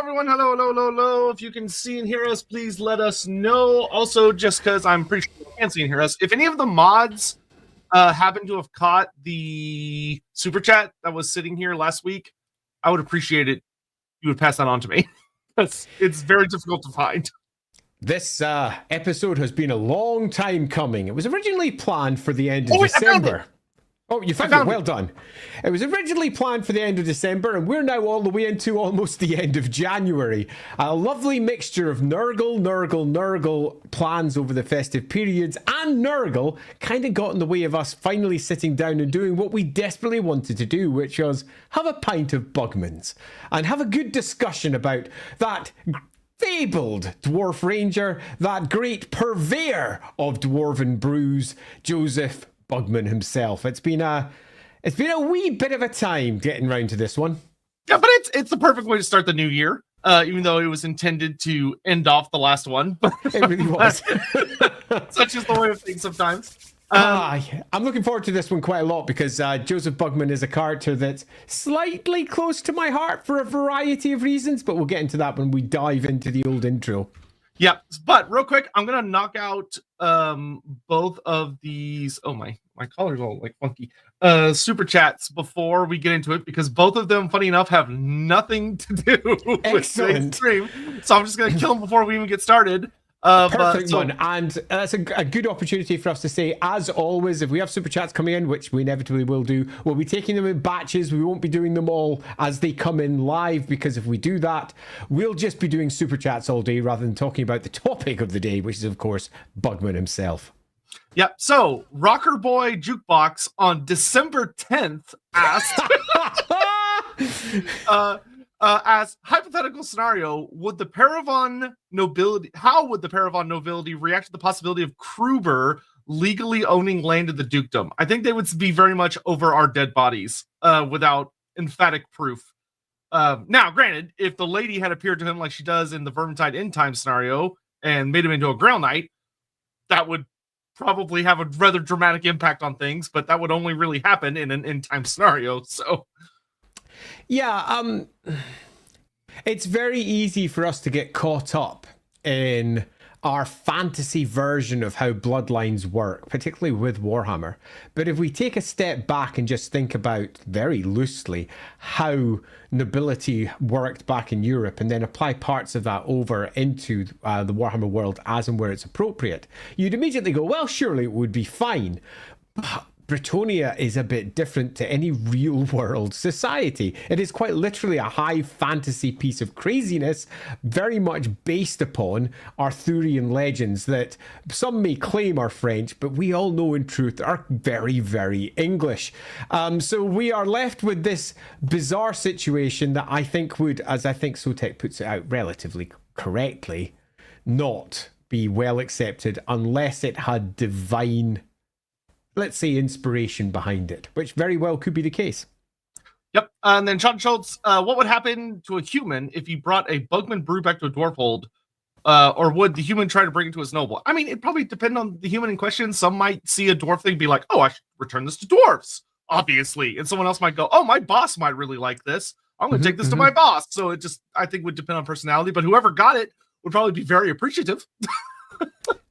everyone. Hello, hello, hello, hello. If you can see and hear us, please let us know. Also, just because I'm pretty sure you can't see and hear us, if any of the mods happen to have caught the super chat that was sitting here last week, I would appreciate it. You would pass that on to me. It's very difficult to find. This episode has been a long time coming. It was originally planned for the end of December. Oh, you found it. Well done. It was originally planned for the end of December, and we're now all the way into almost the end of January. A lovely mixture of Nurgle plans over the festive periods, and Nurgle kind of got in the way of us finally sitting down and doing what we desperately wanted to do, which was have a pint of Bugman's and have a good discussion about that fabled Dwarf Ranger, that great purveyor of dwarven brews, Josef Bugman himself. It's been a wee bit of a time getting round to this one. Yeah, but it's the perfect way to start the new year. Even though it was intended to end off the last one, but it really was. Such is the way of things sometimes. I'm looking forward to this one quite a lot because Josef Bugman is a character that's slightly close to my heart for a variety of reasons, but we'll get into that when we dive into the old intro. Yeah, but real quick, I'm gonna knock out both of these. Oh, my collar's all like funky. Super chats before we get into it because both of them, funny enough, have nothing to do with the stream. So I'm just gonna kill them before we even get started. Perfect one, and that's a good opportunity for us to say, as always, if we have super chats coming in, which we inevitably will do, we'll be taking them in batches. We won't be doing them all as they come in live, because if we do that, we'll just be doing super chats all day rather than talking about the topic of the day, which is, of course, Bugman himself. Yeah, so Rocker Boy Jukebox on December 10th asked... as hypothetical scenario, how would the Paravan nobility react to the possibility of Kruber legally owning land in the dukedom? I think they would be very much over our dead bodies without emphatic proof. Now, granted, if the lady had appeared to him like she does in the Vermintide End Time scenario and made him into a Grail Knight, that would probably have a rather dramatic impact on things, but that would only really happen in an End Time scenario, so... Yeah, it's very easy for us to get caught up in our fantasy version of how bloodlines work, particularly with Warhammer. But if we take a step back and just think about very loosely how nobility worked back in Europe and then apply parts of that over into the Warhammer world as and where it's appropriate, you'd immediately go, well, surely it would be fine. But Bretonia is a bit different to any real world society. It is quite literally a high fantasy piece of craziness, very much based upon Arthurian legends that some may claim are French, but we all know in truth are very, very English. So we are left with this bizarre situation that I think would, as I think Sotek puts it out relatively correctly, not be well accepted unless it had divine, let's say, inspiration behind it, which very well could be the case. Yep. And then Sean Schultz, what would happen to a human if you brought a Bugman brew back to a dwarf hold? Or would the human try to bring it to his noble? I mean, it probably depend on the human in question. Some might see a dwarf thing and be like, oh, I should return this to dwarves, obviously. And someone else might go, oh, my boss might really like this. I'm going to take this to my boss. So it just, I think, would depend on personality. But whoever got it would probably be very appreciative.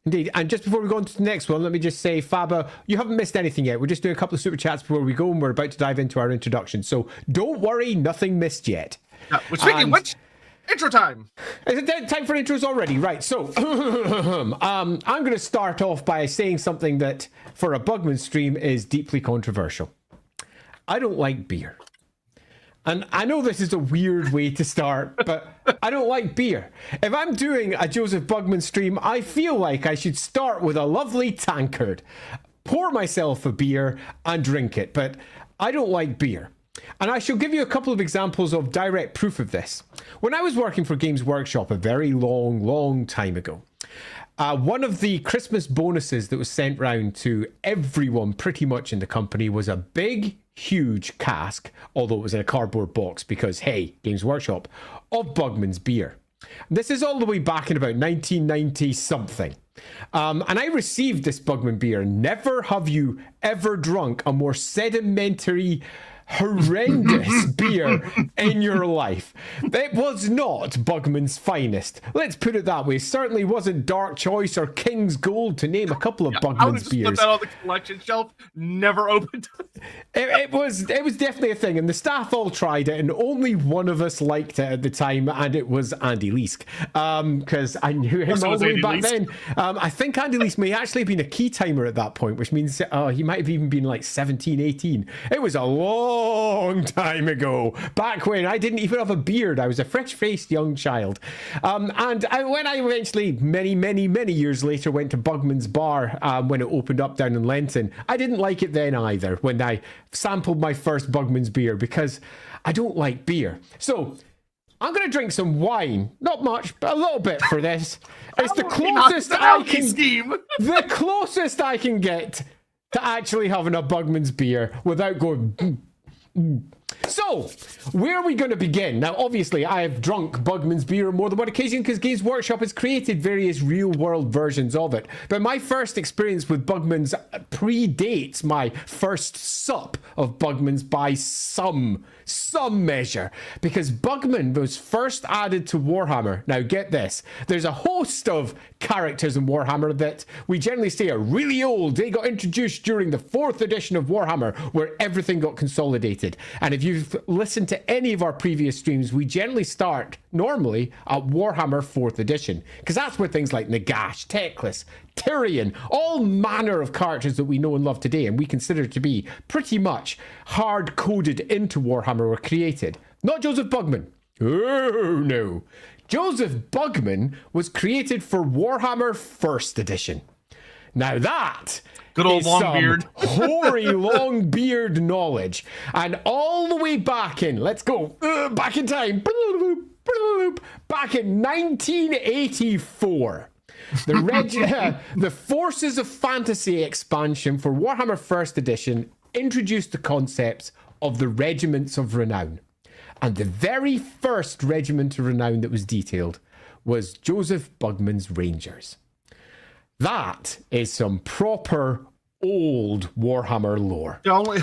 Indeed. And just before we go on to the next one, let me just say, Faba, you haven't missed anything yet. We're just doing a couple of super chats before we go, and we're about to dive into our introduction. So don't worry, nothing missed yet. Speaking which, intro time. Is it time for intros already? Right. So I'm going to start off by saying something that, for a Bugman stream, is deeply controversial. I don't like beer. And I know this is a weird way to start, but I don't like beer. If I'm doing a Josef Bugman stream, I feel like I should start with a lovely tankard, pour myself a beer and drink it, but I don't like beer. And I shall give you a couple of examples of direct proof of this. When I was working for Games Workshop a very long time ago, one of the Christmas bonuses that was sent round to everyone pretty much in the company was a big, huge cask, although it was in a cardboard box because, hey, Games Workshop, of Bugman's beer. This is all the way back in about 1990 something. And I received this Bugman beer. Never have you ever drunk a more sedimentary, horrendous beer in your life. It was not Bugman's finest. Let's put it that way. Certainly wasn't Dark Choice or King's Gold, to name a couple of I would Bugman's just beers. put that on the collection shelf, never opened. It was definitely a thing, and the staff all tried it, and only one of us liked it at the time, and it was Andy Leask, because I knew him all the way back then. I think Andy Leask may actually have been a key timer at that point, which means he might have even been like 17, 18. It was a long time ago, back when I didn't even have a beard. I was a fresh-faced young child. When I eventually, many years later, went to Bugman's Bar when it opened up down in Lenton, I didn't like it then either, when I sampled my first Bugman's beer, because I don't like beer. So I'm going to drink some wine. Not much, but a little bit for this. It's the closest the closest I can get to actually having a Bugman's beer without going... So, where are we going to begin? Now, obviously, I have drunk Bugman's beer on more than one occasion because Games Workshop has created various real-world versions of it. But my first experience with Bugman's predates my first sup of Bugman's by some measure, because Bugman was first added to Warhammer. Now, get this. There's a host of characters in Warhammer that we generally say are really old. They got introduced during the 4th edition of Warhammer, where everything got consolidated. And if you've listened to any of our previous streams, we generally start normally at Warhammer 4th edition, because that's where things like Nagash, Teclis, Tyrion, all manner of characters that we know and love today, and we consider to be pretty much hard-coded into Warhammer, were created. Not Josef Bugman. Oh, no. Josef Bugman was created for Warhammer 1st edition. Now that... good old long beard. Hoary long beard knowledge. And all the way back in, let's go, back in time, back in 1984, the Forces of Fantasy expansion for Warhammer 1st edition introduced the concepts of the Regiments of Renown. And the very first Regiment of Renown that was detailed was Josef Bugman's Rangers. That is some proper old Warhammer lore. The only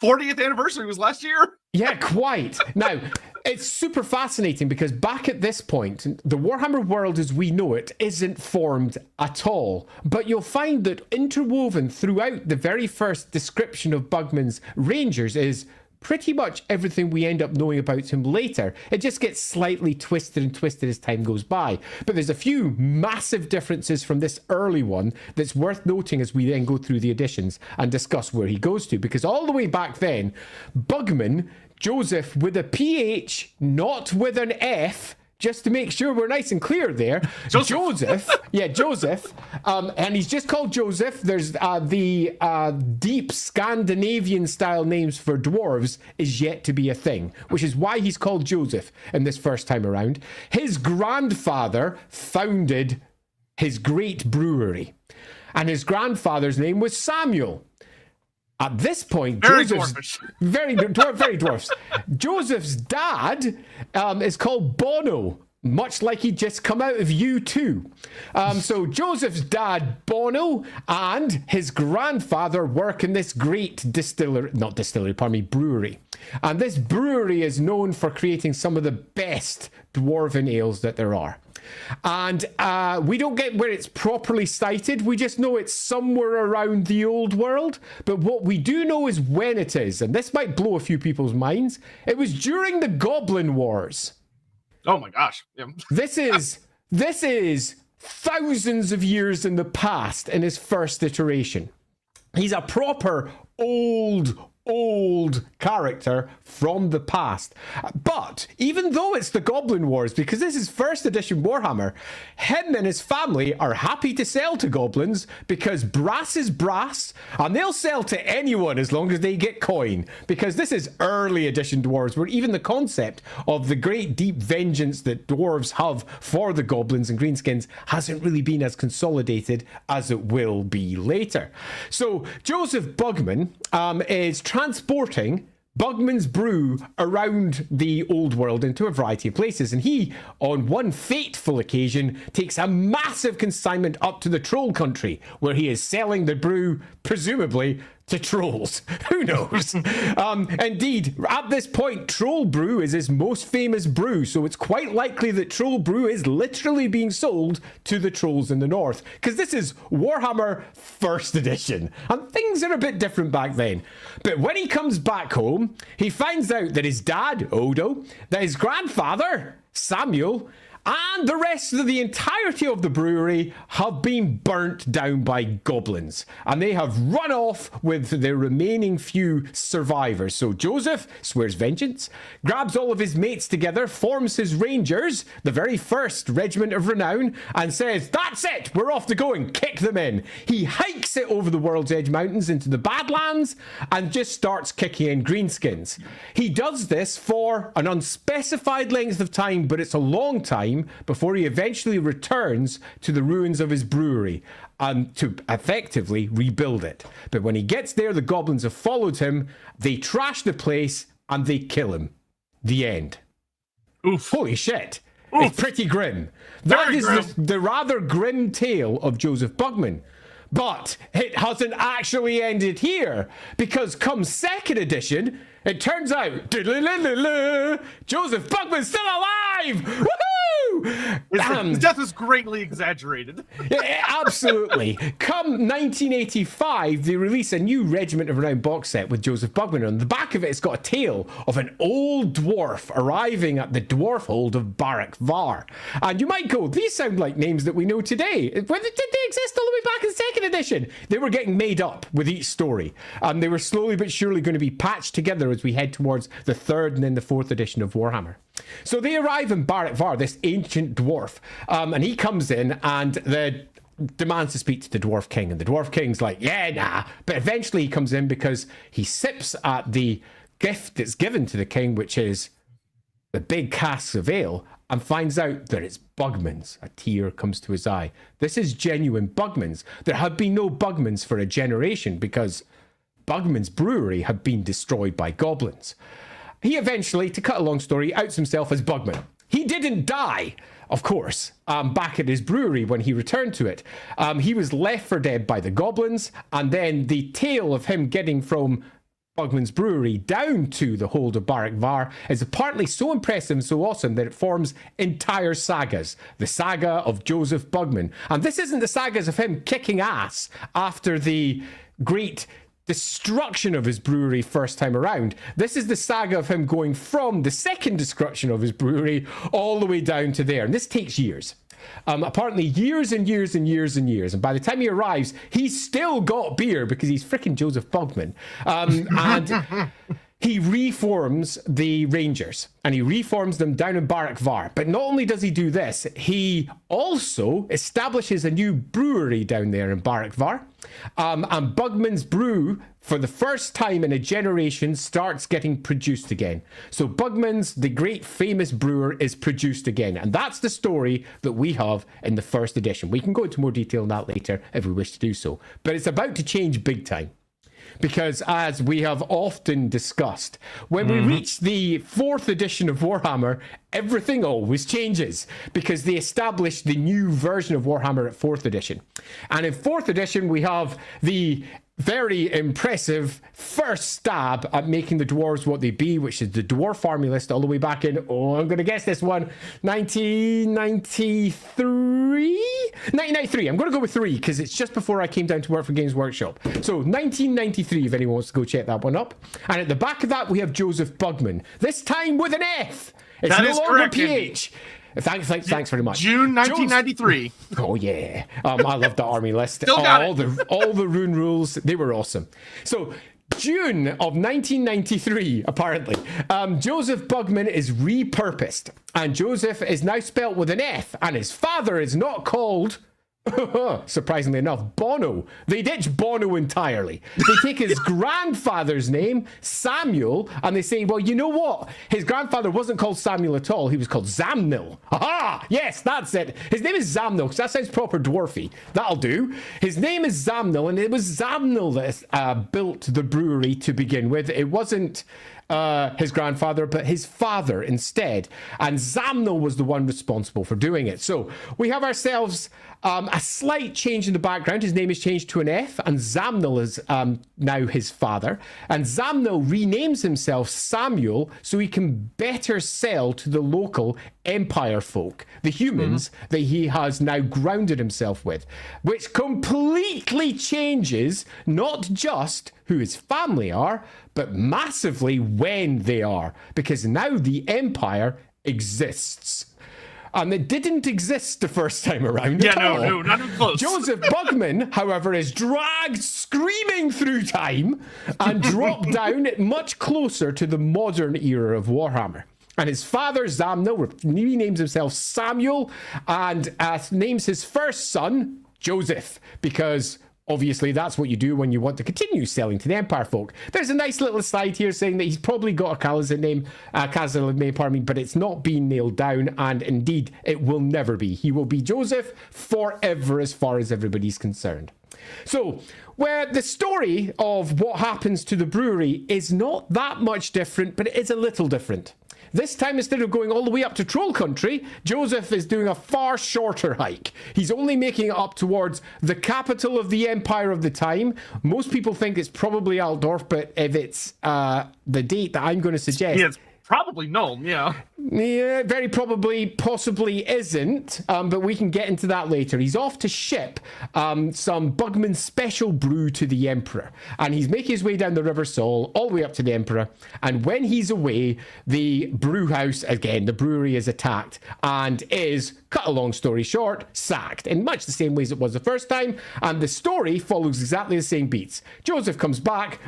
40th anniversary was last year. Yeah, quite. Now, it's super fascinating because back at this point, the Warhammer world as we know it isn't formed at all. But you'll find that interwoven throughout the very first description of Bugman's Rangers is pretty much everything we end up knowing about him later. It just gets slightly twisted as time goes by. But there's a few massive differences from this early one that's worth noting as we then go through the editions and discuss where he goes to. Because all the way back then, Bugman, Joseph with a PH, not with an F, just to make sure we're nice and clear there. Joseph. And he's just called Joseph. There's the deep Scandinavian style names for dwarves is yet to be a thing, which is why he's called Joseph in this first time around. His grandfather founded his great brewery, and his grandfather's name was Samuel. At this point, very dwarfs. Joseph's dad is called Bono, much like he'd just come out of U2. So Joseph's dad, Bono, and his grandfather work in this great brewery. And this brewery is known for creating some of the best dwarven ales that there are. And we don't get where it's properly cited. We just know it's somewhere around the old world. But what we do know is when it is. And this might blow a few people's minds. It was during the Goblin Wars. Oh my gosh. Yeah. This is thousands of years in the past in his first iteration. He's a proper old character from the past. But even though it's the Goblin Wars, because this is first edition Warhammer, him and his family are happy to sell to goblins because brass is brass, and they'll sell to anyone as long as they get coin. Because this is early edition dwarves, where even the concept of the great deep vengeance that dwarves have for the goblins and greenskins hasn't really been as consolidated as it will be later. So Josef Bugman is transporting Bugman's brew around the old world into a variety of places, and he, on one fateful occasion, takes a massive consignment up to the Troll Country, where he is selling the brew, presumably, to trolls. Who knows? Indeed, at this point, Troll Brew is his most famous brew, so it's quite likely that Troll Brew is literally being sold to the trolls in the north, because this is Warhammer 1st edition, and things are a bit different back then. But when he comes back home, he finds out that his dad, Odo, that his grandfather, Samuel, and the rest of the entirety of the brewery have been burnt down by goblins. And they have run off with the remaining few survivors. So Joseph swears vengeance, grabs all of his mates together, forms his Rangers, the very first regiment of renown, and says, that's it, we're off to go and kick them in. He hikes it over the World's Edge Mountains into the Badlands and just starts kicking in greenskins. He does this for an unspecified length of time, but it's a long time, before he eventually returns to the ruins of his brewery to effectively rebuild it. But when he gets there, the goblins have followed him, they trash the place, and they kill him. The end. Oof. Holy shit. Oof. It's pretty grim. Very That is grim. the rather grim tale of Joseph Bugman. But it hasn't actually ended here, because come 2nd edition, it turns out Joseph Bugman's still alive! Woohoo! His death is greatly exaggerated. Yeah, absolutely. Come 1985, they release a new Regiment of Renown box set with Joseph Bugman. On the back of it, it's got a tale of an old dwarf arriving at the dwarf hold of Barak Var. And you might go, these sound like names that we know today. Did they exist all the way back in 2nd edition? They were getting made up with each story. They were slowly but surely going to be patched together as we head towards the 3rd and then the 4th edition of Warhammer. So they arrive in Barak Var, this ancient dwarf, and he comes in and demands to speak to the Dwarf King, and the Dwarf King's like, yeah, nah. But eventually he comes in because he sips at the gift that's given to the king, which is the big casks of ale, and finds out that it's Bugman's. A tear comes to his eye. This is genuine Bugman's. There had been no Bugman's for a generation because Bugman's brewery had been destroyed by goblins. He eventually, to cut a long story, outs himself as Bugman. He didn't die, of course, back at his brewery when he returned to it. He was left for dead by the goblins, and then the tale of him getting from Bugman's brewery down to the hold of Barak Var is apparently so impressive and so awesome that it forms entire sagas. The saga of Joseph Bugman. And this isn't the sagas of him kicking ass after the great destruction of his brewery first time around. This is the saga of him going from the second destruction of his brewery all the way down to there. And this takes years. Apparently years and years and years and years. And by the time he arrives, he's still got beer because he's freaking Joseph Bugman. And he reforms the Rangers, and he reforms them down in Barak Var. But not only does he do this, he also establishes a new brewery down there in Barak Var. And Bugman's brew, for the first time in a generation, starts getting produced again. So Bugman's, the great famous brewer, is produced again. And that's the story that we have in the 1st edition. We can go into more detail on that later if we wish to do so. But it's about to change big time. Because as we have often discussed, when we reach the 4th edition of Warhammer, everything always changes because they established the new version of Warhammer at 4th edition. And in 4th edition, we have the very impressive first stab at making the dwarves what they be, which is the dwarf army list all the way back in, I'm going to guess this one, 1993? 1993. I'm going to go with 3 because it's just before I came down to work for Games Workshop. So 1993, if anyone wants to go check that one up. And at the back of that, we have Joseph Bugman, this time with an F. It's that no is longer correct, PH. Thanks very much. June 1993. Oh yeah, I love the army list. Still got all the rune rules, they were awesome. So June of 1993, apparently, Joseph Bugman is repurposed, and Joseph is now spelt with an F, and his father is not called, surprisingly enough, Bono. They ditch Bono entirely. They take his grandfather's name, Samuel, and they say, well, you know what? His grandfather wasn't called Samuel at all. He was called Zamnil. Aha! Yes, that's it. His name is Zamnil, because that sounds proper dwarfy. That'll do. His name is Zamnil, and it was Zamnil that built the brewery to begin with. It wasn't his grandfather, but his father instead. And Zamnil was the one responsible for doing it. So we have ourselves a slight change in the background. His name is changed to an F, and Zamnil is now his father. And Zamnil renames himself Samuel so he can better sell to the local Empire folk, the humans that he has now grounded himself with, which completely changes not just who his family are, but massively when they are, because now the Empire exists. And it didn't exist the first time around. Yeah, at all. no, not even close. Josef Bugman, however, is dragged screaming through time and dropped down much closer to the modern era of Warhammer. And his father, Zamnil, renames himself Samuel and names his first son Josef, because obviously that's what you do when you want to continue selling to the Empire folk. There's a nice little slide here saying that he's probably got a Khazad name, but it's not been nailed down, and indeed it will never be. He will be Josef forever as far as everybody's concerned. So, where the story of what happens to the brewery is not that much different, but it is a little different. This time, instead of going all the way up to Troll Country, Josef is doing a far shorter hike. He's only making it up towards the capital of the Empire of the time. Most people think it's probably Altdorf, but if it's the date that I'm going to suggest... Yeah, it's probably Nuln, yeah. Yeah, very probably, possibly isn't, but we can get into that later. He's off to ship some Bugman special brew to the Emperor, and he's making his way down the River Sol, all the way up to the Emperor, and when he's away, the brew house, again, the brewery is attacked, and is, cut a long story short, sacked, in much the same way as it was the first time, and the story follows exactly the same beats. Josef comes back,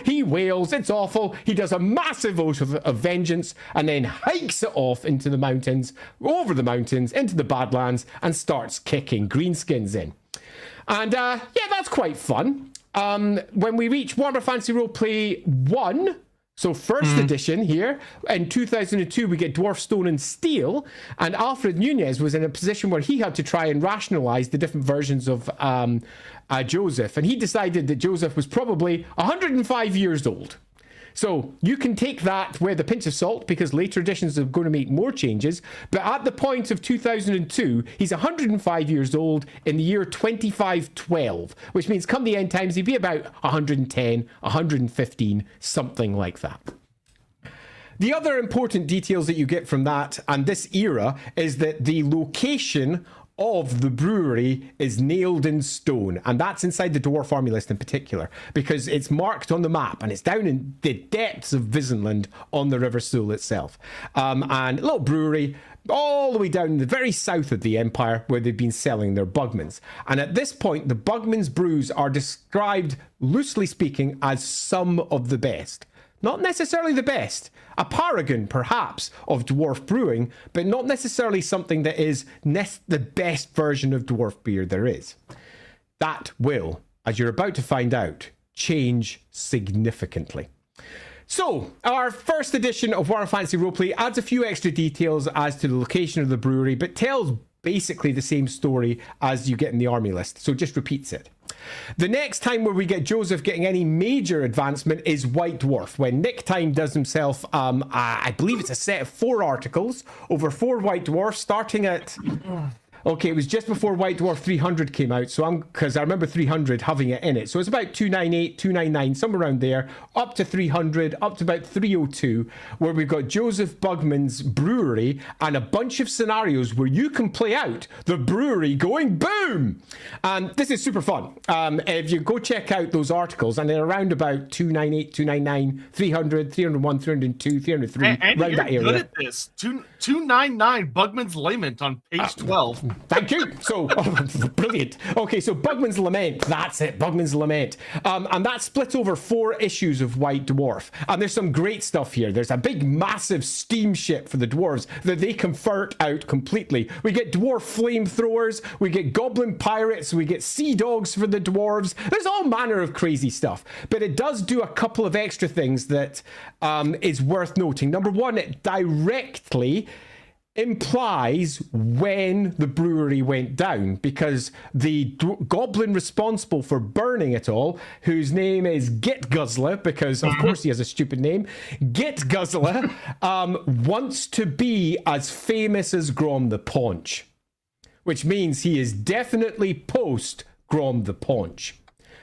he wails, it's awful, he does a massive oath of vengeance, and then hikes it off into the mountains, over the mountains, into the Badlands, and starts kicking greenskins in. And yeah, that's quite fun. When we reach Warhammer Fantasy Roleplay 1, so first edition here, in 2002, we get Dwarf Stone and Steel, and Alfred Nunez was in a position where he had to try and rationalize the different versions of Josef, and he decided that Josef was probably 105 years old. So you can take that with a pinch of salt, because later editions are going to make more changes. But at the point of 2002, he's 105 years old in the year 2512, which means come the end times, he'd be about 110, 115, something like that. The other important details that you get from that and this era is that the location of the brewery is nailed in stone, and that's inside the Dwarf Army list in particular, because it's marked on the map and it's down in the depths of Visenland on the River Sul itself. And a little brewery all the way down in the very south of the Empire where they've been selling their Bugmans. And at this point, the Bugman's brews are described, loosely speaking, as some of the best. Not necessarily the best. A paragon, perhaps, of dwarf brewing, but not necessarily something that is the best version of dwarf beer there is. That will, as you're about to find out, change significantly. So, our first edition of Warhammer Fantasy Roleplay adds a few extra details as to the location of the brewery, but tells basically the same story as you get in the army list, so just repeats it. The next time where we get Josef getting any major advancement is White Dwarf, when Nick Time does himself, I believe it's a set of 4 articles over 4 White Dwarfs, starting at... Okay, it was just before White Dwarf 300 came out, so because I remember 300 having it in it. So it's about 298, 299, somewhere around there, up to 300, up to about 302, where we've got Josef Bugman's brewery and a bunch of scenarios where you can play out the brewery going boom. And this is super fun. If you go check out those articles, and they're around about 298, 299, 300, 301, 302, 303, and around you're that area. Good at this. 299 Bugman's Lament on page 12. Thank you. So, brilliant. Okay, so Bugman's Lament. That's it, Bugman's Lament. And that's split over 4 issues of White Dwarf. And there's some great stuff here. There's a big, massive steamship for the dwarves that they convert out completely. We get dwarf flamethrowers, we get goblin pirates, we get sea dogs for the dwarves. There's all manner of crazy stuff. But it does do a couple of extra things that is worth noting. Number one, it directly implies when the brewery went down, because the goblin responsible for burning it all, whose name is Git Guzzler, because of course he has a stupid name, Git Guzzler, wants to be as famous as Grom the Paunch, which means he is definitely post Grom the Paunch.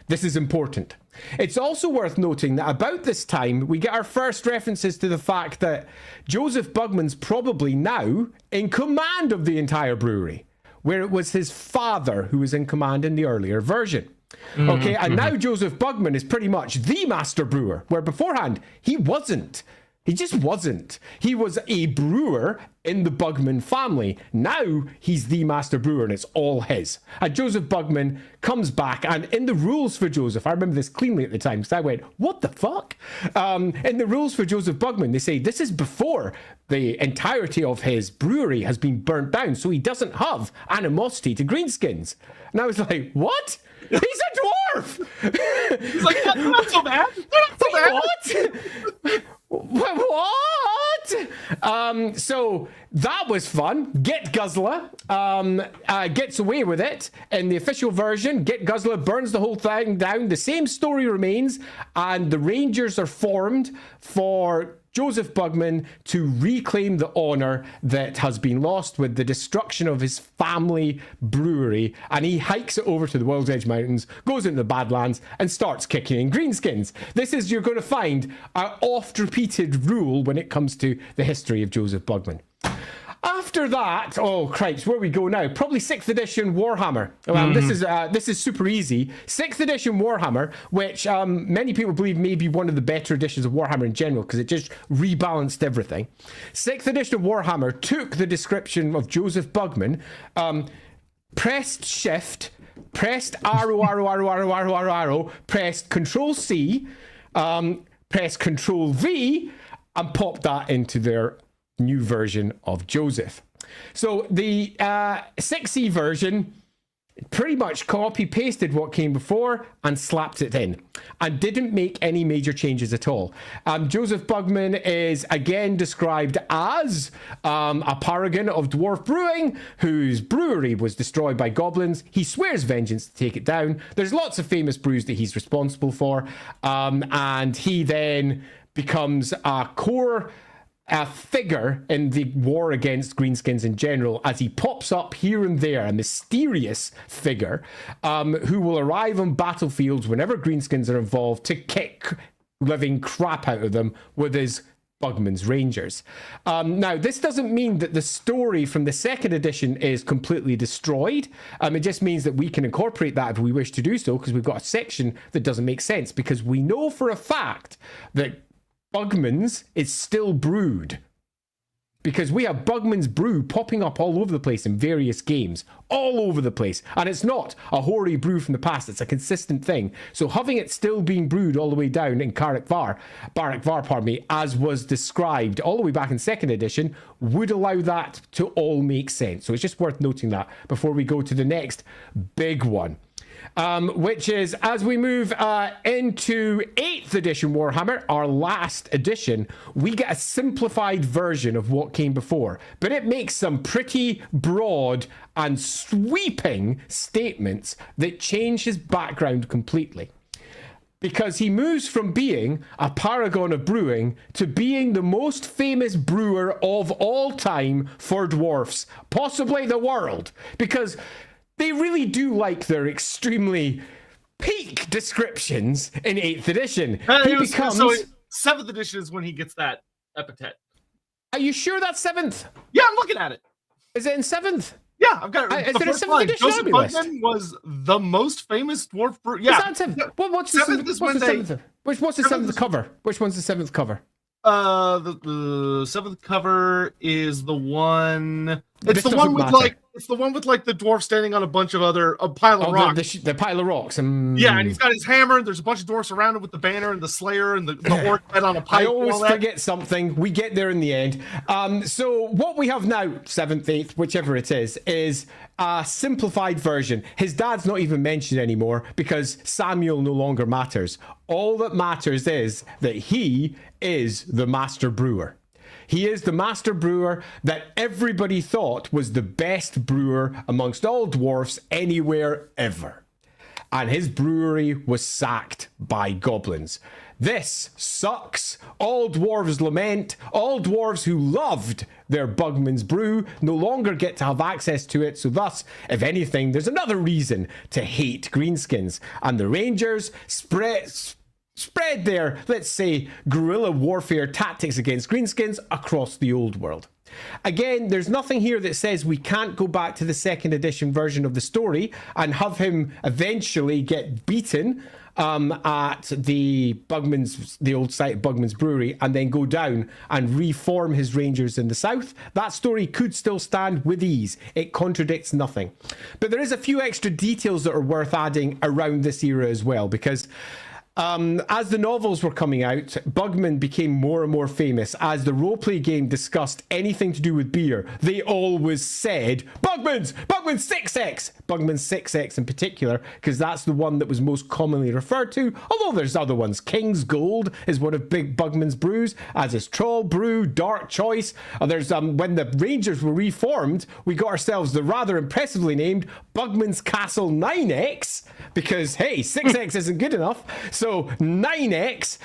This is important. It's also worth noting that about this time, we get our first references to the fact that Josef Bugman's probably now in command of the entire brewery, where it was his father who was in command in the earlier version. Okay, and now Josef Bugman is pretty much the master brewer, where beforehand he wasn't. He just wasn't. He was a brewer in the Bugman family. Now he's the master brewer and it's all his. And Josef Bugman comes back, and in the rules for Josef, I remember this cleanly at the time because I went, what the fuck? In the rules for Josef Bugman, they say this is before the entirety of his brewery has been burnt down, so he doesn't have animosity to greenskins. And I was like, what? He's a dwarf! He's like, that's not so bad. They're not so bad. What? So that was fun. Git Guzzler gets away with it. In the official version, Git Guzzler burns the whole thing down. The same story remains, and the Rangers are formed for Josef Bugman to reclaim the honor that has been lost with the destruction of his family brewery, and he hikes it over to the World's Edge Mountains, goes into the Badlands, and starts kicking in greenskins. This is, you're going to find, an oft-repeated rule when it comes to the history of Josef Bugman. After that, oh cripes, where we go now? Probably 6th edition Warhammer. This is super easy. 6th edition Warhammer, which many people believe may be one of the better editions of Warhammer in general, because it just rebalanced everything. 6th edition of Warhammer took the description of Josef Bugman, pressed shift, pressed arrow, pressed Control C, pressed Control V, and popped that into their new version of Josef. So the 6e version pretty much copy pasted what came before and slapped it in, and didn't make any major changes at all. Josef Bugman is again described as a paragon of dwarf brewing whose brewery was destroyed by goblins. He swears vengeance to take it down. There's lots of famous brews that he's responsible for, and he then becomes a core figure in the war against greenskins in general, as he pops up here and there, a mysterious figure who will arrive on battlefields whenever greenskins are involved to kick living crap out of them with his Bugman's Rangers. Now, this doesn't mean that the story from the 2nd edition is completely destroyed. It just means that we can incorporate that if we wish to do so, because we've got a section that doesn't make sense, because we know for a fact that Bugman's is still brewed, because we have Bugman's brew popping up all over the place in various games, all over the place, and it's not a hoary brew from the past, it's a consistent thing. So having it still being brewed all the way down in Barak Var, as was described all the way back in 2nd edition, would allow that to all make sense. So it's just worth noting that before we go to the next big one. Which is, as we move into 8th edition Warhammer, our last edition, we get a simplified version of what came before, but it makes some pretty broad and sweeping statements that change his background completely. Because he moves from being a paragon of brewing to being the most famous brewer of all time for dwarfs, possibly the world, because they really do like their extremely peak descriptions in 8th edition. He becomes... So 7th edition is when he gets that epithet. Are you sure that's 7th? Yeah, I'm looking at it. Is it in 7th? Yeah, I've got it. Is it a 7th edition Josef Bugman was the most famous dwarf brewer. Yeah. Is that 7th? What's the 7th? What's the 7th cover? Which one's the 7th cover? The 7th cover is the one... It's the one with like the dwarf standing on a bunch of a pile of rocks. The pile of rocks. Yeah, and he's got his hammer, and there's a bunch of dwarfs around him with the banner and the slayer and the orc head on a pipe. I always forget something. We get there in the end. So what we have now, 7th, 8th, whichever it is a simplified version. His dad's not even mentioned anymore because Samuel no longer matters. All that matters is that he is the master brewer. He is the master brewer that everybody thought was the best brewer amongst all dwarfs anywhere ever. And his brewery was sacked by goblins. This sucks. All dwarves lament. All dwarves who loved their Bugman's brew no longer get to have access to it. So thus, if anything, there's another reason to hate greenskins. And the Rangers spread their, let's say, guerrilla warfare tactics against greenskins across the old world. Again, there's nothing here that says we can't go back to the second edition version of the story and have him eventually get beaten at the old site of Bugman's Brewery, and then go down and reform his Rangers in the south. That story could still stand with ease. It contradicts nothing. But there is a few extra details that are worth adding around this era as well, because as the novels were coming out, Bugman became more and more famous. As the roleplay game discussed anything to do with beer, they always said, Bugman's 6X! Bugman's 6X in particular, because that's the one that was most commonly referred to, although there's other ones. King's Gold is one of Big Bugman's brews, as is Troll Brew, Dark Choice. There's when the Rangers were reformed, we got ourselves the rather impressively named Bugman's Castle 9X, because, hey, 6X isn't good enough. So 9X,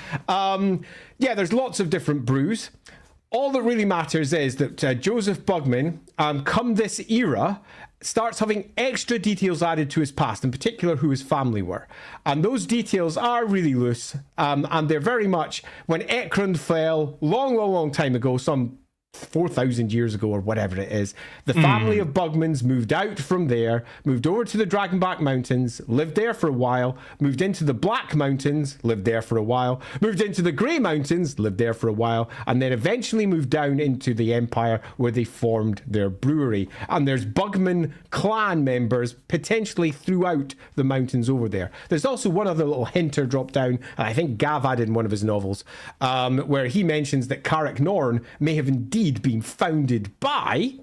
yeah, there's lots of different brews. All that really matters is that Josef Bugman, come this era, starts having extra details added to his past, in particular who his family were. And those details are really loose, and they're very much when Ekrund fell long time ago, some 4,000 years ago or whatever it is, the family of Bugmans moved out from there, moved over to the Dragonback Mountains, lived there for a while, moved into the Black Mountains, lived there for a while, moved into the Grey Mountains, lived there for a while, and then eventually moved down into the Empire where they formed their brewery. And there's Bugman clan members potentially throughout the mountains over there. There's also one other little hinter dropped down, and I think Gav added in one of his novels, where he mentions that Carrick Norn may have indeed been founded by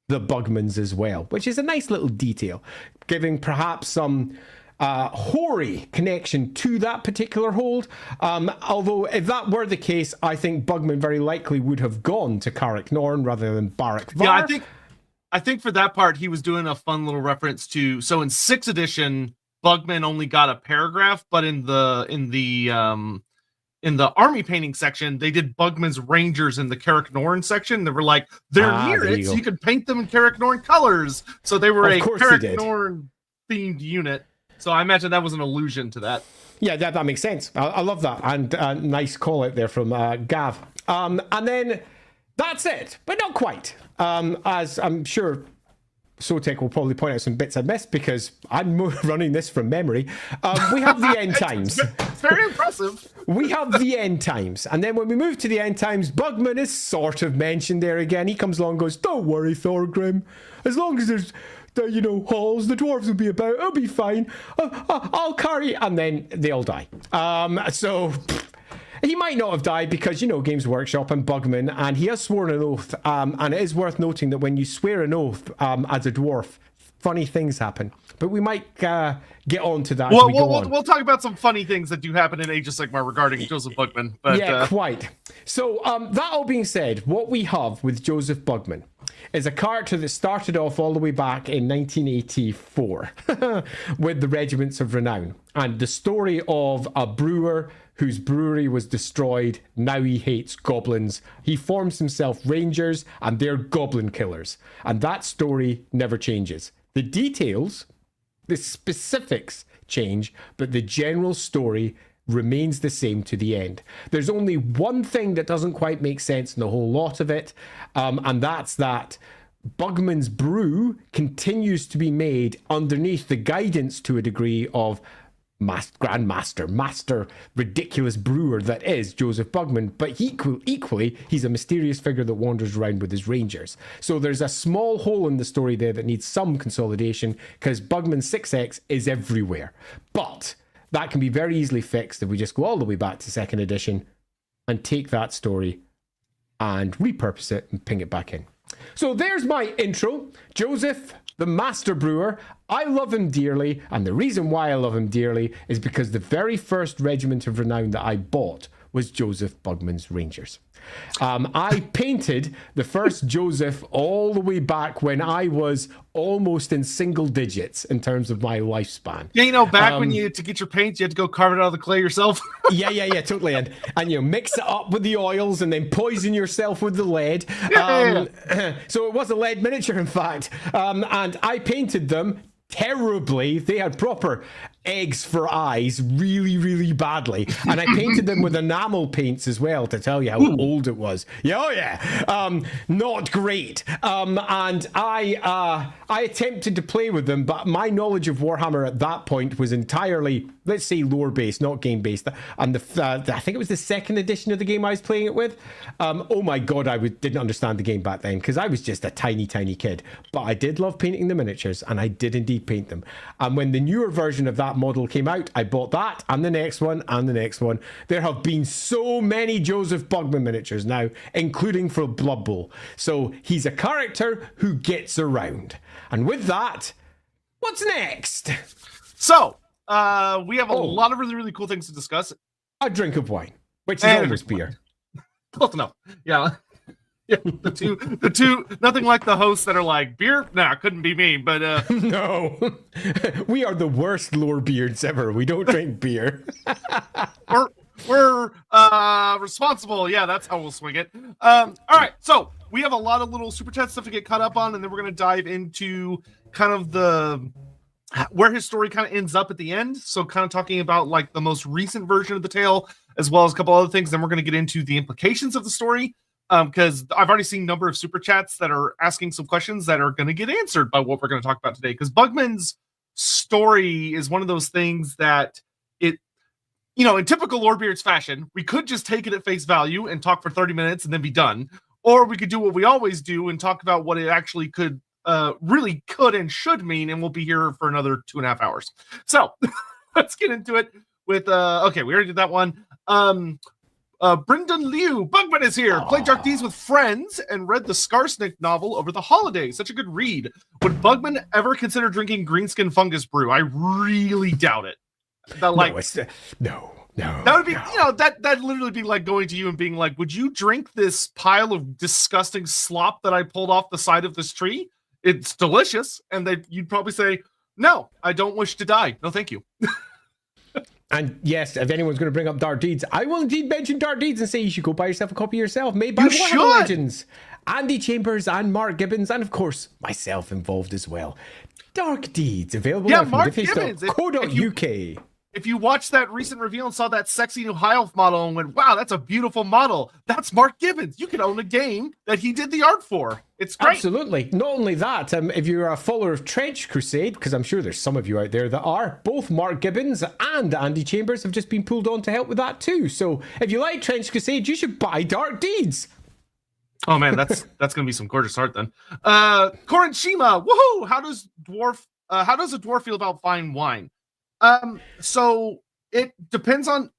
the Bugmans as well, which is a nice little detail, giving perhaps some hoary connection to that particular hold. Although if that were the case, I think Bugman very likely would have gone to Carrick Norn rather than Barak Var. Yeah, I think for that part he was doing a fun little reference to, so in 6th edition Bugman only got a paragraph, but in the army painting section, they did Bugman's Rangers in the Carrick Norn section. They were like, they're near it, so you could paint them in Carrick Norn colors. So they were a Carrick Norn themed unit. So I imagine that was an allusion to that. Yeah, that makes sense. I love that. And nice call out there from Gav. And then that's it, but not quite. As I'm sure Sotek will probably point out some bits I missed because I'm running this from memory. We have the end times. It's very impressive. We have the end times. And then when we move to the end times, Bugman is sort of mentioned there again. He comes along and goes, don't worry, Thorgrim. As long as there's, halls, the dwarves will be about. It'll be fine. I'll carry. And then they all die. He might not have died because, Games Workshop and Bugman, and he has sworn an oath. And it is worth noting that when you swear an oath as a dwarf, funny things happen. But we might get on to that as we go on. We'll talk about some funny things that do happen in Age of Sigmar regarding Josef Bugman. But, yeah, quite. So that all being said, what we have with Josef Bugman is a character that started off all the way back in 1984 with the Regiments of Renown. And the story of a brewer whose brewery was destroyed. Now he hates goblins. He forms himself Rangers, and they're goblin killers. And that story never changes. The details, the specifics change, but the general story remains the same to the end. There's only one thing that doesn't quite make sense in the whole lot of it, and that's that Bugman's brew continues to be made underneath the guidance to a degree of Grandmaster, master, ridiculous brewer that is Josef Bugman, but equally, he's a mysterious figure that wanders around with his Rangers. So there's a small hole in the story there that needs some consolidation, because Bugman 6X is everywhere. But that can be very easily fixed if we just go all the way back to 2nd edition and take that story and repurpose it and ping it back in. So there's my intro. Josef, the master brewer. I love him dearly, and the reason why I love him dearly is because the very first Regiment of Renown that I bought was Josef Bugman's Rangers. I painted the first Josef all the way back when I was almost in single digits in terms of my lifespan. Yeah, back when to get your paint, you had to go carve it out of the clay yourself. yeah, totally. And mix it up with the oils and then poison yourself with the lead. So it was a lead miniature, in fact. And I painted them terribly. They had proper eggs for eyes, really, really badly. And I painted them with enamel paints as well to tell you how old it was. Not great. And I attempted to play with them, but my knowledge of Warhammer at that point was entirely, let's say, lore-based, not game-based. And I think it was the second edition of the game I was playing it with. Oh my God, I didn't understand the game back then because I was just a tiny, tiny kid. But I did love painting the miniatures, and I did indeed paint them. And when the newer version of that model came out, I bought that and the next one and the next one. There have been so many Josef Bugman miniatures now, including for Blood Bowl. So he's a character who gets around. And with that, what's next? So we have a lot of really, really cool things to discuss. A drink of wine, which is almost beer. Close enough. Yeah. Yeah, the two, nothing like the hosts that are like, beer? Nah, couldn't be me, but no. We are the worst Lorebeards ever. We don't drink beer. We're responsible. Yeah, that's how we'll swing it. All right, so we have a lot of little super chat stuff to get caught up on, and then we're gonna dive into kind of where his story kind of ends up at the end. So kind of talking about like the most recent version of the tale, as well as a couple other things. Then we're gonna get into the implications of the story. Because I've already seen a number of super chats that are asking some questions that are going to get answered by what we're going to talk about today. Because Bugman's story is one of those things that in typical Lorebeards fashion, we could just take it at face value and talk for 30 minutes and then be done. Or we could do what we always do and talk about what it actually really could and should mean. And we'll be here for another 2.5 hours. So let's get into it with, okay, we already did that one. Brendan Liu, Bugman is here. Played Dark Deeds with friends and read the Skarsnik novel over the holidays. Such a good read. Would Bugman ever consider drinking greenskin fungus brew? I really doubt it. No. That would be, that literally be like going to you and being like, would you drink this pile of disgusting slop that I pulled off the side of this tree? It's delicious. And you'd probably say, no, I don't wish to die. No, thank you. And yes, if anyone's going to bring up Dark Deeds, I will indeed mention Dark Deeds and say you should go buy yourself a copy yourself, made by Warhammer Legends. Andy Chambers and Mark Gibbons, and of course, myself involved as well. Dark Deeds, available now from diffuse.co.uk. If you watched that recent reveal and saw that sexy new High Elf model and went, wow, that's a beautiful model. That's Mark Gibbons. You can own a game that he did the art for. It's great. Absolutely. Not only that, if you're a follower of Trench Crusade, because I'm sure there's some of you out there that are, both Mark Gibbons and Andy Chambers have just been pulled on to help with that too. So if you like Trench Crusade, you should buy Dark Deeds. Oh man, that's gonna be some gorgeous art then. Corin Shima, woohoo! How does a dwarf feel about fine wine? So it depends on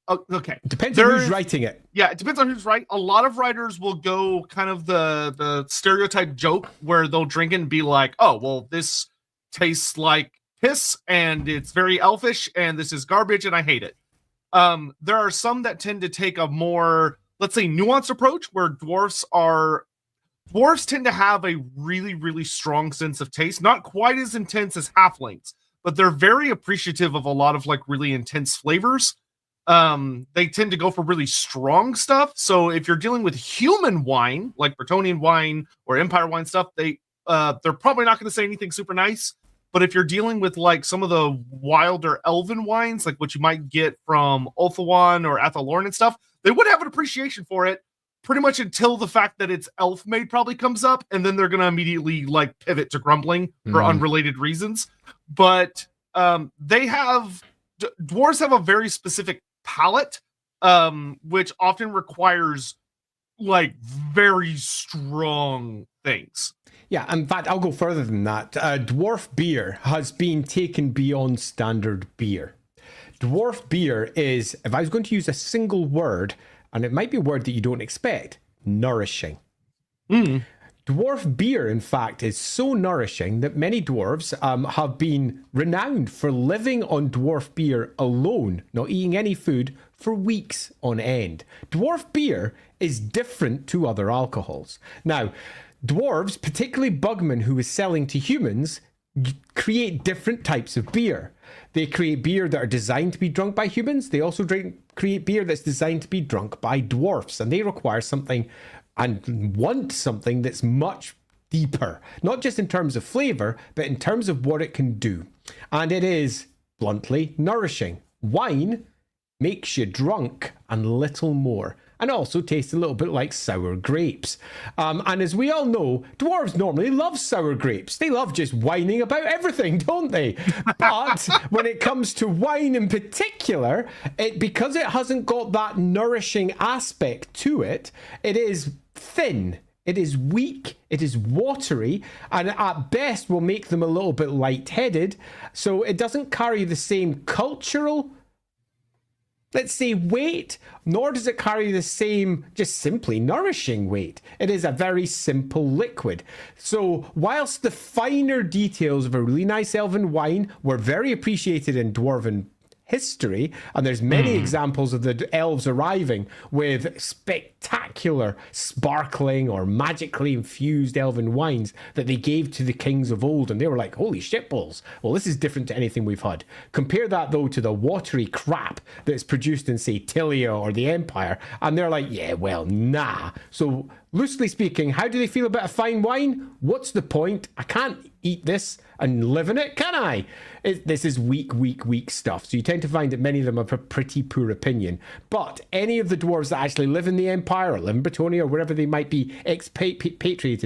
depends on who's writing it. Yeah, it depends on who's right. A lot of writers will go kind of the stereotype joke where they'll drink it and be like, oh well, this tastes like piss and it's very elfish and this is garbage and I hate it. There are some that tend to take a more, let's say, nuanced approach where dwarves tend to have a really, really strong sense of taste, not quite as intense as halflings, but they're very appreciative of a lot of like really intense flavors. They tend to go for really strong stuff. So if you're dealing with human wine, like Bretonnian wine or Empire wine stuff, they're probably not going to say anything super nice. But if you're dealing with like some of the wilder elven wines, like what you might get from Ulthuan or Athalorn and stuff, they would have an appreciation for it pretty much until the fact that it's elf made probably comes up. And then they're going to immediately like pivot to grumbling for unrelated reasons. But dwarves have a very specific palate, which often requires like very strong things. Yeah, in fact, I'll go further than that. Dwarf beer has been taken beyond standard beer. Dwarf beer is, if I was going to use a single word, and it might be a word that you don't expect, nourishing. Dwarf beer, in fact, is so nourishing that many dwarves have been renowned for living on dwarf beer alone, not eating any food, for weeks on end. Dwarf beer is different to other alcohols. Now, dwarves, particularly Bugman, who is selling to humans, create different types of beer. They create beer that are designed to be drunk by humans. They also create beer that's designed to be drunk by dwarfs, and they require something and want something that's much deeper, not just in terms of flavor, but in terms of what it can do. And it is, bluntly, nourishing. Wine makes you drunk and little more, and also tastes a little bit like sour grapes. And as we all know, dwarves normally love sour grapes. They love just whining about everything, don't they? But when it comes to wine in particular, because it hasn't got that nourishing aspect to it, it is thin. It is weak, it is watery, and at best will make them a little bit lightheaded. So it doesn't carry the same cultural, let's say, weight, nor does it carry the same just simply nourishing weight. It is a very simple liquid. So whilst the finer details of a really nice elven wine were very appreciated in dwarven history, and there's many examples of the elves arriving with spectacular, sparkling or magically infused elven wines that they gave to the kings of old, and they were like, holy shitballs, well, this is different to anything we've had. Compare that though to the watery crap that's produced in, say, Tilia or the Empire, and they're like, yeah, well, nah. So loosely speaking, how do they feel about a fine wine? What's the point? I can't eat this and live in it, can I? This is weak stuff. So you tend to find that many of them have a pretty poor opinion. But any of the dwarves that actually live in the Empire or live in Bretonia or wherever they might be expatriates,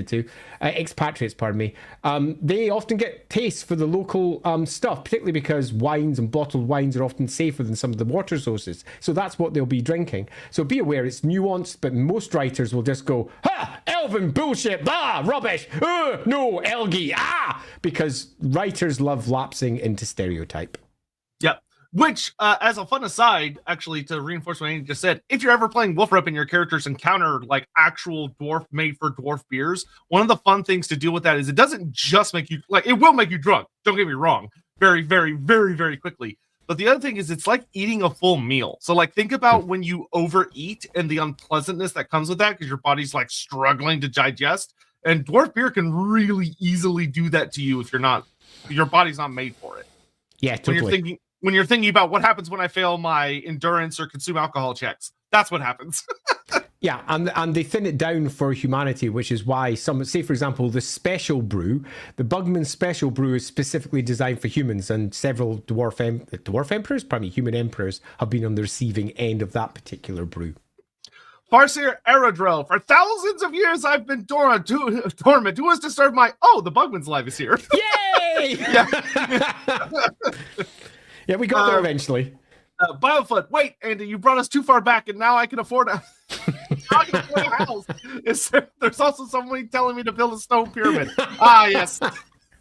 they often get tastes for the local stuff, particularly because wines and bottled wines are often safer than some of the water sources. So that's what they'll be drinking. So be aware, it's nuanced, but most writers will just go, ha, elven bullshit, ah, rubbish, no, Elgie, because writers love lapsing into stereotype. Yep. Which, as a fun aside, actually, to reinforce what Andy just said, if you're ever playing Wolf Rep and your characters encounter like actual dwarf made for dwarf beers, one of the fun things to deal with that is it doesn't just make you, like, it will make you drunk. Don't get me wrong. Very, very, very, very quickly. But the other thing is it's like eating a full meal. So like think about when you overeat and the unpleasantness that comes with that because your body's like struggling to digest. And dwarf beer can really easily do that to you if your body's not made for it. Yeah, totally. When you're thinking about what happens when I fail my endurance or consume alcohol checks, that's what happens. Yeah, and they thin it down for humanity, which is why some, say for example, the special brew, the Bugman special brew is specifically designed for humans, and several dwarf human emperors have been on the receiving end of that particular brew. Farseer Aerodrell, for thousands of years I've been dormant. Who has disturbed my... Oh, the Bugman's live is here. Yay! Yeah, we got there eventually. Biofoot, wait, Andy, you brought us too far back, and now I can afford a house. There's also somebody telling me to build a stone pyramid. Yes.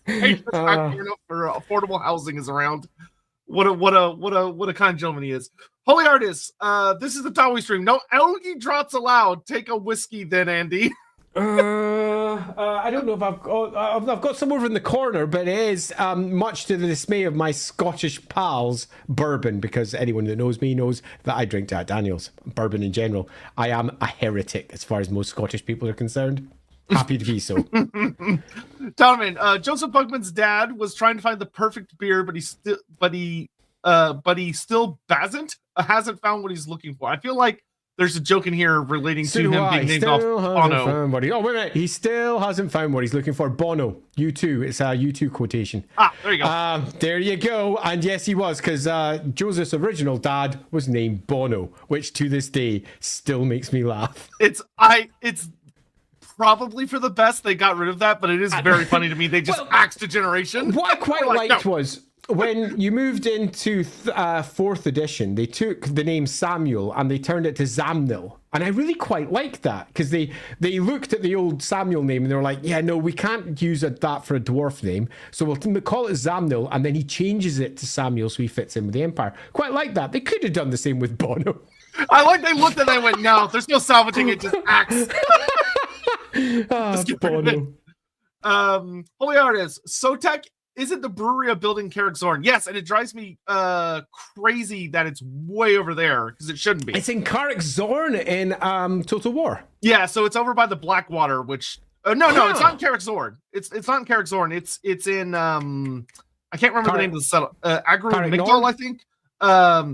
Hey, for affordable housing is around. What a kind gentleman he is. Holy Artist, this is the Tawi stream. No algae drops allowed. Take a whiskey then, Andy. I don't know if I've got some over in the corner, but it is much to the dismay of my Scottish pals, bourbon, because anyone that knows me knows that I drink Jack Daniels, bourbon in general. I am a heretic as far as most Scottish people are concerned. Happy to be so. Donovan, Josef Bugman's dad was trying to find the perfect beer, but he still hasn't found what he's looking for. I feel like there's a joke in here relating to him being named off Bono. Wait a minute. He still hasn't found what he's looking for. Bono. U2. It's a U2 quotation. There you go. There you go. And yes, he was, because Joseph's original dad was named Bono, which to this day still makes me laugh. It's probably for the best they got rid of that, but it is very funny to me. They just axed a generation. What I quite liked was when you moved into 4th edition, they took the name Samuel and they turned it to Zamnil. And I really quite liked that, because they looked at the old Samuel name and they were like, yeah, no, we can't use that for a dwarf name. So we'll call it Zamnil. And then he changes it to Samuel so he fits in with the Empire. Quite like that. They could have done the same with Bono. I like they looked at it and went, no, there's no salvaging it, just axe. Ah, Just get rid of it. Bono. Holy Artist, Sotek isn't the brewery of building Carrick Zorn. Yes, and it drives me crazy that it's way over there because it shouldn't be. It's in Carrick Zorn in Total War. Yeah, so it's over by the Blackwater, which no, it's not in Carrick Zorn. It's not in Carrick Zorn. It's in I can't remember the name of the settle. Agro Migdal, I think.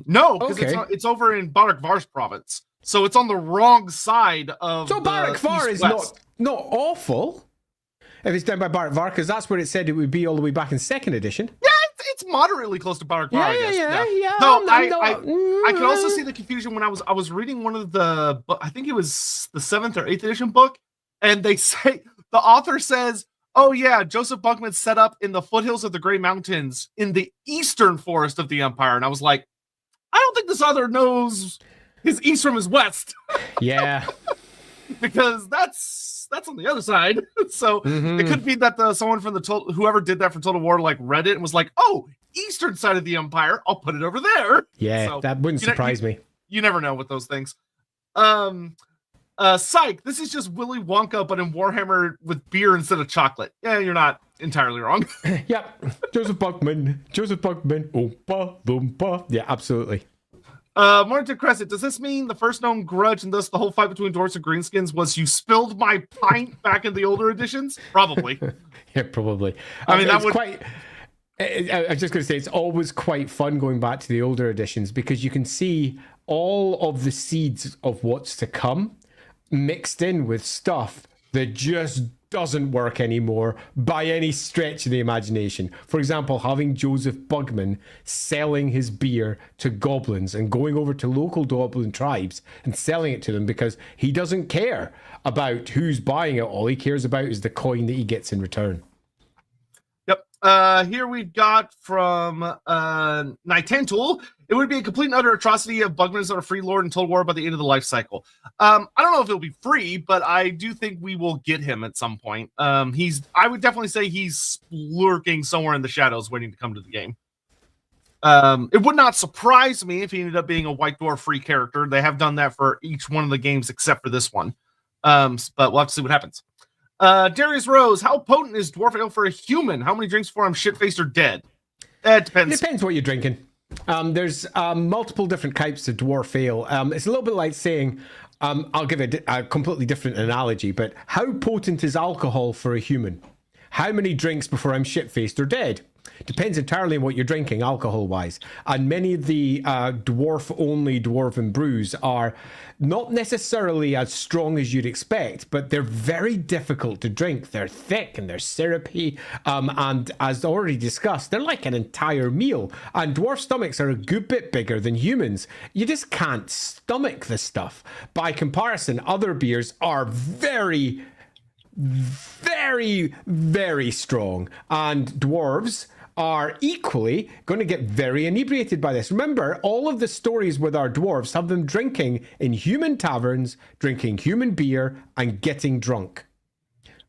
No, because it's over in Barak Var's province. So it's on the wrong side of. So Barak Var is not awful. If it's down by Barak Var, because that's where it said it would be all the way back in 2nd edition. Yeah, it's moderately close to Barak Var, I guess. Yeah. No, I can also see the confusion when I was reading one of the, I think it was the 7th or 8th edition book, and they say, the author says, oh yeah, Josef Bugman set up in the foothills of the Grey Mountains in the eastern forest of the Empire. And I was like, I don't think this author knows his east from his west. Yeah. Because that's on the other side. So it could be that someone from whoever did that for Total War like read it and was like, oh, eastern side of the Empire, I'll put it over there. Yeah, so, that wouldn't surprise me. You never know with those things. Psych, this is just Willy Wonka, but in Warhammer with beer instead of chocolate. Yeah, you're not entirely wrong. Yep. Josef Bugman. Oompa Loompa. Yeah, absolutely. Morning to Crescent, does this mean the first known grudge and thus the whole fight between dwarves and greenskins was you spilled my pint back in the older editions? Probably. Yeah, probably. I mean, that would... quite... I was just going to say, it's always quite fun going back to the older editions because you can see all of the seeds of what's to come mixed in with stuff that just doesn't work anymore by any stretch of the imagination. For example, having Josef Bugman selling his beer to goblins and going over to local goblin tribes and selling it to them because he doesn't care about who's buying it. All he cares about is the coin that he gets in return. Yep. Here we've got from Nightentool. It would be a complete and utter atrocity if Bugman is not a free lord in Total War by the end of the life cycle. I don't know if it'll be free, but I do think we will get him at some point. I would definitely say he's lurking somewhere in the shadows waiting to come to the game. It would not surprise me if he ended up being a White Dwarf free character. They have done that for each one of the games except for this one. But we'll have to see what happens. Darius Rose, how potent is Dwarf Ale for a human? How many drinks before I'm shit-faced or dead? It depends. It depends what you're drinking. There's multiple different types of dwarf ale. It's a little bit like saying, I'll give a completely different analogy, but how potent is alcohol for a human? How many drinks before I'm shit-faced or dead? Depends entirely on what you're drinking alcohol-wise. And many of the dwarf-only dwarven brews are not necessarily as strong as you'd expect, but they're very difficult to drink. They're thick and they're syrupy. And as already discussed, they're like an entire meal. And dwarf stomachs are a good bit bigger than humans. You just can't stomach the stuff. By comparison, other beers are very, very, very strong. And dwarves are equally going to get very inebriated by this. Remember, all of the stories with our dwarves have them drinking in human taverns, drinking human beer, and getting drunk.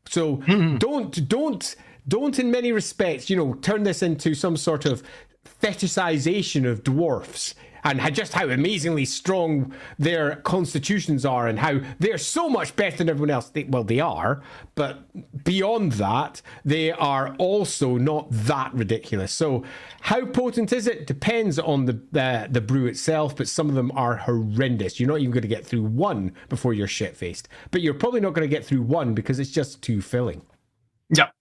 So don't in many respects, turn this into some sort of fetishization of dwarfs and just how amazingly strong their constitutions are and how they're so much better than everyone else. They are, but beyond that, they are also not that ridiculous. So how potent is it? Depends on the brew itself, but some of them are horrendous. You're not even going to get through one before you're shit-faced. But you're probably not going to get through one because it's just too filling. Yep.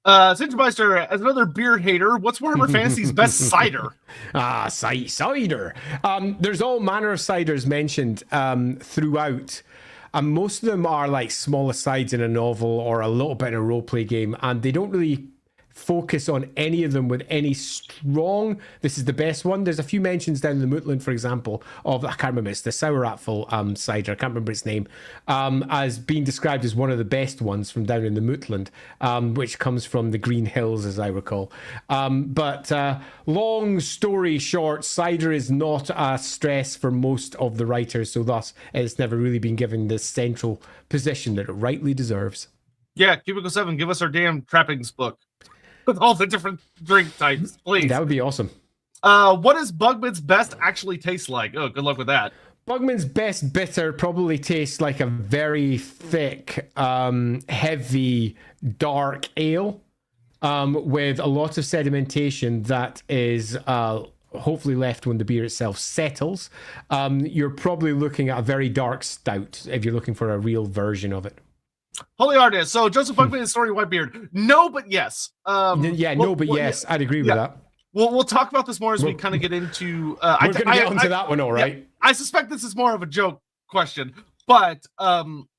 Singemeister, as another beer hater, what's Warhammer Fantasy's best cider? Cider. There's all manner of ciders mentioned throughout. And most of them are like smaller sides in a novel or a little bit in a roleplay game. And they don't really focus on any of them with any strong, this is the best one. There's a few mentions down in the Mootland, for example, of, I can't remember, it's the Sour Apfel cider, I can't remember its name, as being described as one of the best ones from down in the Mootland, which comes from the Green Hills, as I recall. But long story short, cider is not a stress for most of the writers, so thus it's never really been given the central position that it rightly deserves. Yeah, Cubicle 7, give us our damn trappings book with all the different drink types, please. That would be awesome. What does Bugman's best actually taste like? Oh, good luck with that. Bugman's best bitter probably tastes like a very thick, heavy, dark ale with a lot of sedimentation that is hopefully left when the beer itself settles. You're probably looking at a very dark stout if you're looking for a real version of it. Holy Artist. So Josef Bugman is Story Whitebeard. No, but yes. Yes. I'd agree with that. We'll talk about this more as we kind of get into. We're going to get onto that one, all right. Yeah, I suspect this is more of a joke question, but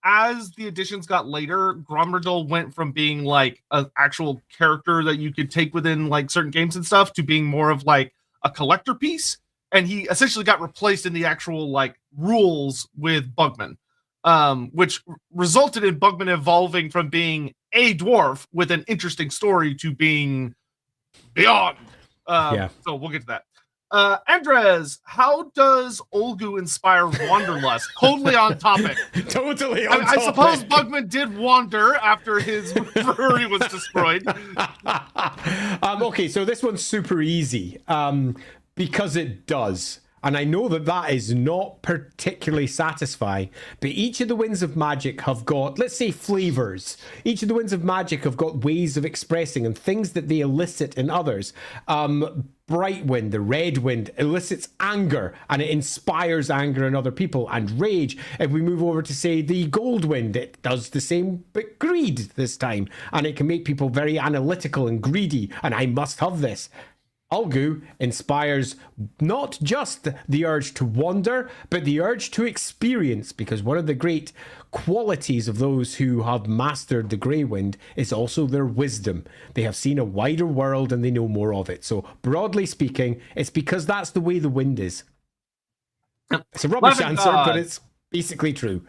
as the editions got later, Gromerdal went from being like an actual character that you could take within like certain games and stuff to being more of like a collector piece, and he essentially got replaced in the actual like rules with Bugman, which resulted in Bugman evolving from being a dwarf with an interesting story to being beyond. So we'll get to that. Andres, how does Olgu inspire wanderlust? Totally on topic. Totally on topic. I suppose Bugman did wander after his brewery was destroyed. Okay, so this one's super easy because it does. And I know that that is not particularly satisfying, but each of the winds of magic have got, let's say, flavors. Each of the winds of magic have got ways of expressing and things that they elicit in others. Bright wind, the red wind, elicits anger and it inspires anger in other people, and rage. If we move over to, say, the gold wind, it does the same, but greed this time. And it can make people very analytical and greedy, and I must have this. Olgu inspires not just the urge to wander, but the urge to experience, because one of the great qualities of those who have mastered the Grey Wind is also their wisdom. They have seen a wider world and they know more of it. So broadly speaking, it's because that's the way the wind is. It's a rubbish answer, but it's basically true.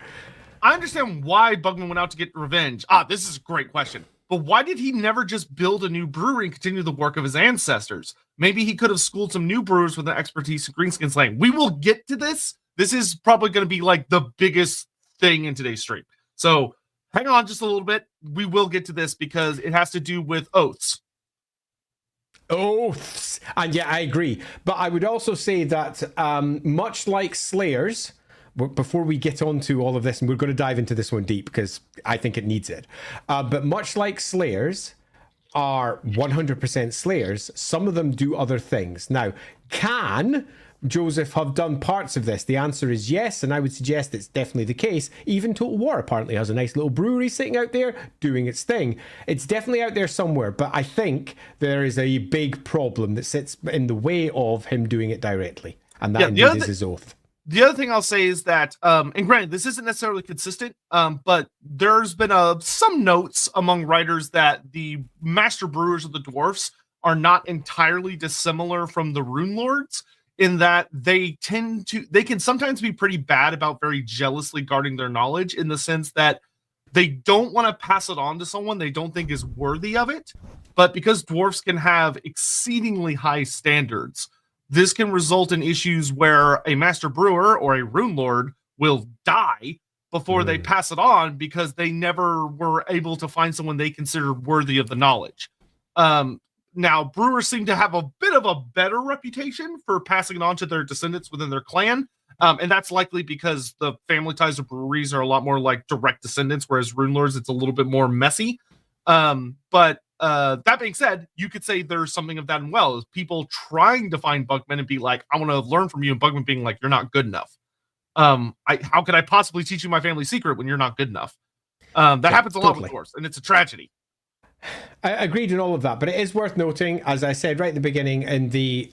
I understand why Bugman went out to get revenge. This is a great question. But why did he never just build a new brewery and continue the work of his ancestors? Maybe he could have schooled some new brewers with an expertise in greenskin slaying. We will get to this. This is probably going to be like the biggest thing in today's stream. So hang on just a little bit. We will get to this because it has to do with oaths. Oaths. And yeah, I agree. But I would also say that much like Slayers, before we get on to all of this, and we're going to dive into this one deep because I think it needs it. But much like Slayers are 100% Slayers, some of them do other things. Now, can Josef have done parts of this? The answer is yes, and I would suggest it's definitely the case. Even Total War apparently has a nice little brewery sitting out there doing its thing. It's definitely out there somewhere, but I think there is a big problem that sits in the way of him doing it directly, and that indeed is his oath. The other thing I'll say is that, and granted, this isn't necessarily consistent, but there's been some notes among writers that the master brewers of the dwarfs are not entirely dissimilar from the Rune Lords, in that they can sometimes be pretty bad about very jealously guarding their knowledge, in the sense that they don't want to pass it on to someone they don't think is worthy of it. But because dwarfs can have exceedingly high standards, this can result in issues where a master brewer or a Rune Lord will die before they pass it on because they never were able to find someone they considered worthy of the knowledge. Now, brewers seem to have a bit of a better reputation for passing it on to their descendants within their clan. And that's likely because the family ties of breweries are a lot more like direct descendants, whereas Rune Lords, it's a little bit more messy. But that being said, you could say there's something of that as well, is people trying to find Bugman and be like, I want to learn from you, and Bugman being like, you're not good enough. How could I possibly teach you my family secret when you're not good enough? That happens a lot with dwarves, and it's a tragedy. I agreed in all of that, but it is worth noting, as I said right at the beginning in the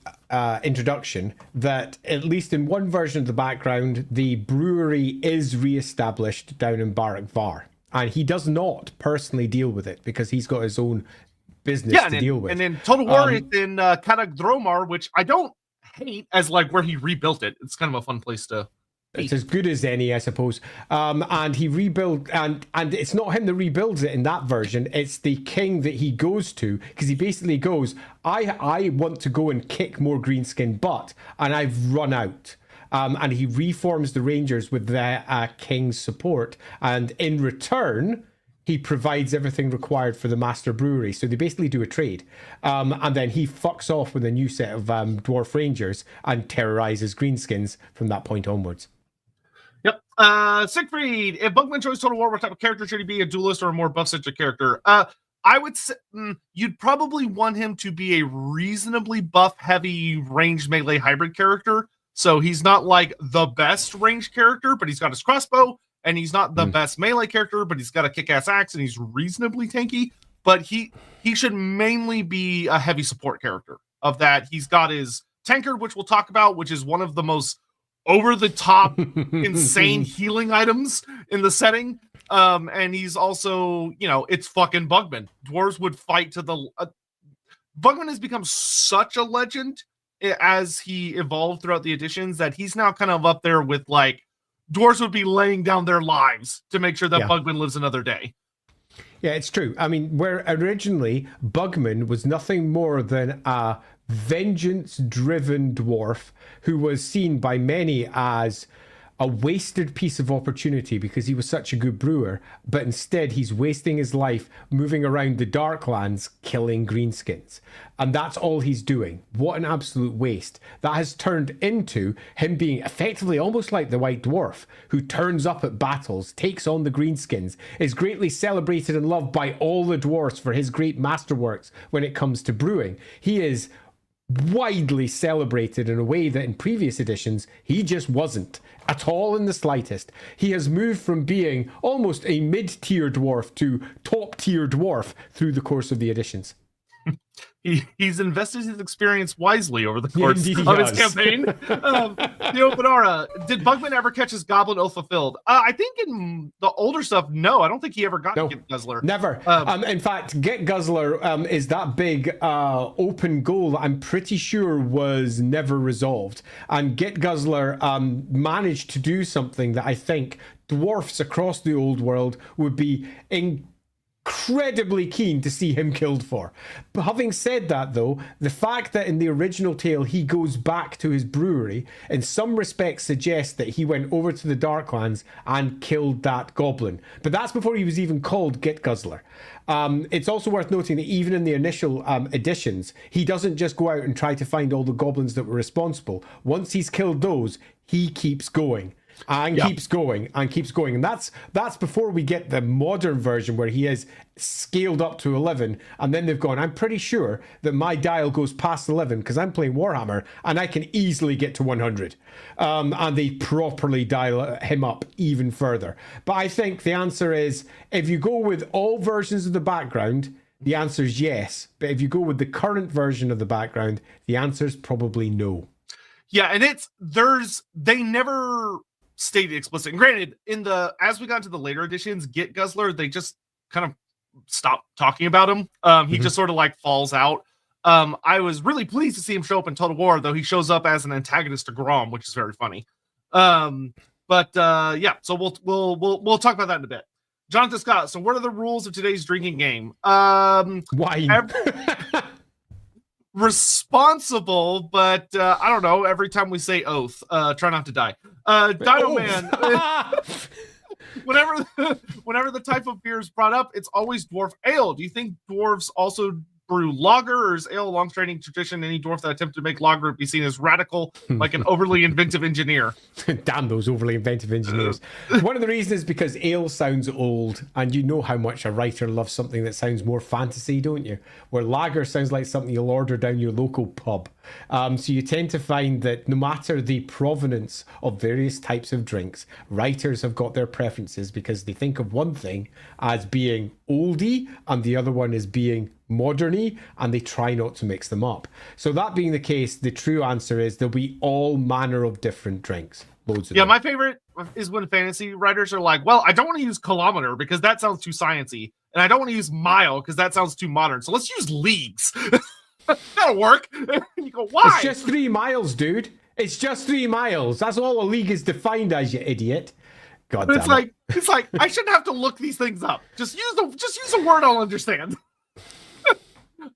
introduction, that at least in one version of the background, the brewery is re-established down in Barak Var. And he does not personally deal with it because he's got his own business to deal with. And then Total War is in Kanak Dromar, which I don't hate as like where he rebuilt it. It's kind of a fun place to be. It's as good as any, I suppose. And he rebuilt, and it's not him that rebuilds it in that version. It's the king that he goes to, because he basically goes, I want to go and kick more greenskin butt, and I've run out. And he reforms the Rangers with the king's support. And in return, he provides everything required for the master brewery. So they basically do a trade. And then he fucks off with a new set of dwarf Rangers and terrorizes greenskins from that point onwards. Yep. Siegfried, if Bugman chose Total War, what type of character should he be? A duelist or a more buff-centric character? I would say you'd probably want him to be a reasonably buff-heavy ranged melee hybrid character. So he's not like the best ranged character, but he's got his crossbow, and he's not the best melee character, but he's got a kick-ass axe, and he's reasonably tanky. But he should mainly be a heavy support character. Of that, he's got his tankard, which we'll talk about, which is one of the most over-the-top, insane healing items in the setting. And he's also, it's fucking Bugman. Dwarves would fight to the... Bugman has become such a legend as he evolved throughout the editions that he's now kind of up there with, like, dwarves would be laying down their lives to make sure that Bugman lives another day. Yeah, it's true. I mean, where originally Bugman was nothing more than a vengeance-driven dwarf who was seen by many as a wasted piece of opportunity because he was such a good brewer, but instead he's wasting his life moving around the Darklands killing greenskins. And that's all he's doing. What an absolute waste. That has turned into him being effectively almost like the White Dwarf, who turns up at battles, takes on the greenskins, is greatly celebrated and loved by all the dwarfs for his great masterworks when it comes to brewing. He is widely celebrated in a way that in previous editions he just wasn't at all in the slightest. He has moved from being almost a mid-tier dwarf to top-tier dwarf through the course of the editions. He's invested his experience wisely over the course of his campaign. Benara, did Bugman ever catch his goblin oath fulfilled? I think in the older stuff, no. I don't think he ever got Get Guzzler. Never. In fact, Get Guzzler is that big open goal that I'm pretty sure was never resolved. And Get Guzzler managed to do something that I think dwarfs across the old world would be incredibly keen to see him killed for. But having said that, though, the fact that in the original tale he goes back to his brewery in some respects suggests that he went over to the Darklands and killed that goblin. But that's before he was even called Git Guzzler. It's also worth noting that even in the initial editions, he doesn't just go out and try to find all the goblins that were responsible. Once he's killed those, he keeps going. And keeps going and keeps going. And that's before we get the modern version where he is scaled up to 11. And then they've gone, I'm pretty sure that my dial goes past 11 because I'm playing Warhammer and I can easily get to 100. And they properly dial him up even further. But I think the answer is, if you go with all versions of the background, the answer is yes. But if you go with the current version of the background, the answer is probably no. Yeah, and they never stated explicit. And granted, as we got into the later editions, Git Guzzler, they just kind of stopped talking about him. He just sort of like falls out. I was really pleased to see him show up in Total War, though he shows up as an antagonist to Grom, which is very funny. So we'll talk about that in a bit. Jonathan Scott, so what are the rules of today's drinking game? Wine. Responsible, but I don't know, every time we say oath, try not to die. Dino Man, whenever the type of beer is brought up, it's always dwarf ale. Do you think dwarves also brew lager, or is ale a long-standing tradition? Any dwarf that attempted to make lager would be seen as radical, like an overly inventive engineer. Damn those overly inventive engineers. One of the reasons is because ale sounds old, and you know how much a writer loves something that sounds more fantasy, don't you? Where lager sounds like something you'll order down your local pub. So you tend to find that no matter the provenance of various types of drinks, writers have got their preferences because they think of one thing as being oldie and the other one as being moderny, and they try not to mix them up. So that being the case, the true answer is there'll be all manner of different drinks. Loads of them. My favorite is when fantasy writers are like, well, I don't want to use kilometer because that sounds too sciencey, and I don't want to use mile because that sounds too modern. So let's use leagues. That'll work. And you go, why? It's just 3 miles, dude. It's just 3 miles. That's all a league is defined as, you idiot. God damn it. It's like I shouldn't have to look these things up. Just use a word I'll understand.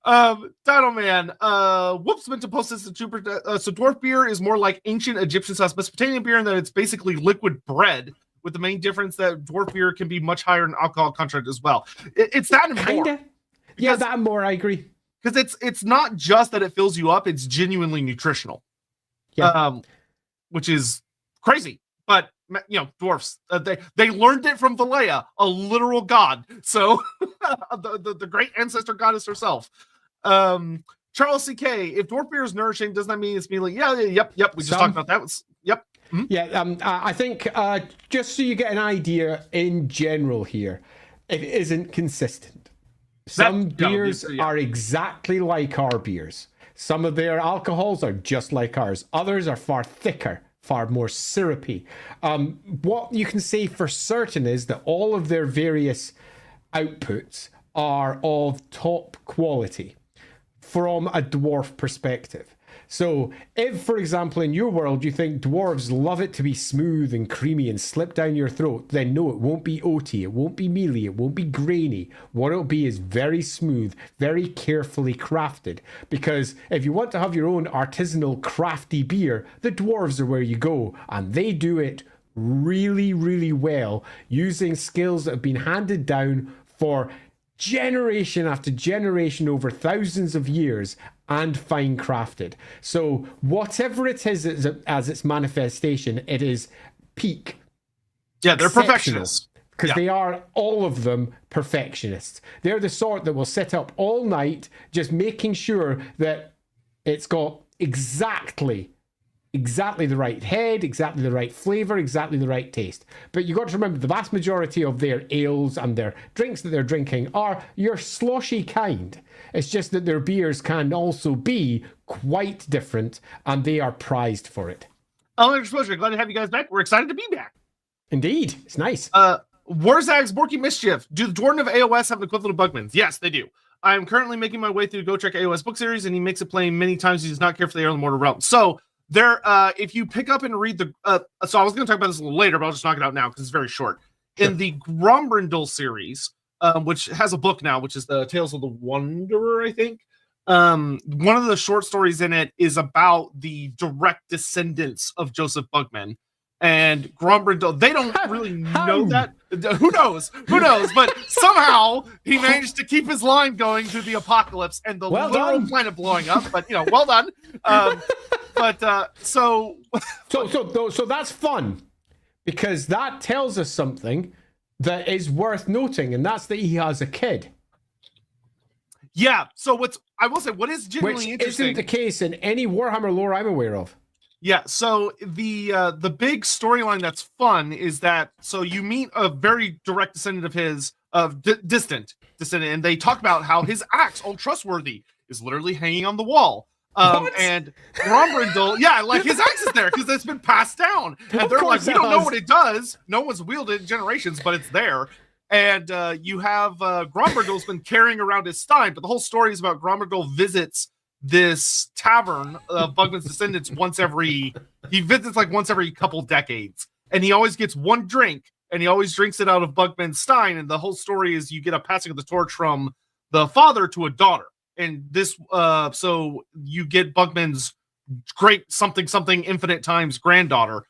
Dino Man, whoops, meant to post this in super. So dwarf beer is more like ancient Egyptian / Mesopotamian beer in that it's basically liquid bread, with the main difference that dwarf beer can be much higher in alcohol content as well. It's that and more. Kinda. Yeah, that and more, I agree. Because it's not just that it fills you up, it's genuinely nutritional. Yeah. Which is crazy. But dwarfs. They learned it from Valea, a literal god. So the great ancestor goddess herself. Charles C.K. If dwarf beer is nourishing, doesn't that mean it's immediately? Yep. We just talked about that. Yep. Mm-hmm. Yeah. I think just so you get an idea in general here, it isn't consistent. Some beers are exactly like our beers. Some of their alcohols are just like ours. Others are far thicker, far more syrupy. What you can say for certain is that all of their various outputs are of top quality from a dwarf perspective. So if, for example, in your world, you think dwarves love it to be smooth and creamy and slip down your throat, then no, it won't be oaty, it won't be mealy, it won't be grainy. What it'll be is very smooth, very carefully crafted. Because if you want to have your own artisanal crafty beer, the dwarves are where you go, and they do it really, really well, using skills that have been handed down for generation after generation over thousands of years and fine crafted. So whatever it is as its manifestation, it is peak. Yeah, they're perfectionists. Because they are, all of them, perfectionists. They're the sort that will sit up all night just making sure that it's got exactly the right head, exactly the right flavor, exactly the right taste. But you got to remember, the vast majority of their ales and their drinks that they're drinking are your sloshy kind. It's just that their beers can also be quite different, and they are prized for it. Exposure, glad to have you guys back. We're excited to be back. Indeed, it's nice. Warzag's Borky Mischief. Do the Dwarven of AOS have an equivalent of Bugman's? Yes, they do. I am currently making my way through the Gotrek AOS book series, and he makes it plain many times he does not care for the Air and the Mortar realm. So there, if you pick up and read the, so I was going to talk about this a little later, but I'll just knock it out now because it's very short. Sure. In the Grombrindal series, which has a book now, which is the Tales of the Wanderer, I think. One of the short stories in it is about the direct descendants of Josef Bugman. And Grombrindal, they don't really know that. Who knows? But somehow he managed to keep his line going through the apocalypse and the literal planet blowing up. But well done. So that's fun, because that tells us something that is worth noting, and that's that he has a kid. Yeah. So what is genuinely interesting, isn't the case in any Warhammer lore I'm aware of. Yeah, so the big storyline that's fun is that, so you meet a very direct descendant of his, distant descendant, and they talk about how his axe, all trustworthy, is literally hanging on the wall. And Grombrindal, like his axe is there because it's been passed down. And they're like, we don't know what it does. No one's wielded it in generations, but it's there. And you have Grombrindal's been carrying around his stein, but the whole story is about Grombrindal visits this tavern of Bugman's descendants once every couple decades, and he always gets one drink, and he always drinks it out of Bugman's stein. And the whole story is you get a passing of the torch from the father to a daughter, and this so you get Bugman's great something infinite times granddaughter,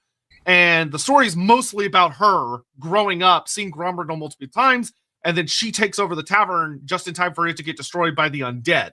and the story is mostly about her growing up, seeing Grombrindal multiple times, and then she takes over the tavern just in time for it to get destroyed by the undead.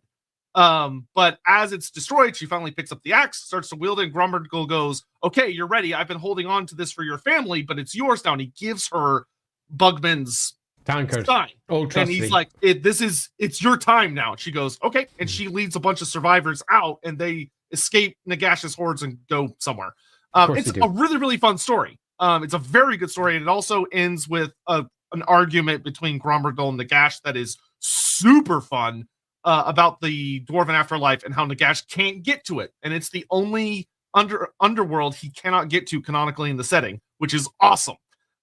But as it's destroyed, she finally picks up the axe, starts to wield it, and Grombrindal goes, okay, you're ready. I've been holding on to this for your family, but it's yours now. And he gives her Bugman's stein. And he's like, it's your time now. And she goes, okay. And she leads a bunch of survivors out, and they escape Nagash's hordes and go somewhere. It's a really, really fun story. It's a very good story. And it also ends with an argument between Grombrindal and Nagash that is super fun. About the dwarven afterlife and how Nagash can't get to it, and it's the only underworld he cannot get to canonically in the setting, which is awesome,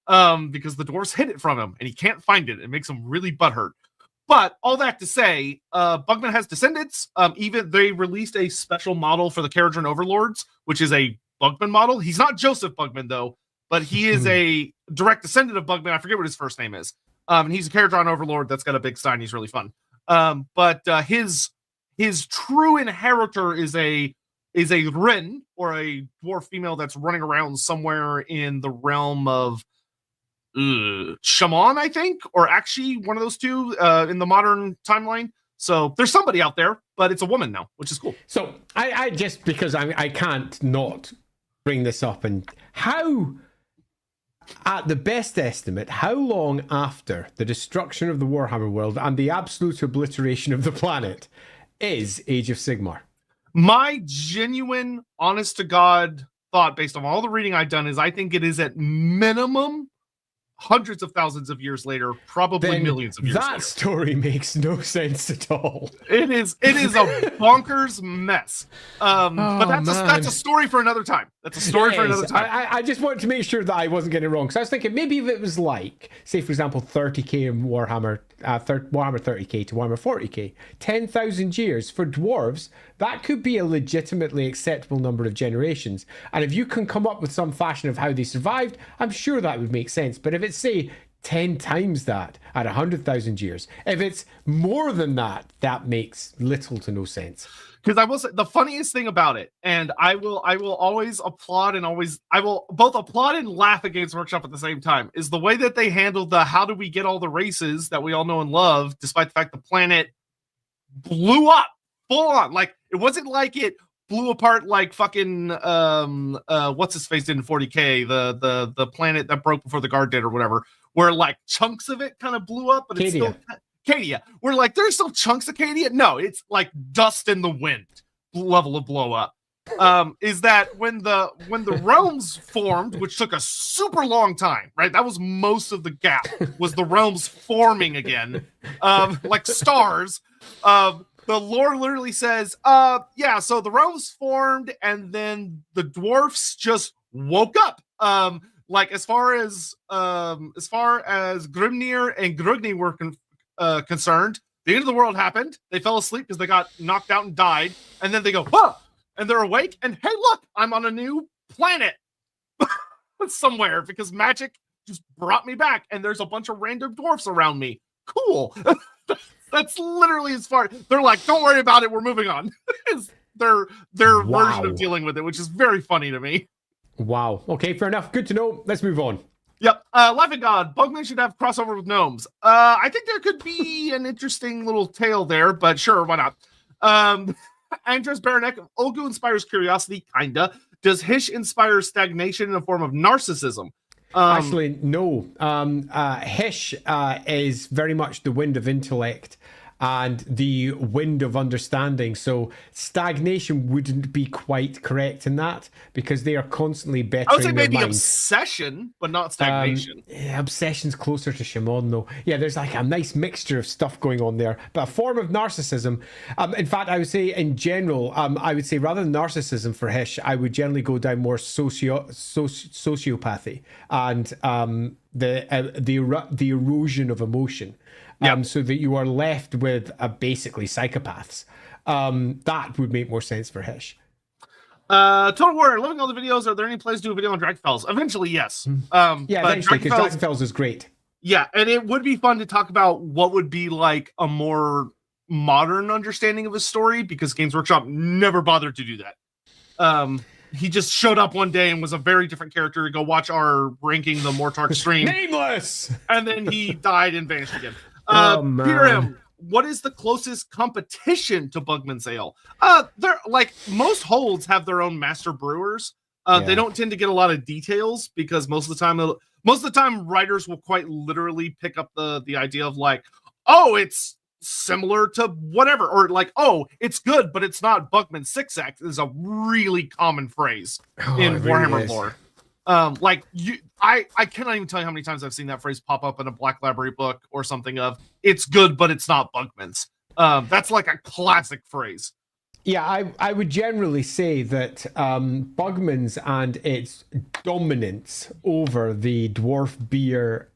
because the dwarves hid it from him and he can't find it. It makes him really butthurt. But all that to say, Bugman has descendants. Even they released a special model for the Caradron Overlords, which is a Bugman model. He's not Josef Bugman though, but he is a direct descendant of Bugman. I forget what his first name is. And he's a Caradron Overlord that's got a big stein. He's really fun. But his true inheritor is a Rin, or a dwarf female that's running around somewhere in the realm of Shaman, I think, or actually one of those two in the modern timeline. So there's somebody out there, but it's a woman now, which is cool. So I just, because I can't not bring this up, and how At the best estimate, how long after the destruction of the Warhammer world and the absolute obliteration of the planet is Age of Sigmar? My genuine, honest to God thought, based on all the reading I've done, is I think it is at minimum hundreds of thousands of years later, probably Then millions of years later. That story makes no sense at all. It is a bonkers mess. But that's a story for another time. That's a story for another time. I just wanted to make sure that I wasn't getting it wrong. So I was thinking maybe if it was like, say for example, 30k in Warhammer, Warhammer 30k to Warhammer 40k, 10,000 years for dwarves, that could be a legitimately acceptable number of generations. And if you can come up with some fashion of how they survived, I'm sure that would make sense. But if it's, say, 10 times that at 100,000 years, if it's more than that, that makes little to no sense. Because I will say the funniest thing about it, and I will always applaud and I will both applaud and laugh at Games Workshop at the same time, is the way that they handled the how do we get all the races that we all know and love, despite the fact the planet blew up full on. Like, it wasn't like it blew apart like fucking what's his face did in 40k, the planet that broke before the guard did or whatever, where like chunks of it kind of blew up, but it's still Cadia. We're like, there's still chunks of Cadia. No, it's like dust in the wind level of blow up. Is that when the realms formed, which took a super long time, right? That was most of the gap, was the realms forming again, like stars. The lore literally says, yeah, so the realms formed and then the dwarfs just woke up. Like as far as Grimnir and Grugni were concerned, the end of the world happened. They fell asleep because they got knocked out and died, and then they go, whoa, and they're awake, and hey, look, I'm on a new planet somewhere because magic just brought me back, and there's a bunch of random dwarfs around me. Cool. That's literally as far. They're like, don't worry about it, we're moving on. their version of dealing with it, which is very funny to me. Wow. Okay, fair enough. Good to know. Let's move on. Yep. Laughing God, Bugman should have crossover with gnomes. I think there could be an interesting little tale there, but sure, why not? Andres Baranek, Olgu inspires curiosity, kinda. Does Hish inspire stagnation in a form of narcissism? Actually, no. Hish is very much the wind of intellect and the wind of understanding. So stagnation wouldn't be quite correct in that, because they are constantly bettering I would say maybe minds. obsession, but not stagnation. Yeah, obsession's closer to Shimon, though. Yeah, there's like a nice mixture of stuff going on there, but a form of narcissism. In fact, I would say in general, I would say rather than narcissism for Hish, I would generally go down more sociopathy and the erosion of emotion. So that you are left with basically psychopaths. That would make more sense for Hish. Total Warrior, loving all the videos. Are there any plays to do a video on Dragonfels? Eventually, yes. Eventually, because Dragonfels is great. Yeah, and it would be fun to talk about what would be like a more modern understanding of his story, because Games Workshop never bothered to do that. He just showed up one day and was a very different character. Go watch our ranking the Mortark stream. Nameless! And then he died and vanished again. Man. Peter M., what is the closest competition to Bugman's Ale? They're like, most holds have their own master brewers. They don't tend to get a lot of details, because most of the time writers will quite literally pick up the idea of like, oh, it's similar to whatever, or like, oh, it's good, but it's not Bugman 6X is a really common phrase in Warhammer lore. I cannot even tell you how many times I've seen that phrase pop up in a Black Library book or something of, it's good, but it's not Bugman's. That's like a classic phrase. Yeah, I would generally say that Bugman's and its dominance over the dwarf beer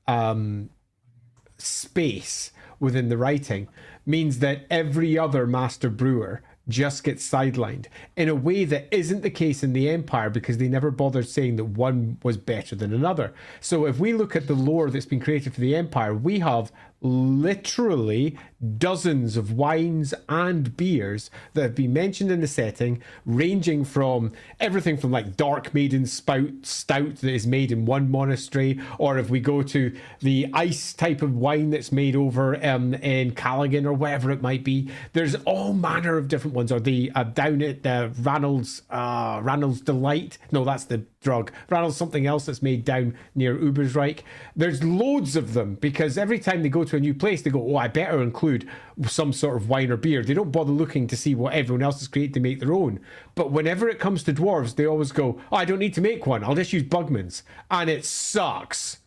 space within the writing means that every other master brewer just gets sidelined in a way that isn't the case in the Empire, because they never bothered saying that one was better than another. So if we look at the lore that's been created for the Empire, we have literally dozens of wines and beers that have been mentioned in the setting, ranging from everything from like Dark Maiden stout that is made in one monastery, or if we go to the ice type of wine that's made over in Callaghan or whatever it might be, there's all manner of different ones. Or the down at the Ranald's Delight. No, that's the drug. Ranel's something else that's made down near Ubersreich. There's loads of them because every time they go to a new place, they go, oh, I better include some sort of wine or beer. They don't bother looking to see what everyone else has created to make their own. But whenever it comes to dwarves, they always go, oh, I don't need to make one. I'll just use Bugman's. And it sucks.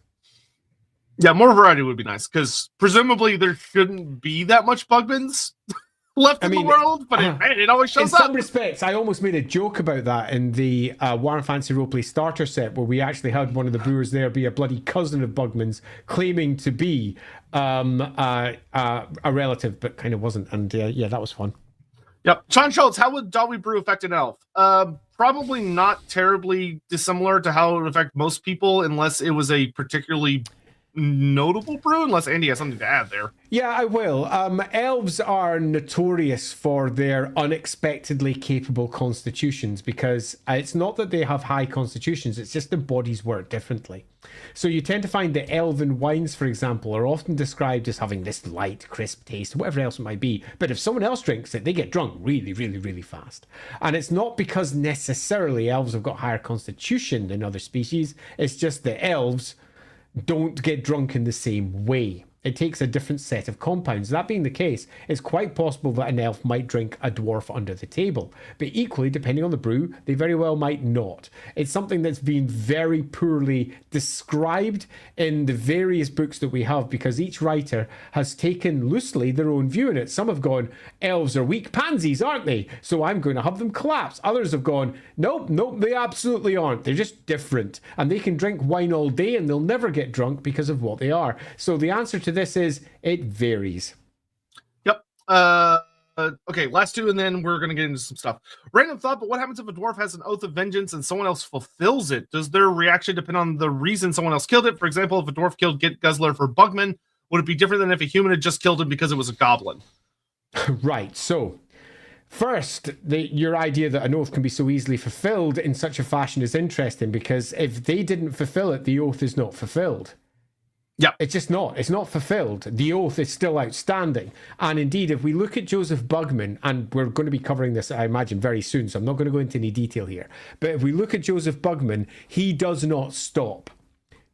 Yeah, more variety would be nice because presumably there shouldn't be that much Bugman's left in the world, but it always shows up. In some respects, I almost made a joke about that in the Warhammer Fantasy Roleplay starter set, where we actually had one of the brewers there be a bloody cousin of Bugman's, claiming to be a relative, but kind of wasn't. And yeah, that was fun. Yep. Sean Schultz, how would Dolby Brew affect an elf? Probably not terribly dissimilar to how it would affect most people, unless it was a particularly notable brew, unless Andy has something to add there. Yeah, I will. Elves are notorious for their unexpectedly capable constitutions because it's not that they have high constitutions, it's just their bodies work differently. So you tend to find that elven wines, for example, are often described as having this light, crisp taste, whatever else it might be. But if someone else drinks it, they get drunk really, really, really fast. And it's not because necessarily elves have got higher constitution than other species. It's just that elves don't get drunk in the same way. It takes a different set of compounds. That being the case, it's quite possible that an elf might drink a dwarf under the table. But equally, depending on the brew, they very well might not. It's something that's been very poorly described in the various books that we have because each writer has taken loosely their own view in it. Some have gone, elves are weak pansies, aren't they? So I'm going to have them collapse. Others have gone, nope, they absolutely aren't. They're just different. And they can drink wine all day and they'll never get drunk because of what they are. So the answer to this is it varies. Yep. Okay, last two, and then we're going to get into some stuff. Random thought, but what happens if a dwarf has an oath of vengeance and someone else fulfills it? Does their reaction depend on the reason someone else killed it? For example, if a dwarf killed Get Guzzler for Bugman, would it be different than if a human had just killed him because it was a goblin? Right, so first, your idea that an oath can be so easily fulfilled in such a fashion is interesting because if they didn't fulfill it, the oath is not fulfilled. Yeah, it's just not. It's not fulfilled. The oath is still outstanding. And indeed, if we look at Josef Bugman, and we're going to be covering this, I imagine, very soon, so I'm not going to go into any detail here. But if we look at Josef Bugman, he does not stop.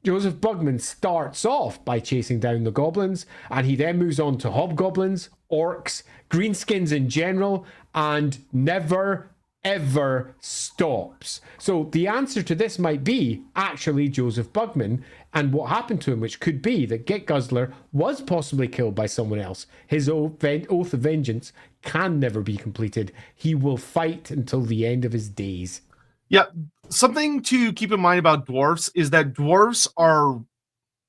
Josef Bugman starts off by chasing down the goblins, and he then moves on to hobgoblins, orcs, greenskins in general, and never ever stops. So the answer to this might be actually Josef Bugman and what happened to him, which could be that Get Guzzler was possibly killed by someone else. His oath of vengeance can never be completed. He will fight until the end of his days. Yeah, something to keep in mind about dwarves is that dwarves are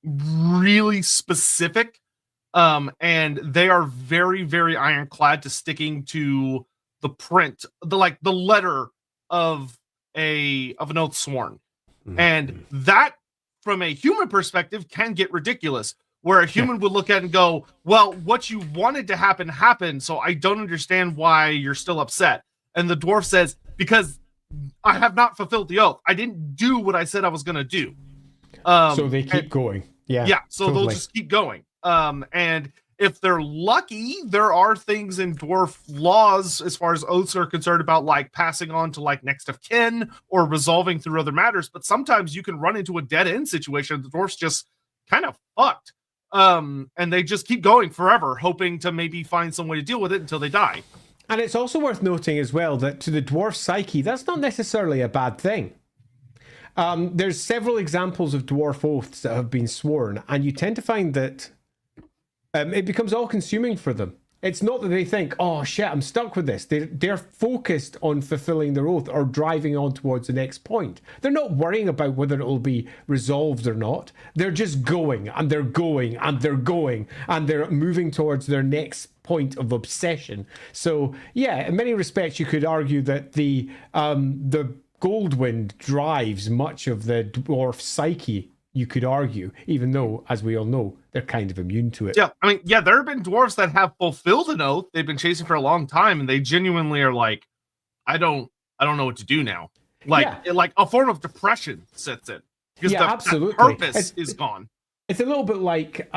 really specific, and they are very, very ironclad to sticking to the print, the letter of an oath sworn. And that, from a human perspective, can get ridiculous, where a human would look at it and go, well, what you wanted to happen happened, so I don't understand why you're still upset. And the dwarf says, because I have not fulfilled the oath. I didn't do what I said I was going to do. So they keep going. Yeah, so totally. They'll just keep going. And if they're lucky, there are things in dwarf laws as far as oaths are concerned about like passing on to like next of kin or resolving through other matters. But sometimes you can run into a dead end situation. The dwarf's just kind of fucked. And they just keep going forever, hoping to maybe find some way to deal with it until they die. And it's also worth noting as well that to the dwarf psyche, that's not necessarily a bad thing. There's several examples of dwarf oaths that have been sworn, and you tend to find that it becomes all-consuming for them. It's not that they think, oh shit, I'm stuck with this. They're focused on fulfilling their oath or driving on towards the next point. They're not worrying about whether it will be resolved or not. They're just going, and they're going, and they're going, and they're moving towards their next point of obsession. So yeah, in many respects, you could argue that the Goldwind drives much of the dwarf psyche, you could argue, even though, as we all know, they're kind of immune to it. Yeah, I mean, yeah, there have been dwarves that have fulfilled an oath they've been chasing for a long time, and they genuinely are like, I don't know what to do now. Like a form of depression sets in. Because absolutely. The purpose is gone. It's a little bit like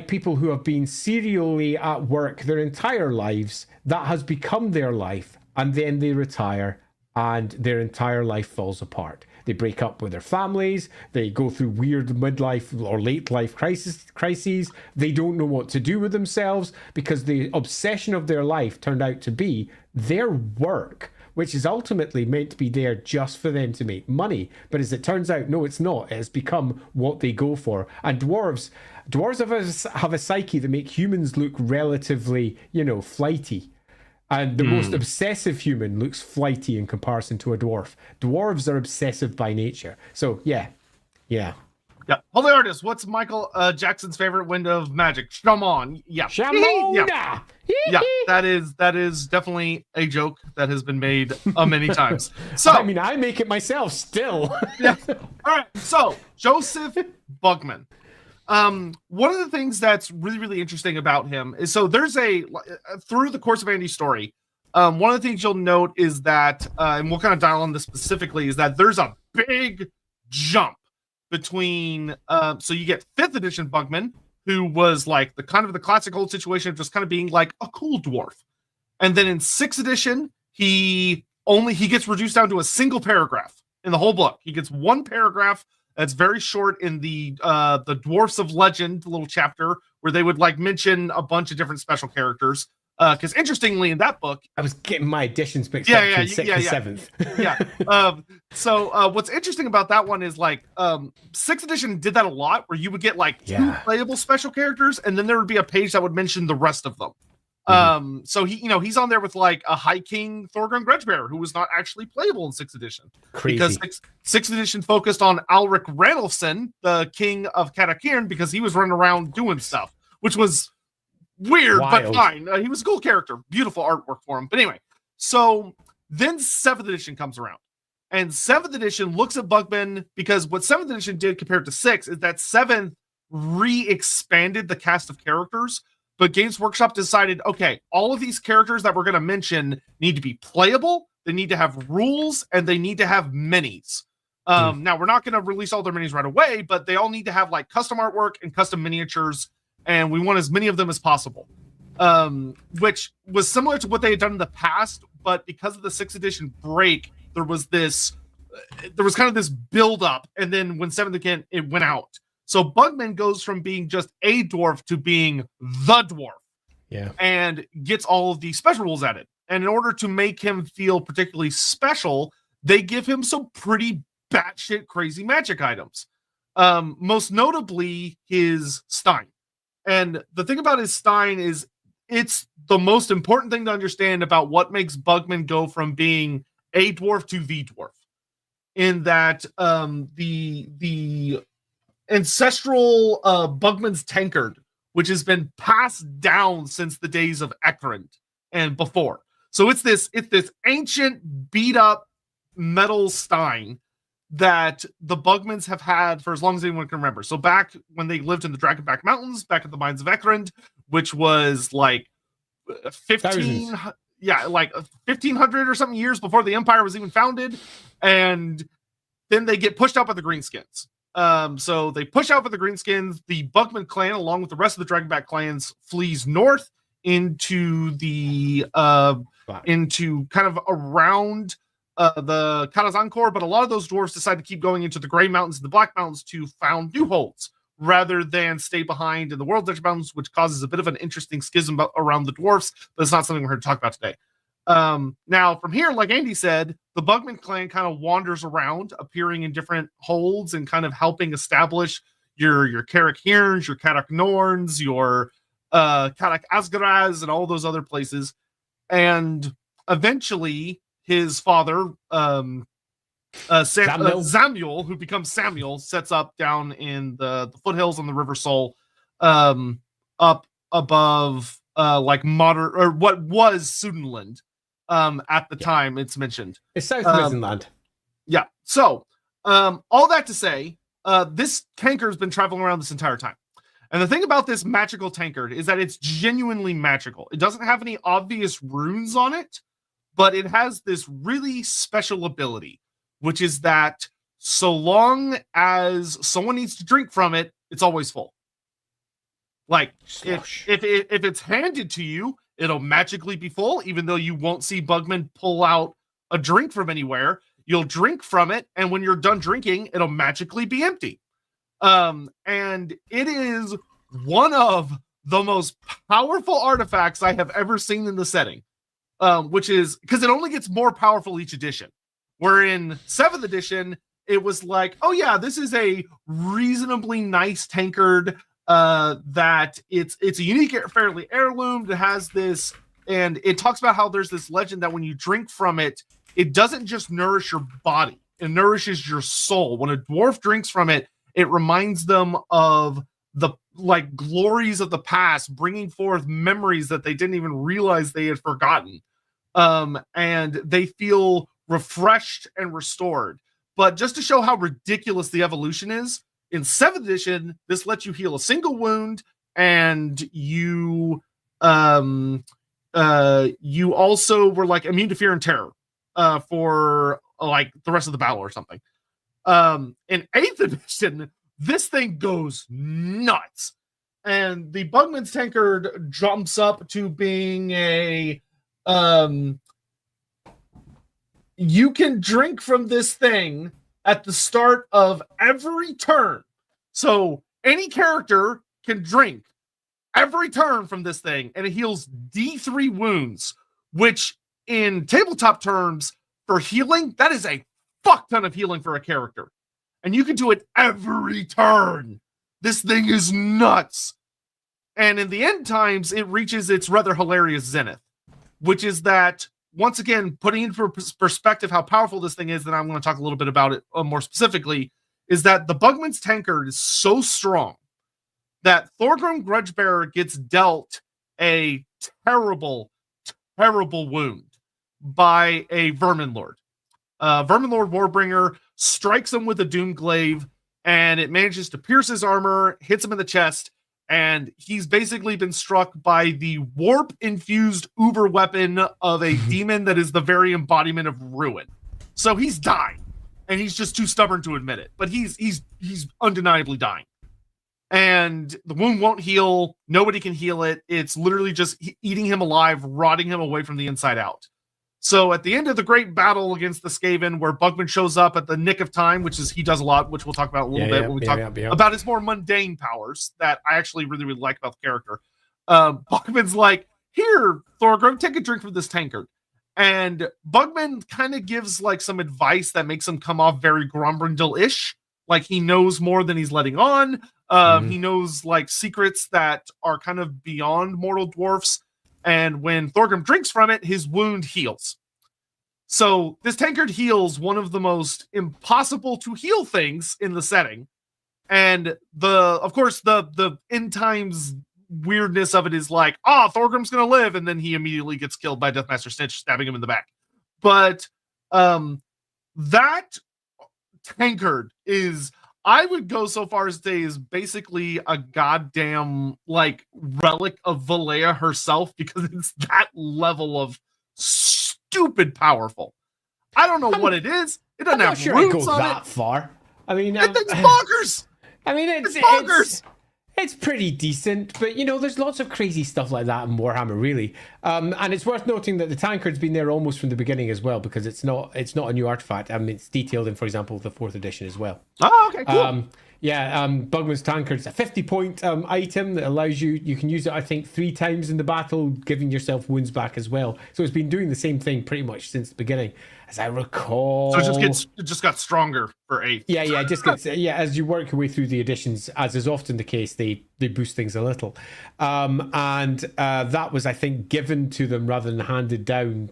people who have been serially at work their entire lives. That has become their life, and then they retire, and their entire life falls apart. They break up with their families. They go through weird midlife or late life crises. They don't know what to do with themselves because the obsession of their life turned out to be their work, which is ultimately meant to be there just for them to make money. But as it turns out, no, it's not. It has become what they go for. And dwarves have a psyche that make humans look relatively, flighty. And the most obsessive human looks flighty in comparison to a dwarf. Dwarves are obsessive by nature. So, yeah. Holy Artist, what's Michael Jackson's favorite window of magic? Shamon. Yeah. Shamona! Yeah, that is definitely a joke that has been made many times. So I mean, I make it myself still. Yeah. All right. So Josef Bugman. One of the things that's really, really interesting about him is there's through the course of Andy's story, one of the things you'll note is that, and we'll kind of dial on this specifically, is that there's a big jump between, so you get 5th edition Bugman, who was like the classic old situation of just kind of being like a cool dwarf. And then in 6th edition, he gets reduced down to a single paragraph in the whole book. He gets one paragraph that's very short in the Dwarfs of Legend little chapter where they would like mention a bunch of different special characters. Because interestingly, in that book, I was getting my editions mixed up between 6th and 7th. So what's interesting about that one is like 6th edition did that a lot, where you would get like 2 playable special characters, and then there would be a page that would mention the rest of them. So he's on there with like a High King Thorgrim Grudgebearer, who was not actually playable in 6th edition. Crazy. Because 6th edition focused on Alric Ranulfson, the king of Katakirn, because he was running around doing stuff, which was weird, but fine. He was a cool character. Beautiful artwork for him. But anyway, so then 7th edition comes around. And 7th edition looks at Bugman, because what 7th edition did compared to 6th is that 7th re-expanded the cast of characters. But Games Workshop decided, okay, all of these characters that we're going to mention need to be playable, they need to have rules, and they need to have minis. Now, we're not going to release all their minis right away, but they all need to have like custom artwork and custom miniatures, and we want as many of them as possible. Which was similar to what they had done in the past, but because of the 6th edition break, there was kind of this build up, and then when 7th again, it went out. So Bugman goes from being just a dwarf to being the dwarf. Yeah. And gets all of the special rules added. And in order to make him feel particularly special, they give him some pretty batshit crazy magic items. Most notably his Stein. And the thing about his Stein is it's the most important thing to understand about what makes Bugman go from being a dwarf to the dwarf. In that the ancestral Bugman's tankard, which has been passed down since the days of Ekrond and before. So it's this ancient beat up metal Stein that the Bugmans have had for as long as anyone can remember. So back when they lived in the Dragonback Mountains, back at the mines of Ekrond, which was like 1500 or something years before the Empire was even founded, and then they get pushed out by the Greenskins. So they push out for the Greenskins. The Bugman clan, along with the rest of the Dragonback clans, flees north into the into kind of around the Karazankor, but a lot of those dwarves decide to keep going into the Grey Mountains and the Black Mountains to found new holds rather than stay behind in the World's Edge Mountains, which causes a bit of an interesting schism around the dwarfs, but it's not something we're here to talk about today. Now, from here, like Andy said, the Bugman clan kind of wanders around, appearing in different holds and kind of helping establish your Carrick Hirns, your Karak Norns, your Karak Asgaraz, and all those other places. And eventually, his father, Samuel, who becomes Samuel, sets up down in the foothills on the River Sol, up above like modern, or what was Sudenland. At the time it's mentioned. It's South Mizenland. Yeah. So, all that to say, this tankard has been traveling around this entire time. And the thing about this magical tankard is that it's genuinely magical. It doesn't have any obvious runes on it, but it has this really special ability, which is that so long as someone needs to drink from it, it's always full. Like, if it's handed to you, it'll magically be full, even though you won't see Bugman pull out a drink from anywhere, you'll drink from it, and when you're done drinking, it'll magically be empty. And it is one of the most powerful artifacts I have ever seen in the setting, which is because it only gets more powerful each edition. Where in 7th edition, it was like, oh yeah, this is a reasonably nice tankard, that it's a unique, fairly heirloom that has this, and it talks about how there's this legend that when you drink from it, it doesn't just nourish your body, it nourishes your soul. When a dwarf drinks from it, it reminds them of the like glories of the past, bringing forth memories that they didn't even realize they had forgotten. And they feel refreshed and restored. But just to show how ridiculous the evolution is, in 7th edition, this lets you heal a single wound, and you also were like immune to fear and terror for like the rest of the battle or something. In 8th edition, this thing goes nuts, and the Bugman's tankard jumps up to being a you can drink from this thing at the start of every turn. So any character can drink every turn from this thing, and it heals D3 wounds, which in tabletop terms for healing, that is a fuck ton of healing for a character. And you can do it every turn. This thing is nuts. And in the end times, it reaches its rather hilarious zenith, which is that, once again, putting into perspective how powerful this thing is, then I'm going to talk a little bit about it more specifically, is that the Bugman's tankard is so strong that Thorgrim Grudgebearer gets dealt a terrible, terrible wound by a Vermin Lord. Vermin Lord Warbringer strikes him with a Doomglaive, and it manages to pierce his armor, hits him in the chest, and he's basically been struck by the warp-infused uber weapon of a demon that is the very embodiment of ruin. So he's dying, and he's just too stubborn to admit it. But he's undeniably dying. And the wound won't heal. Nobody can heal it. It's literally just eating him alive, rotting him away from the inside out. So at the end of the great battle against the Skaven, where Bugman shows up at the nick of time, which is he does a lot, which we'll talk about a little bit when we talk about his more mundane powers that I actually really, really like about the character. Bugman's like, here, Thorgrim, take a drink from this tankard. And Bugman kind of gives like some advice that makes him come off very Grombrindal-ish. Like he knows more than he's letting on. He knows like secrets that are kind of beyond mortal dwarfs. And when Thorgrim drinks from it, his wound heals. So this tankard heals one of the most impossible to heal things in the setting. And of course, the end times weirdness of it is like, Thorgrim's going to live. And then he immediately gets killed by Deathmaster Snitch, stabbing him in the back. But that tankard is, I would go so far as to say, is basically a goddamn like relic of Valea herself, because it's that level of stupid powerful. I don't know what it is. It doesn't have roots on that far. I mean, it's bonkers. I mean, it's bonkers. It's pretty decent, but you know, there's lots of crazy stuff like that in Warhammer, really. And it's worth noting that the tankard's been there almost from the beginning as well, because it's not a new artifact. I mean, it's detailed in, for example, the 4th edition as well. Oh, okay, cool. Bugman's tankard is a 50-point item that allows you can use it, I think, 3 times in the battle, giving yourself wounds back as well. So it's been doing the same thing pretty much since the beginning, as I recall. So it just got stronger for 8th. Yeah, it just gets as you work your way through the editions, as is often the case, they boost things a little. That was, I think, given to them rather than handed down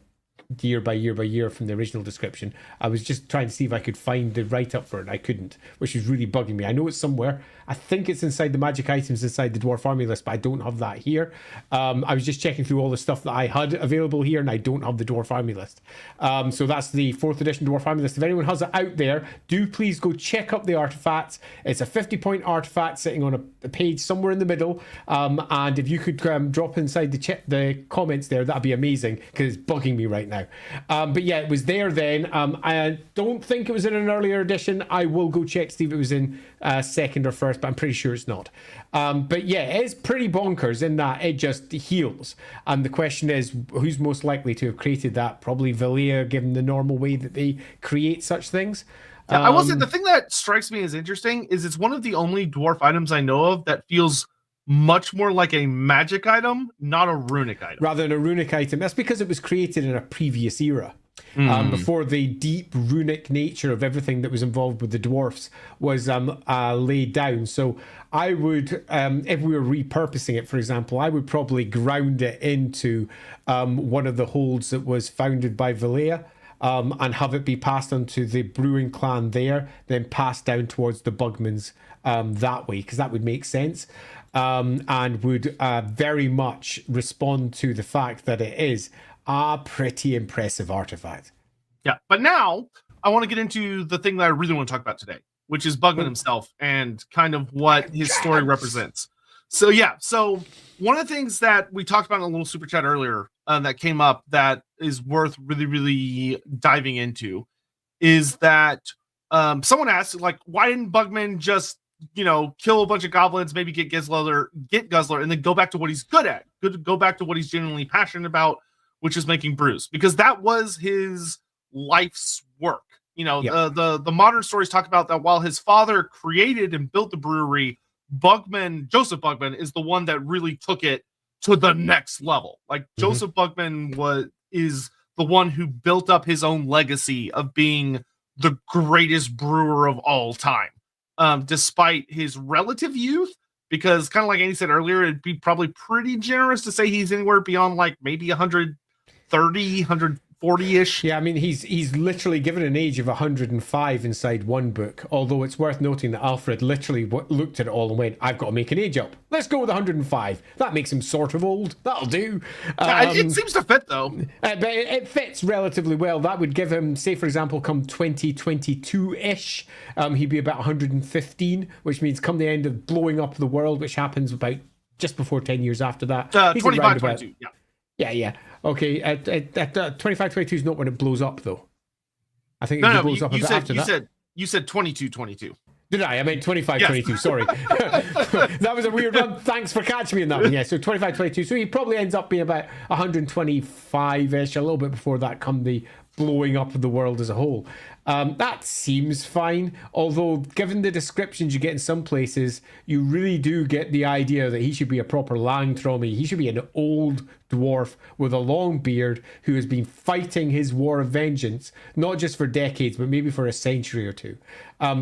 year by year by year from the original description. I was just trying to see if I could find the write-up for it. I couldn't, which was really bugging me. I know it's somewhere. I think it's inside the magic items inside the Dwarf Army list, but I don't have that here. I was just checking through all the stuff that I had available here, and I don't have the Dwarf Army list. So that's the 4th edition Dwarf Army list. If anyone has it out there, do please go check up the artifacts. It's a 50-point artifact sitting on a page somewhere in the middle. And if you could drop inside the comments there, that'd be amazing, because it's bugging me right now. now. But yeah, it was there then. I don't think it was in an earlier edition. I will go check to see if it was in second or first, but I'm pretty sure it's not. But yeah, it's pretty bonkers in that it just heals. And the question is, who's most likely to have created that? Probably Vilea, given the normal way that they create such things. Yeah, I will say the thing that strikes me as interesting is it's one of the only dwarf items I know of that feels much more like a magic item, not a runic item. Rather than a runic item. That's because it was created in a previous era. Before the deep runic nature of everything that was involved with the dwarfs was laid down. So I would, if we were repurposing it, for example, I would probably ground it into one of the holds that was founded by Vilea. And have it be passed on to the brewing clan there, then passed down towards the Bugmans that way, because that would make sense, and would very much respond to the fact that it is a pretty impressive artifact. Yeah, but now I want to get into the thing that I really want to talk about today, which is Bugman himself and kind of what his story represents. So yeah, so one of the things that we talked about in a little super chat earlier that came up that is worth really, really diving into is that someone asked, like, why didn't Bugman just, kill a bunch of goblins, maybe get Guzzler, and then go back to what he's good at, go back to what he's genuinely passionate about, which is making brews, because that was his life's work. The modern stories talk about that while his father created and built the brewery, Josef Bugman is the one that really took it to the next level. Like Josef Bugman is the one who built up his own legacy of being the greatest brewer of all time, despite his relative youth. Because kind of like Andy said earlier, it'd be probably pretty generous to say he's anywhere beyond like maybe 130, 140-ish. Yeah, I mean, he's literally given an age of 105 inside one book, although it's worth noting that Alfred literally looked at it all and went, I've got to make an age up. Let's go with 105. That makes him sort of old. That'll do. It seems to fit, though. But it fits relatively well. That would give him, say, for example, come 2022-ish, he'd be about 115, which means come the end of blowing up the world, which happens about just before 10 years after that. 25, 22, yeah. Yeah. Okay, at 25, 22 is not when it blows up, though. I think it blows up a bit after that. You said 22, 22. Did I? I meant 25, yes. 22, sorry. That was a weird one. Thanks for catching me in that one. Yeah, so 25, 22. So he probably ends up being about 125-ish, a little bit before that come the blowing up of the world as a whole. That seems fine, although given the descriptions you get in some places, you really do get the idea that he should be a proper Langtrommie. He should be an old dwarf with a long beard who has been fighting his war of vengeance, not just for decades, but maybe for a century or two.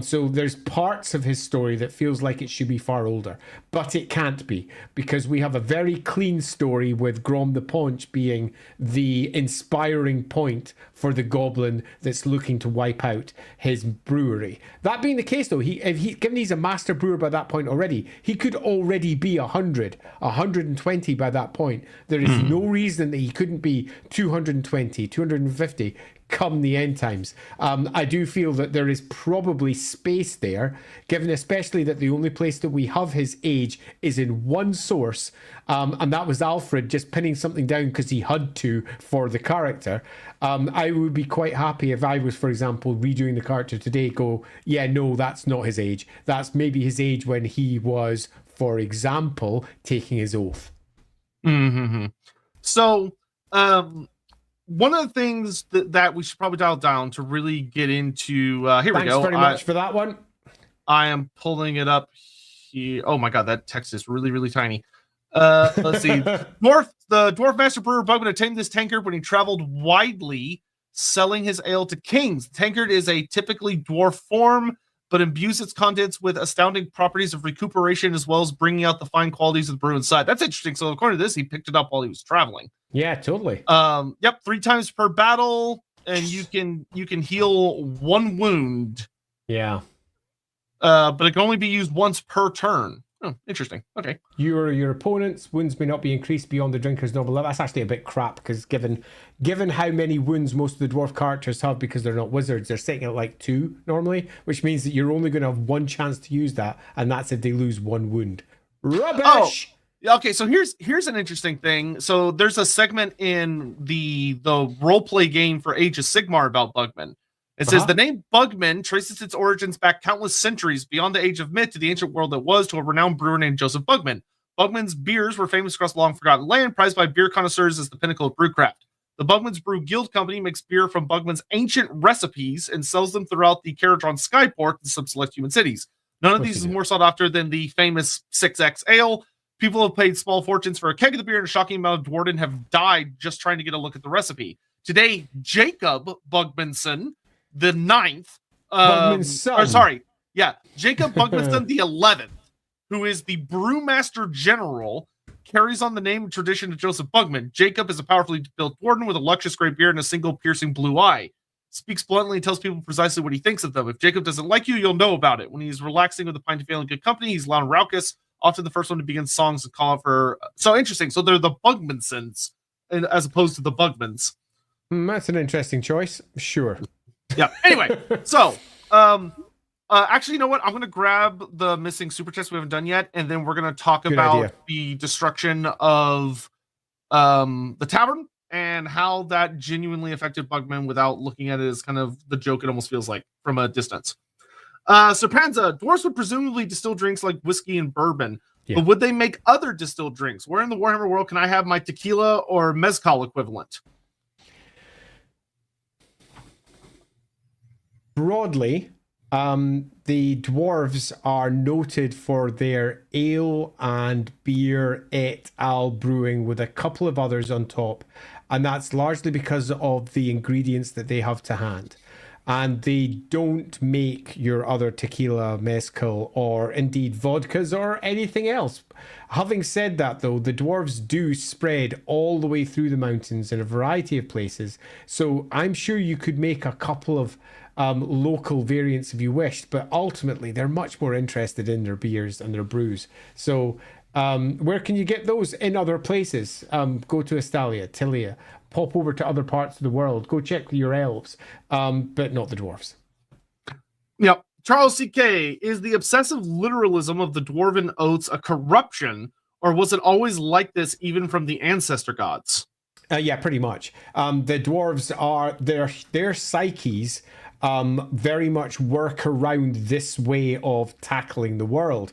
So there's parts of his story that feels like it should be far older, but it can't be, because we have a very clean story with Grom the Paunch being the inspiring point for the goblin that's looking to wipe out his brewery. That being the case, though, given he's a master brewer by that point already, he could already be 100, 120 by that point. There is no reason that he couldn't be 220, 250 come the end times. I do feel that there is probably space there, given especially that the only place that we have his age is in one source, and that was Alfred just pinning something down because he had to for the character. I would be quite happy if I was, for example, redoing the character today, go, yeah, no, that's not his age. That's maybe his age when he was, for example, taking his oath. So, one of the things that we should probably dial down to really get into, here we go. Thanks very much for that one. I am pulling it up here. Oh my god, that text is really, really tiny. Let's see. The dwarf master brewer Bugman attained this tankard when he traveled widely, selling his ale to kings. The tankard is a typically dwarf form, but imbues its contents with astounding properties of recuperation, as well as bringing out the fine qualities of the brew inside. That's interesting. So according to this, he picked it up while he was traveling. Yeah, totally. Yep, 3 times per battle, and you can heal 1 wound. Yeah. But it can only be used once per turn. Oh, interesting. Okay. Your opponent's wounds may not be increased beyond the drinker's normal level. That's actually a bit crap, because given how many wounds most of the dwarf characters have, because they're not wizards, they're sitting at like 2 normally, which means that you're only going to have 1 chance to use that, and that's if they lose 1 wound. Rubbish! Yeah, okay, so here's an interesting thing. So there's a segment in the roleplay game for Age of Sigmar about Bugman. It says the name Bugman traces its origins back countless centuries beyond the age of myth to the ancient world that was, to a renowned brewer named Josef Bugman. Bugman's beers were famous across long forgotten land, prized by beer connoisseurs as the pinnacle of brewcraft. The Bugman's Brew Guild Company makes beer from Bugman's ancient recipes and sells them throughout the Caradron Skyport and some select human cities. None of these is more sought after than the famous 6X Ale. People have paid small fortunes for a keg of the beer, and a shocking amount of Dwarden have died just trying to get a look at the recipe. Today, Jacob Bugmanson, the 9th, Jacob Bugmanson the 11th, who is the brewmaster general, carries on the name and tradition of Josef Bugman. Jacob is a powerfully built Dwarden with a luscious gray beard and a single piercing blue eye. Speaks bluntly and tells people precisely what he thinks of them. If Jacob doesn't like you, you'll know about it. When he's relaxing with a pint of ale and good company, he's loud and raucous, often the first one to begin songs and call out for... So interesting. So they're the Bugmansons as opposed to the Bugmans. That's an interesting choice. Sure. Yeah. Anyway, so actually, you know what? I'm going to grab the missing super chest we haven't done yet, and then we're going to talk about the destruction of the tavern and how that genuinely affected Bugman without looking at it as kind of the joke it almost feels like from a distance. So Panza, dwarves would presumably distill drinks like whiskey and bourbon, but would they make other distilled drinks? Where in the Warhammer world can I have my tequila or mezcal equivalent? Broadly, the dwarves are noted for their ale and beer et al. Brewing with a couple of others on top, and that's largely because of the ingredients that they have to hand. And they don't make your other tequila, mezcal, or indeed vodkas or anything else. Having said that, though, the dwarves do spread all the way through the mountains in a variety of places. So I'm sure you could make a couple of local variants if you wished, but ultimately they're much more interested in their beers and their brews. So where can you get those? In other places. Go to Estalia, Tilia, pop over to other parts of the world, go check with your elves, but not the dwarves. Yep. Charles CK, is the obsessive literalism of the dwarven oaths a corruption, or was it always like this even from the ancestor gods? Yeah, pretty much. The dwarves are their psyches very much work around this way of tackling the world.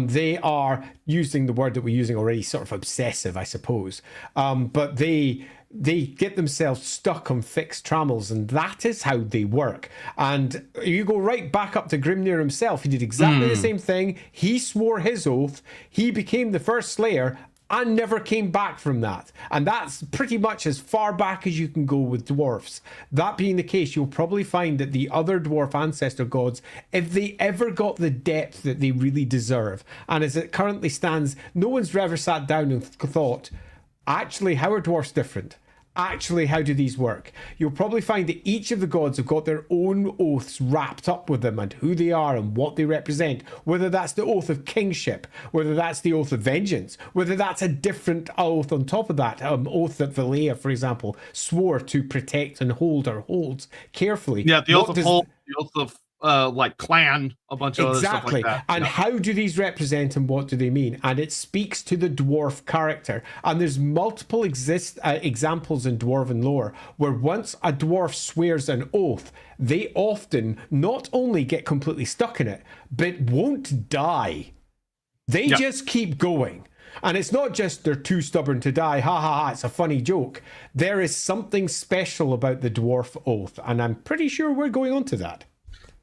They are using the word that we're using already, sort of obsessive, I suppose. But they get themselves stuck on fixed trammels, and that is how they work. And you go right back up to Grimnir himself. He did exactly the same thing. He swore his oath. He became the first Slayer and never came back from that. And that's pretty much as far back as you can go with dwarfs. That being the case, you'll probably find that the other dwarf ancestor gods, if they ever got the depth that they really deserve, and as it currently stands, no one's ever sat down and thought, actually, how are dwarfs different? Actually, how do these work? You'll probably find that each of the gods have got their own oaths wrapped up with them and who they are and what they represent, whether that's the oath of kingship, whether that's the oath of vengeance, whether that's a different oath on top of that, oath that Valea, for example, swore to protect and hold or holds carefully. Yeah, the oath of hold, the oath of like clan, a bunch of other stuff like that. And how do these represent and what do they mean? And it speaks to the dwarf character. And there's multiple examples in dwarven lore where once a dwarf swears an oath, they often not only get completely stuck in it, but won't die. They just keep going. And it's not just they're too stubborn to die, ha ha ha, it's a funny joke. There is something special about the dwarf oath, and I'm pretty sure we're going on to that.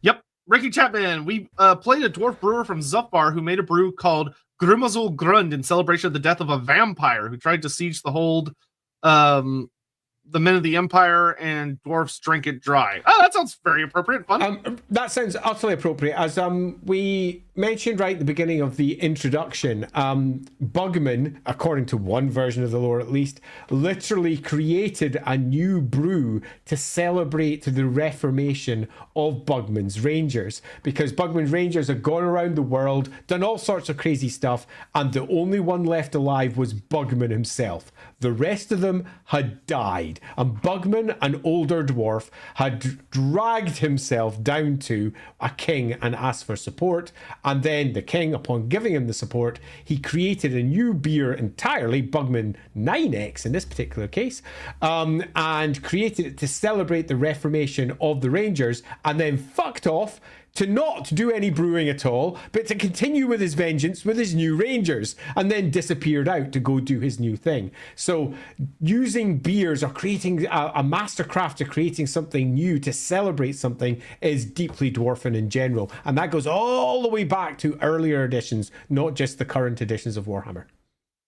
Yep. Ricky Chapman, we played a dwarf brewer from Zufbar who made a brew called Grimazul Grund in celebration of the death of a vampire who tried to siege the hold, the men of the Empire, and dwarfs drink it dry. Oh, that sounds very appropriate. Fun. That sounds utterly appropriate. As we mentioned right at the beginning of the introduction, Bugman, according to one version of the lore at least, literally created a new brew to celebrate the reformation of Bugman's Rangers, because Bugman's Rangers had gone around the world, done all sorts of crazy stuff, and the only one left alive was Bugman himself. The rest of them had died. died. And Bugman, an older dwarf, had dragged himself down to a king and asked for support. And then the king, upon giving him the support, he created a new beer entirely, Bugman 9X in this particular case, and created it to celebrate the reformation of the Rangers, and then fucked off to not do any brewing at all, but to continue with his vengeance with his new Rangers, and then disappeared out to go do his new thing. So using beers or creating a mastercraft to creating something new to celebrate something is deeply dwarven in general. And that goes all the way back to earlier editions, not just the current editions of Warhammer.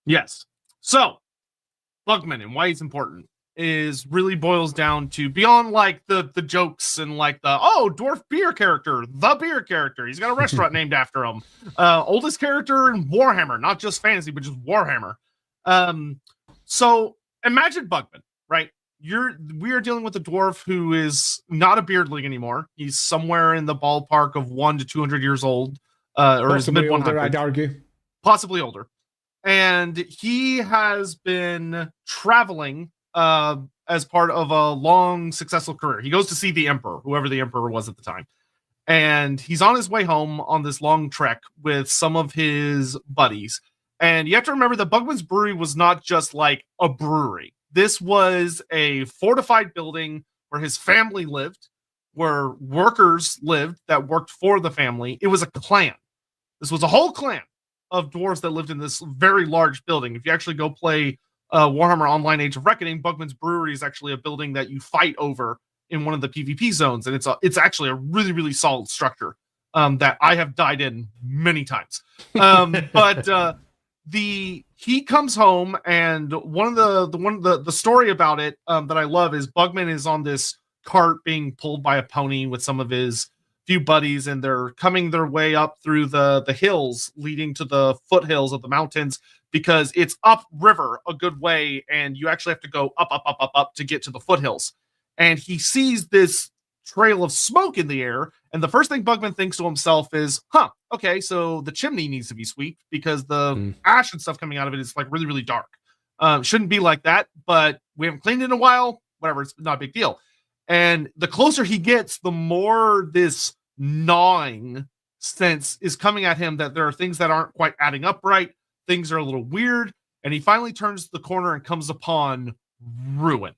Yes. So, Bugman and why he's important is really boils down to beyond like the jokes and like the dwarf beer character, the beer character. He's got a restaurant named after him. Oldest character in Warhammer, not just fantasy, but just Warhammer. So imagine Bugman, right? We are dealing with a dwarf who is not a beardling anymore. He's somewhere in the ballpark of 100 to 200 years old, or his mid 100s. I'd argue, possibly older. And he has been traveling as part of a long, successful career. He goes to see the Emperor, whoever the Emperor was at the time. And he's on his way home on this long trek with some of his buddies. And you have to remember that Bugman's Brewery was not just like a brewery. This was a fortified building where his family lived, where workers lived that worked for the family. It was a clan. This was a whole clan of dwarves that lived in this very large building. If you actually go play Warhammer Online Age of Reckoning, Bugman's Brewery is actually a building that you fight over in one of the PvP zones, and it's actually a really, really solid structure that I have died in many times. But he comes home, and one of the story about it that I love is Bugman is on this cart being pulled by a pony with some of his few buddies, and they're coming their way up through the hills leading to the foothills of the mountains, because it's upriver a good way, and you actually have to go up to get to the foothills. And he sees this trail of smoke in the air, and the first thing Bugman thinks to himself is, okay, so the chimney needs to be swept, because the ash and stuff coming out of it is like really, really dark. Shouldn't be like that, but we haven't cleaned it in a while. Whatever, it's not a big deal. And the closer he gets, the more this gnawing sense is coming at him that there are things that aren't quite adding up right. Things are a little weird. And he finally turns the corner and comes upon ruin.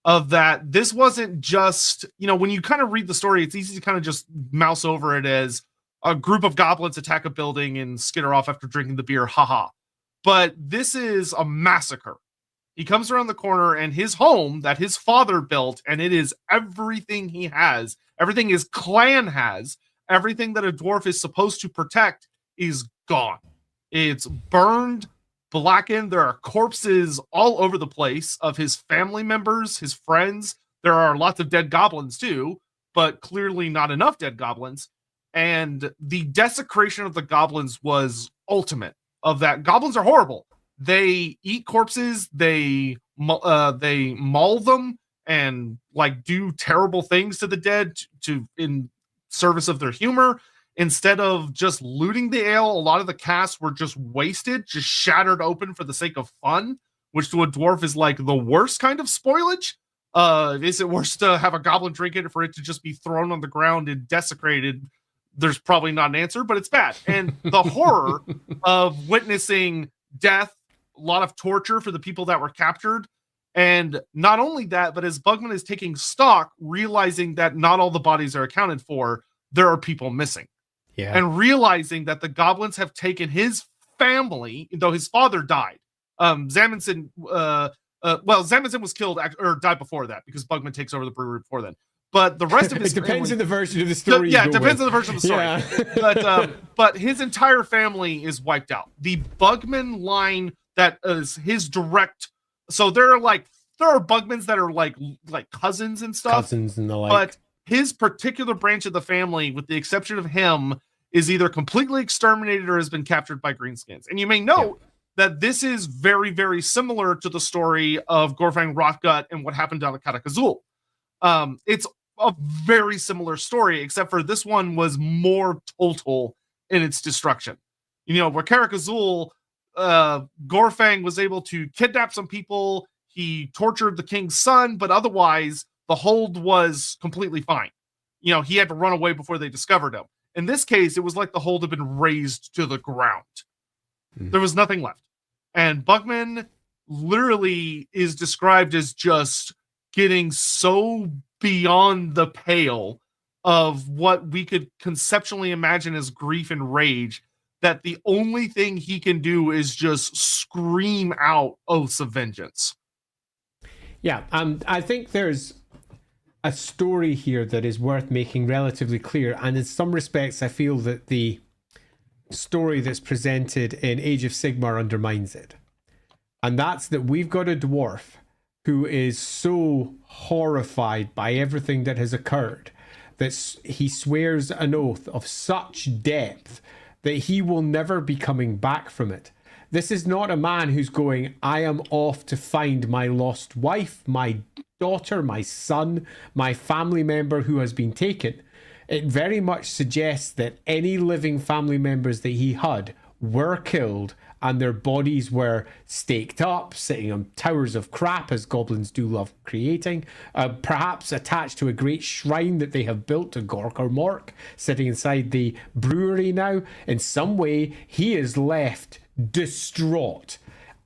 Of that, this wasn't just, when you kind of read the story, it's easy to kind of just mouse over it as a group of goblins attack a building and skitter off after drinking the beer, haha. But this is a massacre. He comes around the corner, and his home that his father built, and it is everything he has, everything his clan has, everything that a dwarf is supposed to protect is gone. It's burned, blackened. There are corpses all over the place of his family members, his friends. There are lots of dead goblins too, but clearly not enough dead goblins. And the desecration of the goblins was ultimate. Of that, goblins are horrible. They eat corpses, they maul them, and like do terrible things to the dead to in service of their humor. Instead of just looting the ale, a lot of the casks were just wasted, just shattered open for the sake of fun, which to a dwarf is like the worst kind of spoilage. Is it worse to have a goblin drink it or for it to just be thrown on the ground and desecrated? There's probably not an answer, but it's bad. And the horror of witnessing death, a lot of torture for the people that were captured. And not only that, but as Bugman is taking stock, realizing that not all the bodies are accounted for, there are people missing. Yeah. And realizing that the goblins have taken his family, though his father died. Zamundsen was killed or died before that, because Bugman takes over the brewery before then. But the rest of his it depends family, on the version of the story. It depends on the version of the story. Yeah. But his entire family is wiped out. The Bugman line that is his direct. So there are Bugmans that are like cousins and stuff. Cousins and the like. But his particular branch of the family, with the exception of him, is either completely exterminated or has been captured by greenskins. And you may note that this is very, very similar to the story of Gorfang Rothgut and what happened down at Katak Azul. It's a very similar story, except for this one was more total in its destruction. Where Karak Azul, Gorfang was able to kidnap some people. he tortured the king's son, but otherwise the hold was completely fine. You know, he had to run away before they discovered him. In this case, it was like the hold had been razed to the ground. There was nothing left. And Bugman literally is described as just getting so beyond the pale of what we could conceptually imagine as grief and rage that the only thing he can do is just scream out oaths of vengeance. Yeah, I think there's a story here that is worth making relatively clear, and in some respects I feel that the story that's presented in Age of Sigmar undermines it. And that's that we've got a dwarf who is so horrified by everything that has occurred that he swears an oath of such depth that he will never be coming back from it. This is not a man who's going, I am off to find my lost wife, my daughter, my son, my family member who has been taken. It very much suggests that any living family members that he had were killed and their bodies were staked up, sitting on towers of crap, as goblins do love creating, perhaps attached to a great shrine that they have built to Gork or Mork, sitting inside the brewery now. In some way, he is left distraught.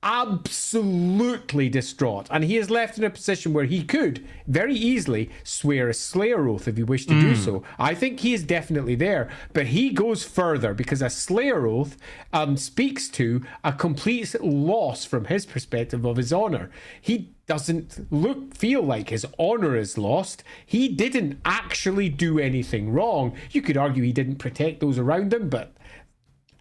Absolutely distraught, and he is left in a position where he could very easily swear a Slayer oath if he wished to do so. I think he is definitely there, but he goes further because a Slayer oath speaks to a complete loss from his perspective of his honor. He doesn't feel like his honor is lost. He didn't actually do anything wrong. You could argue he didn't protect those around him, but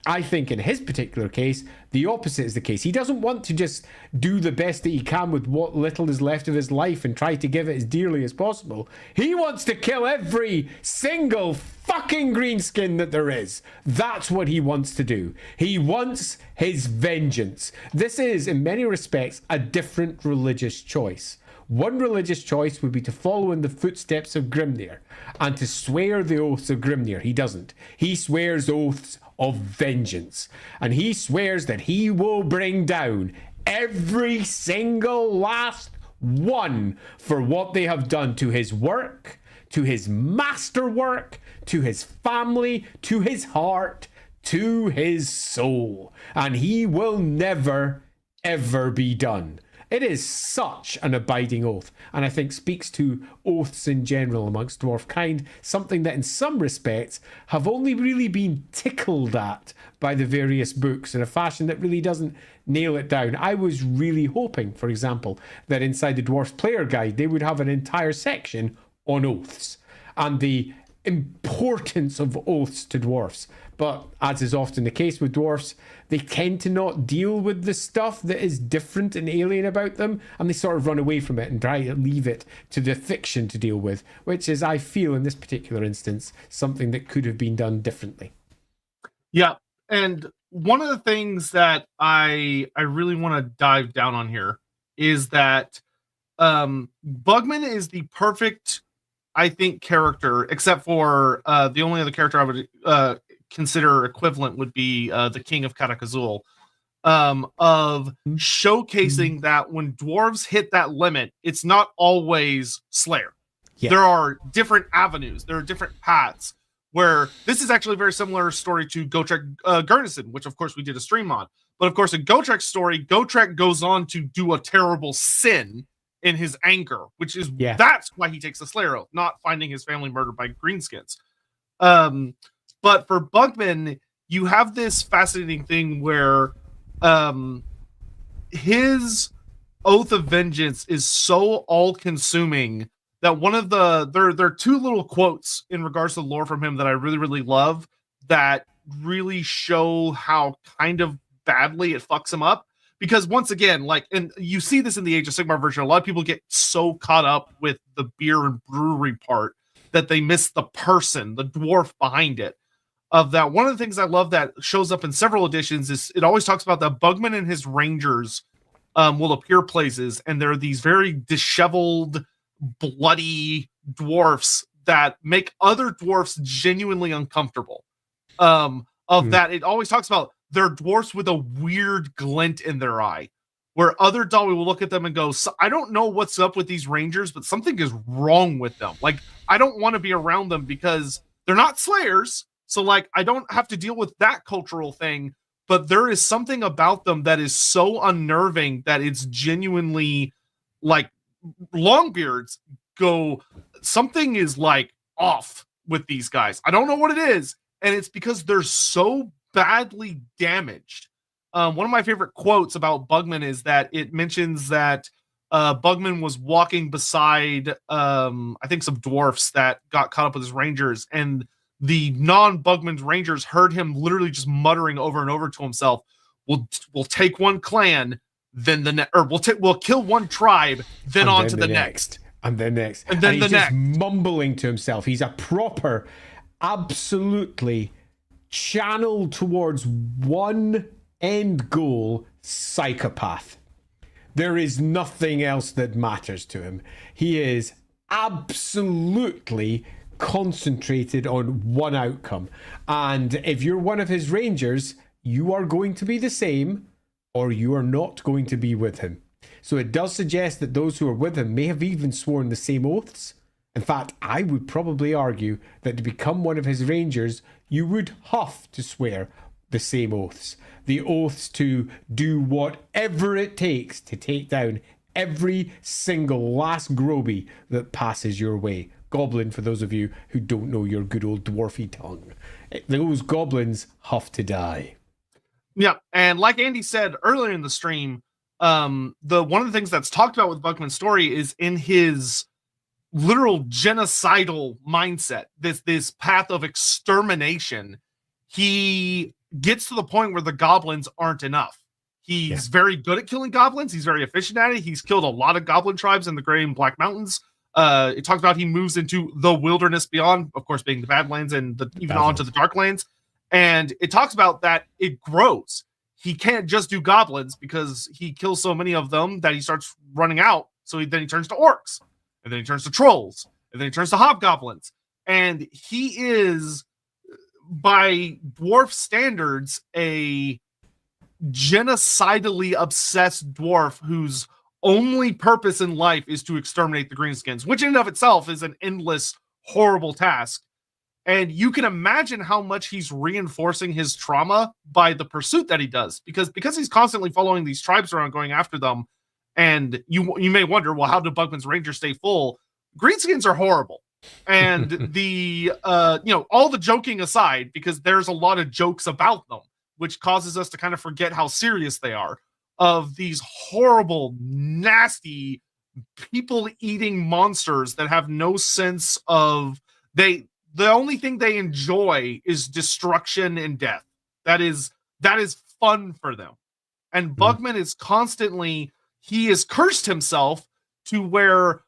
I think in his particular case, the opposite is the case. He doesn't want to just do the best that he can with what little is left of his life and try to give it as dearly as possible. He wants to kill every single fucking greenskin that there is. That's what he wants to do. He wants his vengeance. This is, in many respects, a different religious choice. One religious choice would be to follow in the footsteps of Grimnir and to swear the oaths of Grimnir. He doesn't. He swears oaths of vengeance. And he swears that he will bring down every single last one for what they have done to his work, to his masterwork, to his family, to his heart, to his soul. And he will never, ever be done. It is such an abiding oath, and I think speaks to oaths in general amongst dwarf kind, something that in some respects have only really been tickled at by the various books in a fashion that really doesn't nail it down. I was really hoping, for example, that inside the Dwarf's Player Guide they would have an entire section on oaths and the importance of oaths to dwarfs. But as is often the case with dwarfs, they tend to not deal with the stuff that is different and alien about them, and they sort of run away from it and try to leave it to the fiction to deal with, which is, I feel, in this particular instance, something that could have been done differently. Yeah, and one of the things that I really want to dive down on here is that Bugman is the perfect, I think, character, except for the only other character I would consider equivalent would be the King of Katakazul, of showcasing that when dwarves hit that limit, it's not always Slayer. Yeah. There are different avenues. There are different paths where this is actually a very similar story to Gotrek Gurnison, which of course we did a stream on. But of course, in Gotrek's story, Gotrek goes on to do a terrible sin in his anger, which is that's why he takes the Slayer oath, not finding his family murdered by greenskins. But for Bugman, you have this fascinating thing where his oath of vengeance is so all-consuming that one of there are two little quotes in regards to the lore from him that I really, really love that really show how kind of badly it fucks him up. Because once again, like, and you see this in the Age of Sigmar version, a lot of people get so caught up with the beer and brewery part that they miss the person, the dwarf behind it. Of that, one of the things I love that shows up in several editions is it always talks about that Bugman and his rangers will appear places, and there are these very disheveled, bloody dwarfs that make other dwarfs genuinely uncomfortable. That it always talks about they're dwarfs with a weird glint in their eye. where other Dawi will look at them and go, I don't know what's up with these Rangers, but something is wrong with them. Like, I don't want to be around them because they're not Slayers. So, like, I don't have to deal with that cultural thing, but there is something about them that is so unnerving that it's genuinely, like, Longbeards go, something is, like, off with these guys. I don't know what it is, and it's because they're so badly damaged. One of my favorite quotes about Bugman is that it mentions that Bugman was walking beside, I think, some dwarfs that got caught up with his rangers, and the non-Bugman's rangers heard him literally just muttering over and over to himself, "We'll take one clan, then the next, or we'll kill one tribe, then on to the next, and then next, and then and the he's next." just mumbling to himself. He's a proper, absolutely channeled towards one end goal psychopath. There is nothing else that matters to him. He is absolutely concentrated on one outcome. And if you're one of his rangers, you are going to be the same, or you are not going to be with him. So it does suggest that those who are with him may have even sworn the same oaths. In fact, I would probably argue that to become one of his rangers, you would have to swear the same oaths. The oaths to do whatever it takes to take down every single last Groby that passes your way. Goblin, for those of you who don't know your good old dwarfy tongue. Those goblins have to die. Yeah, and like Andy said earlier in the stream, one of the things that's talked about with Bugman's story is in his literal genocidal mindset, this path of extermination. He gets to the point where the goblins aren't enough. He's very good at killing goblins. He's very efficient at it. He's killed a lot of goblin tribes in the Grey and Black Mountains. It talks about he moves into the wilderness beyond, of course, being the Badlands and even onto the Darklands. And it talks about that it grows. He can't just do goblins because he kills so many of them that he starts running out. So then he turns to orcs, and then he turns to trolls, and then he turns to hobgoblins. And he is, by dwarf standards, a genocidally obsessed dwarf whose only purpose in life is to exterminate the greenskins, which in and of itself is an endless, horrible task. And you can imagine how much he's reinforcing his trauma by the pursuit that he does, because he's constantly following these tribes around, going after them. And you may wonder, well, how do Bugman's Rangers stay full? Greenskins are horrible. And the all the joking aside, because there's a lot of jokes about them, which causes us to kind of forget how serious they are, of these horrible, nasty, people-eating monsters that have no sense of the only thing they enjoy is destruction and death. That is fun for them. And Bugman is constantly, he has cursed himself to where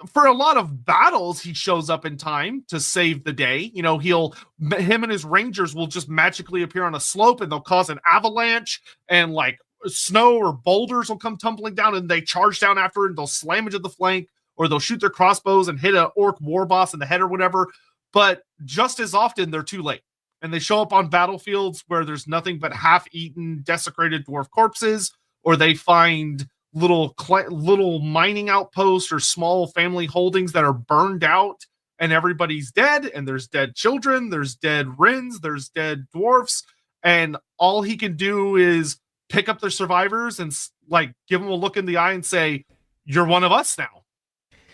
for a lot of battles, he shows up in time to save the day. You know, him and his rangers will just magically appear on a slope and they'll cause an avalanche, and like snow or boulders will come tumbling down and they charge down after it and they'll slam into the flank, or they'll shoot their crossbows and hit an orc war boss in the head or whatever. But just as often, they're too late. And they show up on battlefields where there's nothing but half-eaten, desecrated dwarf corpses, or they find little mining outposts or small family holdings that are burned out, and everybody's dead, and there's dead children, there's dead wrens, there's dead dwarfs, and all he can do is pick up their survivors and like give them a look in the eye and say, "You're one of us now."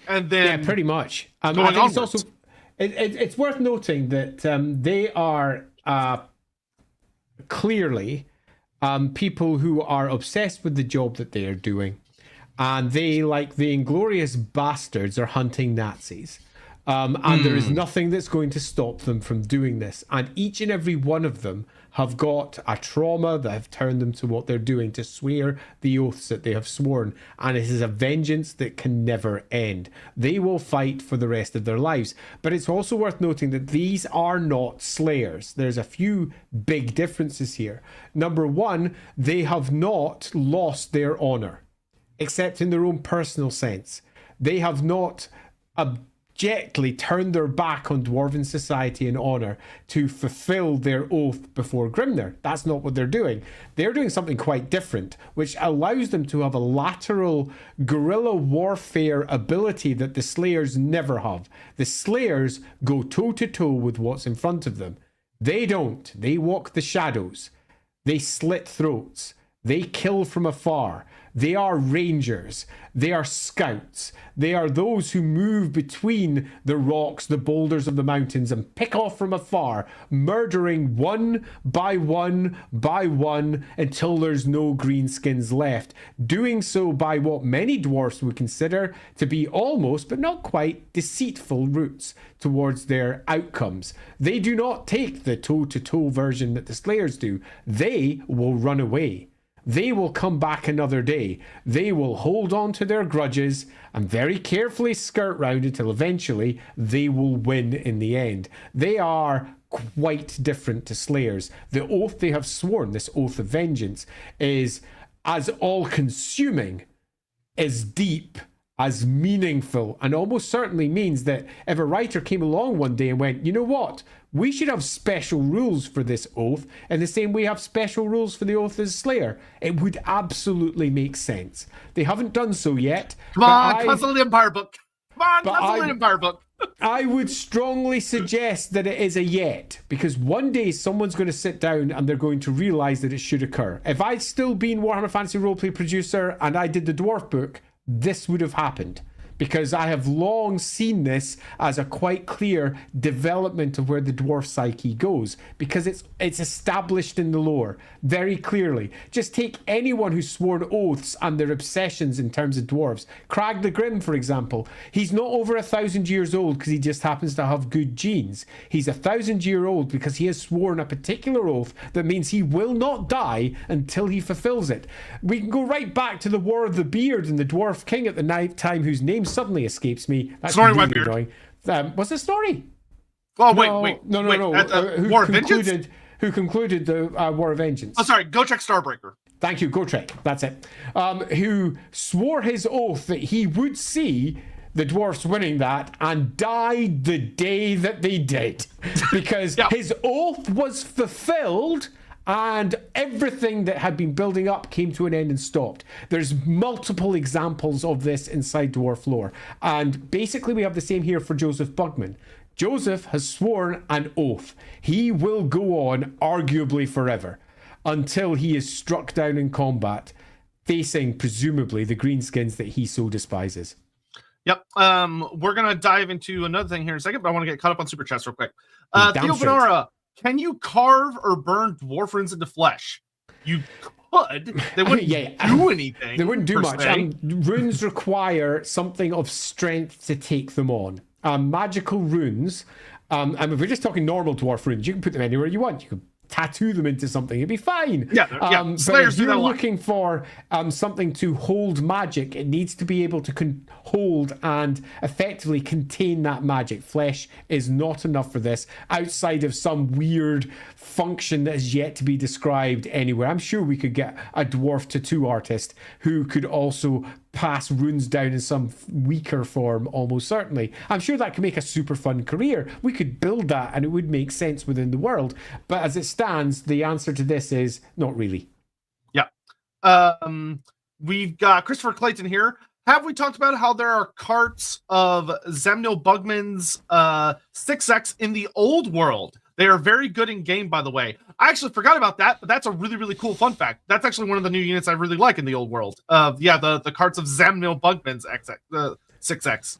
And then pretty much. I going think it's onwards. also it's worth noting that they are clearly people who are obsessed with the job that they are doing, and they, like the Inglorious Bastards, are hunting Nazis. And there is nothing that's going to stop them from doing this. And each and every one of them have got a trauma that have turned them to what they're doing, to swear the oaths that they have sworn. And it is a vengeance that can never end. They will fight for the rest of their lives. But it's also worth noting that these are not slayers. There's a few big differences here. Number one, they have not lost their honor, except in their own personal sense. They have not abjectly turn their back on Dwarven society and honor to fulfill their oath before Grimnir. That's not what they're doing. They're doing something quite different, which allows them to have a lateral guerrilla warfare ability that the Slayers never have. The Slayers go toe-to-toe with what's in front of them. They don't. They walk the shadows. They slit throats. They kill from afar. They are rangers. They are scouts. They are those who move between the rocks, the boulders of the mountains, and pick off from afar, murdering one by one by one until there's no greenskins left. Doing so by what many dwarfs would consider to be almost, but not quite, deceitful routes towards their outcomes. They do not take the toe-to-toe version that the Slayers do. They will run away. They will come back another day. They will hold on to their grudges and very carefully skirt round until eventually they will win in the end. They are quite different to Slayers. The oath they have sworn, this oath of vengeance, is as all-consuming, as deep, as meaningful, and almost certainly means that if a writer came along one day and went, you know what, we should have special rules for this oath in the same way we have special rules for the oath as Slayer, it would absolutely make sense. They haven't done so yet. Come on, Puzzle Empire book. Come on, Puzzle Empire book. I would strongly suggest that it is a yet, because one day someone's going to sit down and they're going to realize that it should occur. If I'd still been Warhammer Fantasy Roleplay producer and I did the Dwarf book, this would have happened, because I have long seen this as a quite clear development of where the dwarf psyche goes, because it's established in the lore very clearly. Just take anyone who's sworn oaths and their obsessions in terms of dwarves. Crag the Grim, for example. He's not over 1,000 years old because he just happens to have good genes. He's 1,000-year-old because he has sworn a particular oath that means he will not die until he fulfills it. We can go right back to the War of the Beard and the Dwarf King at the night time, whose name suddenly escapes me. That's Snorri really Whitebeard. annoying. Was it Snorri? Oh, No. War of Vengeance? Who concluded the War of Vengeance? Oh, sorry. Go check Starbreaker. Thank you. Go Trek. That's it. Who swore his oath that he would see the dwarfs winning that and died the day that they did, because his oath was fulfilled. And everything that had been building up came to an end and stopped. There's multiple examples of this inside dwarf lore. And basically we have the same here for Josef Bugman. Josef has sworn an oath. He will go on arguably forever until he is struck down in combat, facing presumably the greenskins that he so despises. Yep. We're going to dive into another thing here in a second, but I want to get caught up on Super Chats real quick. Theo Benara, can you carve or burn dwarf runes into flesh? You could. They wouldn't do anything. They wouldn't do much. Runes require something of strength to take them on. Magical runes, and if we're just talking normal dwarf runes, you can put them anywhere you want. You can tattoo them into something, it'd be fine. But if you're looking for something to hold magic, it needs to be able to hold and effectively contain that magic. Flesh is not enough for this, outside of some weird function that is yet to be described anywhere. I'm sure we could get a dwarf tattoo artist who could also pass runes down in some weaker form, almost certainly. I'm sure that could make a super fun career. We could build that and it would make sense within the world. But as it stands, the answer to this is not really. Yeah. We've got Christopher Clayton here. Have we talked about how there are carts of Zamnil Bugman's 6X in the old world? They are very good in game, by the way. I actually forgot about that, but that's a really, really cool fun fact. That's actually one of the new units I really like in the old world. The carts of Zamnil Bugman's 6X.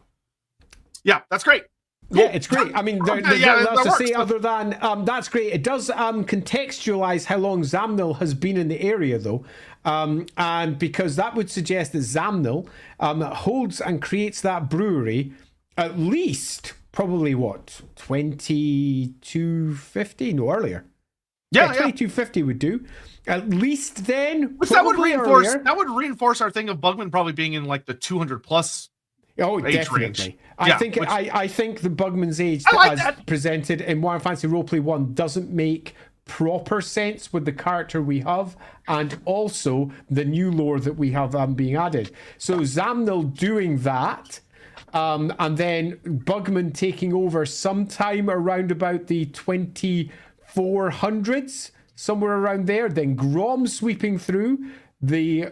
Yeah, that's great. Cool. Yeah, it's great. I mean, there's nothing else to say other than that's great. It does contextualize how long Zamnil has been in the area, though. And because that would suggest that Zamnil holds and creates that brewery at least... probably what, 2250? No, earlier. Yeah, 2250 would do. At least then. Which that would reinforce our thing of Bugman probably being in like the 200 plus. Oh, age definitely. Range. I think the Bugman's age as presented in Warhammer Fantasy Roleplay 1 doesn't make proper sense with the character we have and also the new lore that we have being added. So Zamnil doing that And then Bugman taking over sometime around about the 2400s, somewhere around there. Then Grom sweeping through the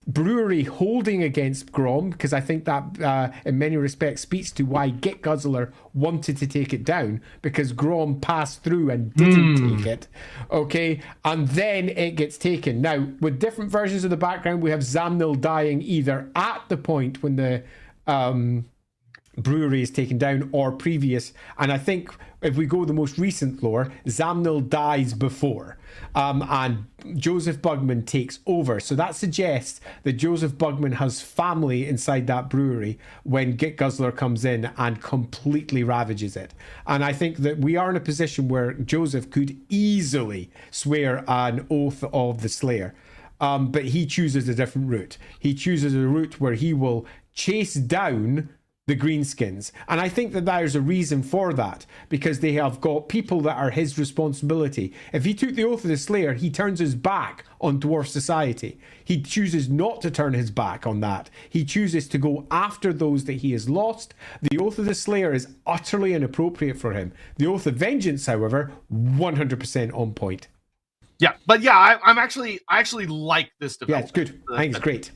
brewery holding against Grom, because I think that in many respects speaks to why Git Guzzler wanted to take it down, because Grom passed through and didn't take it. Okay, and then it gets taken. Now, with different versions of the background, we have Zamnil dying either at the point when the brewery is taken down or previous, and I think if we go the most recent lore, Zamnil dies before, and Josef Bugman takes over. So that suggests that Josef Bugman has family inside that brewery when Git Guzzler comes in and completely ravages it. And I think that we are in a position where Josef could easily swear an oath of the Slayer. But he chooses a different route. He chooses a route where he will chase down the Greenskins. And I think that there's a reason for that, because they have got people that are his responsibility. If he took the Oath of the Slayer, he turns his back on Dwarf society. He chooses not to turn his back on that. He chooses to go after those that he has lost. The Oath of the Slayer is utterly inappropriate for him. The Oath of Vengeance, however, 100% on point. Yeah, but yeah, I actually like this development. Yeah, it's good. I think it's great.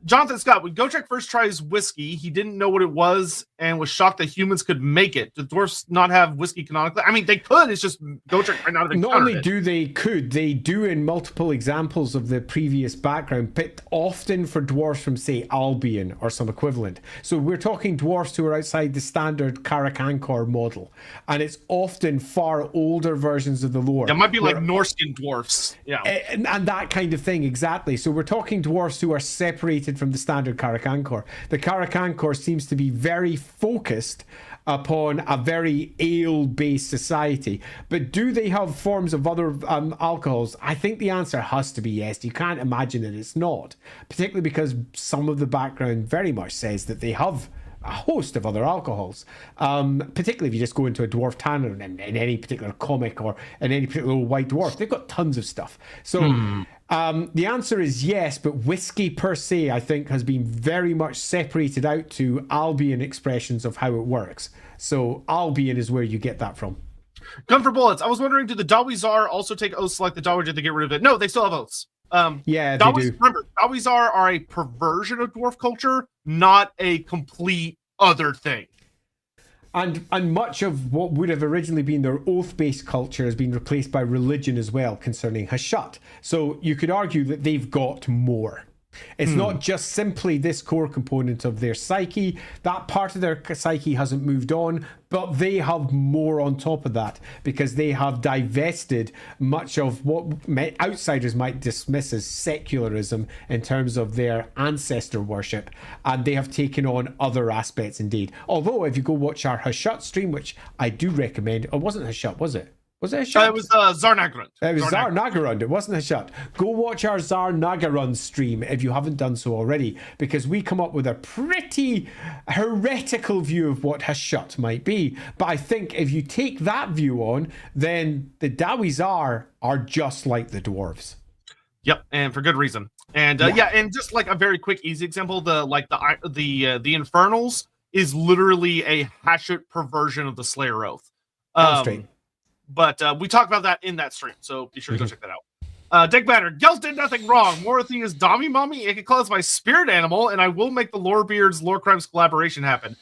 Jonathan Scott, when Gotrek first tried his whiskey, he didn't know what it was and was shocked that humans could make it. Did dwarfs not have whiskey canonically? I mean, they could. It's just Gotrek might not have encountered Not only it. do they could, they do in multiple examples of the previous background, but often for dwarfs from, say, Albion or some equivalent. So we're talking dwarfs who are outside the standard Karakankor model, and it's often far older versions of the lore. It might be like Norskin dwarfs. Yeah, and that kind of thing, exactly. So we're talking dwarfs who are separated from the standard Karakankor. The Karakankor seems to be very focused upon a very ale-based society. But do they have forms of other alcohols? I think the answer has to be yes. You can't imagine that it's not, particularly because some of the background very much says that they have a host of other alcohols, particularly if you just go into a dwarf tavern in any particular comic or in any particular white dwarf. They've got tons of stuff. So the answer is yes, but whiskey per se, I think, has been very much separated out to Albion expressions of how it works. So Albion is where you get that from. Gun for Bullets. I was wondering, do the Dawizar also take oaths like the Dawi? Did they get rid of it? No, they still have oaths. Yeah, Dawis, they do. Remember, Dawizar are a perversion of dwarf culture, not a complete other thing. And much of what would have originally been their oath-based culture has been replaced by religion as well concerning Hashut. So you could argue that they've got more. It's not just simply this core component of their psyche. That part of their psyche hasn't moved on, but they have more on top of that because they have divested much of what outsiders might dismiss as secularism in terms of their ancestor worship, and they have taken on other aspects indeed. Although if you go watch our Hashut stream, which I do recommend, it wasn't Hashut, was it? Was it Hashut? It was Zarnagrund. It was Zarnagarund. It wasn't Hashut. Go watch our Zarnagarund stream if you haven't done so already, because we come up with a pretty heretical view of what Hashut might be. But I think if you take that view on, then the Dawizar are just like the dwarves. Yep, and for good reason. And and just like a very quick, easy example, the Infernals is literally a Hashut perversion of the Slayer Oath. Straight. But we talked about that in that stream, so be sure to go check that out. Dick Banner, Gels did nothing wrong. Morathine is Dami Mommy. It can cause my spirit animal, and I will make the Lorebeards Lore Crimes collaboration happen.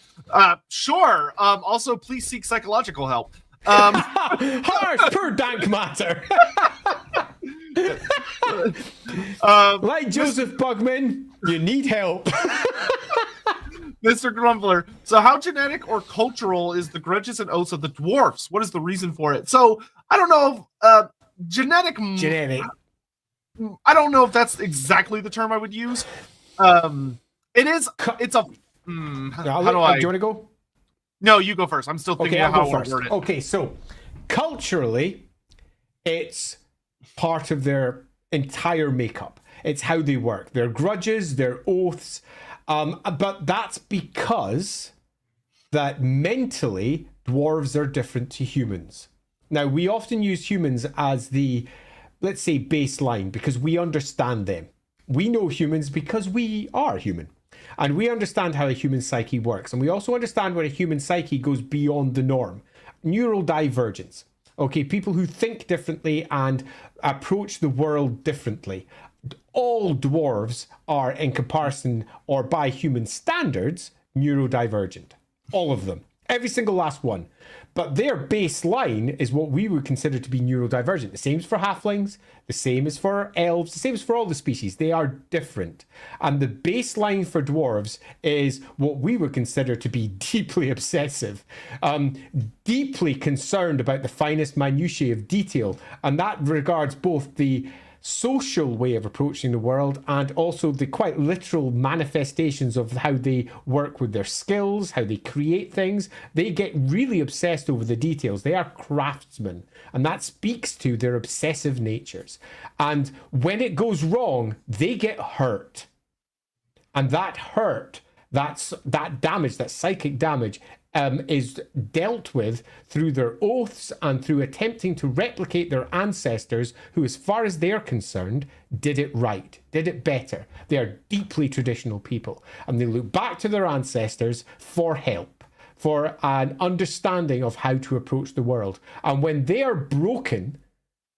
Sure. Also, please seek psychological help. Harsh, poor dank matter. Like Josef Bugman, you need help. Mr. Grumbler, so how genetic or cultural is the grudges and oaths of the dwarfs? What is the reason for it? So, I don't know if genetic. I don't know if that's exactly the term I would use. It is. It's a. How do I? Do you want to go? No, you go first. I'm still thinking of how I first. word it. Okay, so culturally, it's part of their entire makeup. It's how they work. Their grudges, their oaths. But that's because that mentally dwarves are different to humans. Now, we often use humans as the, let's say, baseline because we understand them. We know humans because we are human. And we understand how a human psyche works. And we also understand when a human psyche goes beyond the norm. Neurodivergence. Okay, people who think differently and approach the world differently. All dwarves are, in comparison or by human standards, neurodivergent. All of them. Every single last one. But their baseline is what we would consider to be neurodivergent. The same is for halflings, the same is for elves, the same is for all the species. They are different. And the baseline for dwarves is what we would consider to be deeply obsessive, deeply concerned about the finest minutiae of detail. And that regards both the social way of approaching the world and also the quite literal manifestations of how they work with their skills, how they create things. They get really obsessed over the details. They are craftsmen, and that speaks to their obsessive natures. And when it goes wrong, they get hurt. And that hurt, that damage, that psychic damage, is dealt with through their oaths and through attempting to replicate their ancestors who, as far as they're concerned, did it right, did it better. They are deeply traditional people, and they look back to their ancestors for help, for an understanding of how to approach the world. And when they are broken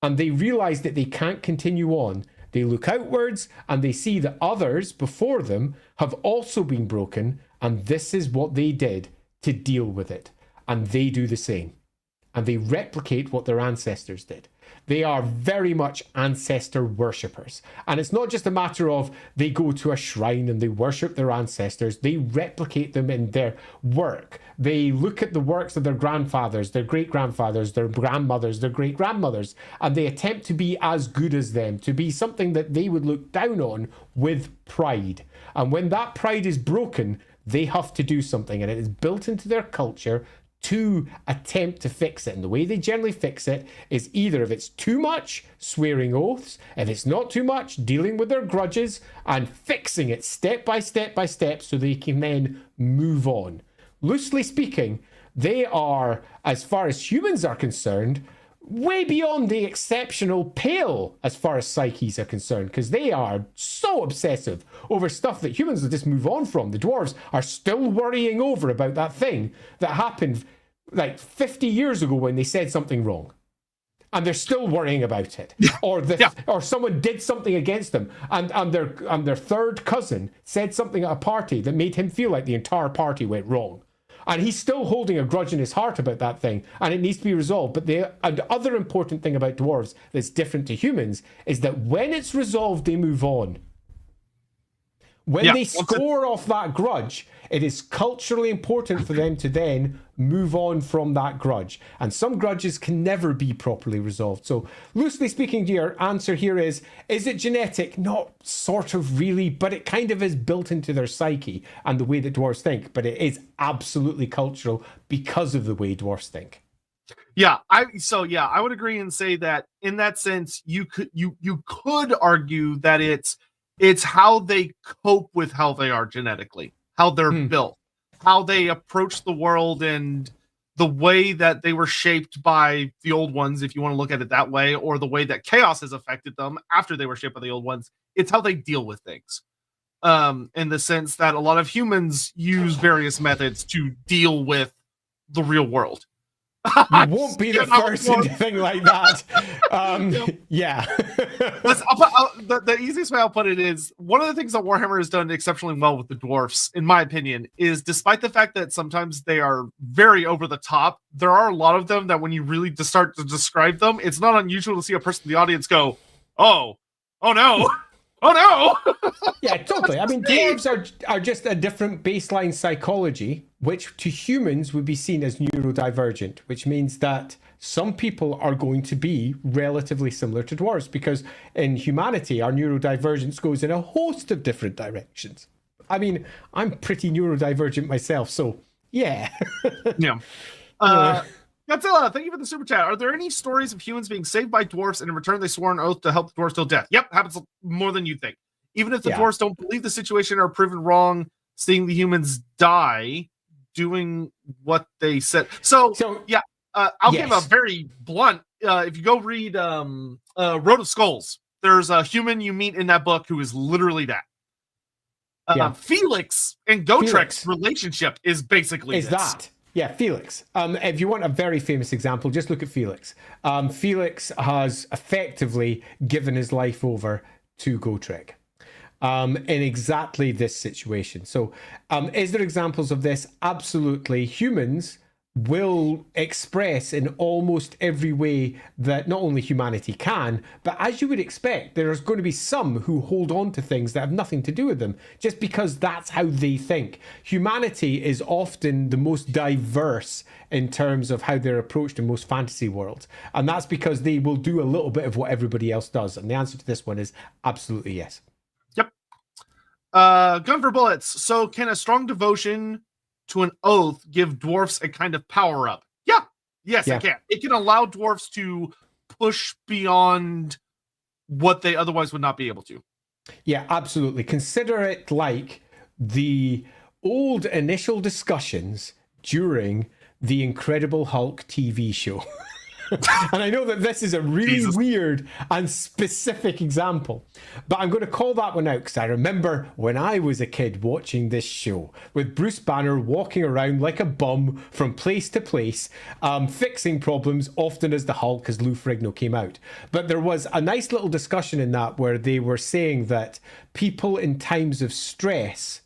and they realize that they can't continue on, they look outwards and they see that others before them have also been broken, and this is what they did to deal with it. And they do the same. And they replicate what their ancestors did. They are very much ancestor worshippers. And it's not just a matter of they go to a shrine and they worship their ancestors. They replicate them in their work. They look at the works of their grandfathers, their great-grandfathers, their grandmothers, their great-grandmothers, and they attempt to be as good as them, to be something that they would look down on with pride. And when that pride is broken, they have to do something, and it is built into their culture to attempt to fix it. And the way they generally fix it is either, if it's too much, swearing oaths; if it's not too much, dealing with their grudges and fixing it step by step by step so they can then move on. Loosely speaking, they are, as far as humans are concerned, way beyond the exceptional pale as far as psyches are concerned, because they are so obsessive over stuff that humans will just move on from. The dwarves are still worrying over about that thing that happened like 50 years ago when they said something wrong, and they're still worrying about it. Or someone did something against them, and their third cousin said something at a party that made him feel like the entire party went wrong. And he's still holding a grudge in his heart about that thing, and it needs to be resolved. But the other important thing about dwarves that's different to humans is that when it's resolved, they move on. When they score off that grudge, it is culturally important for them to then move on from that grudge. And some grudges can never be properly resolved. So, loosely speaking, your answer here is it genetic? Not sort of really, but it kind of is built into their psyche and the way that dwarves think. But it is absolutely cultural because of the way dwarves think. Yeah, I would agree and say that in that sense, you could argue that it's how they cope with how they are genetically, how they're built, how they approach the world, and the way that they were shaped by the old ones, if you want to look at it that way, or the way that chaos has affected them after they were shaped by the old ones. It's how they deal with things. In the sense that a lot of humans use various methods to deal with the real world. You won't be the first anything like that. Yeah. The easiest way I'll put it is, one of the things that Warhammer has done exceptionally well with the dwarfs, in my opinion, is despite the fact that sometimes they are very over the top, there are a lot of them that when you really just start to describe them, it's not unusual to see a person in the audience go, oh no. Oh no! Yeah, totally. I mean, dwarves are just a different baseline psychology, which to humans would be seen as neurodivergent, which means that some people are going to be relatively similar to dwarves, because in humanity, our neurodivergence goes in a host of different directions. I mean, I'm pretty neurodivergent myself, so yeah. Yeah. Godzilla, thank you for the super chat. Are there any stories of humans being saved by dwarfs and in return they swore an oath to help the dwarfs till death? Yep, happens more than you think. Even if the dwarfs don't believe the situation or are proven wrong, seeing the humans die doing what they said. So I'll give a very blunt. If you go read Road of Skulls, there's a human you meet in that book who is literally that. Felix and Gotrek's Felix. relationship is basically Is this. that. Yeah, Felix. If you want a very famous example, just look at Felix. Felix has effectively given his life over to Gotrek in exactly this situation. So is there examples of this? Absolutely. Humans will express in almost every way that not only humanity can, but as you would expect, there's going to be some who hold on to things that have nothing to do with them, just because that's how they think. Humanity is often the most diverse in terms of how they're approached in most fantasy worlds. And that's because they will do a little bit of what everybody else does. And the answer to this one is absolutely yes. Yep. Gun for bullets. So can a strong devotion to an oath give dwarfs a kind of power up? Yeah. Yes, it can. It can allow dwarfs to push beyond what they otherwise would not be able to. Yeah, absolutely. Consider it like the old initial discussions during the Incredible Hulk TV show. And I know that this is a really weird and specific example, but I'm going to call that one out because I remember when I was a kid watching this show with Bruce Banner walking around like a bum from place to place, fixing problems, often as the Hulk, as Lou Ferrigno came out. But there was a nice little discussion in that where they were saying that people in times of stress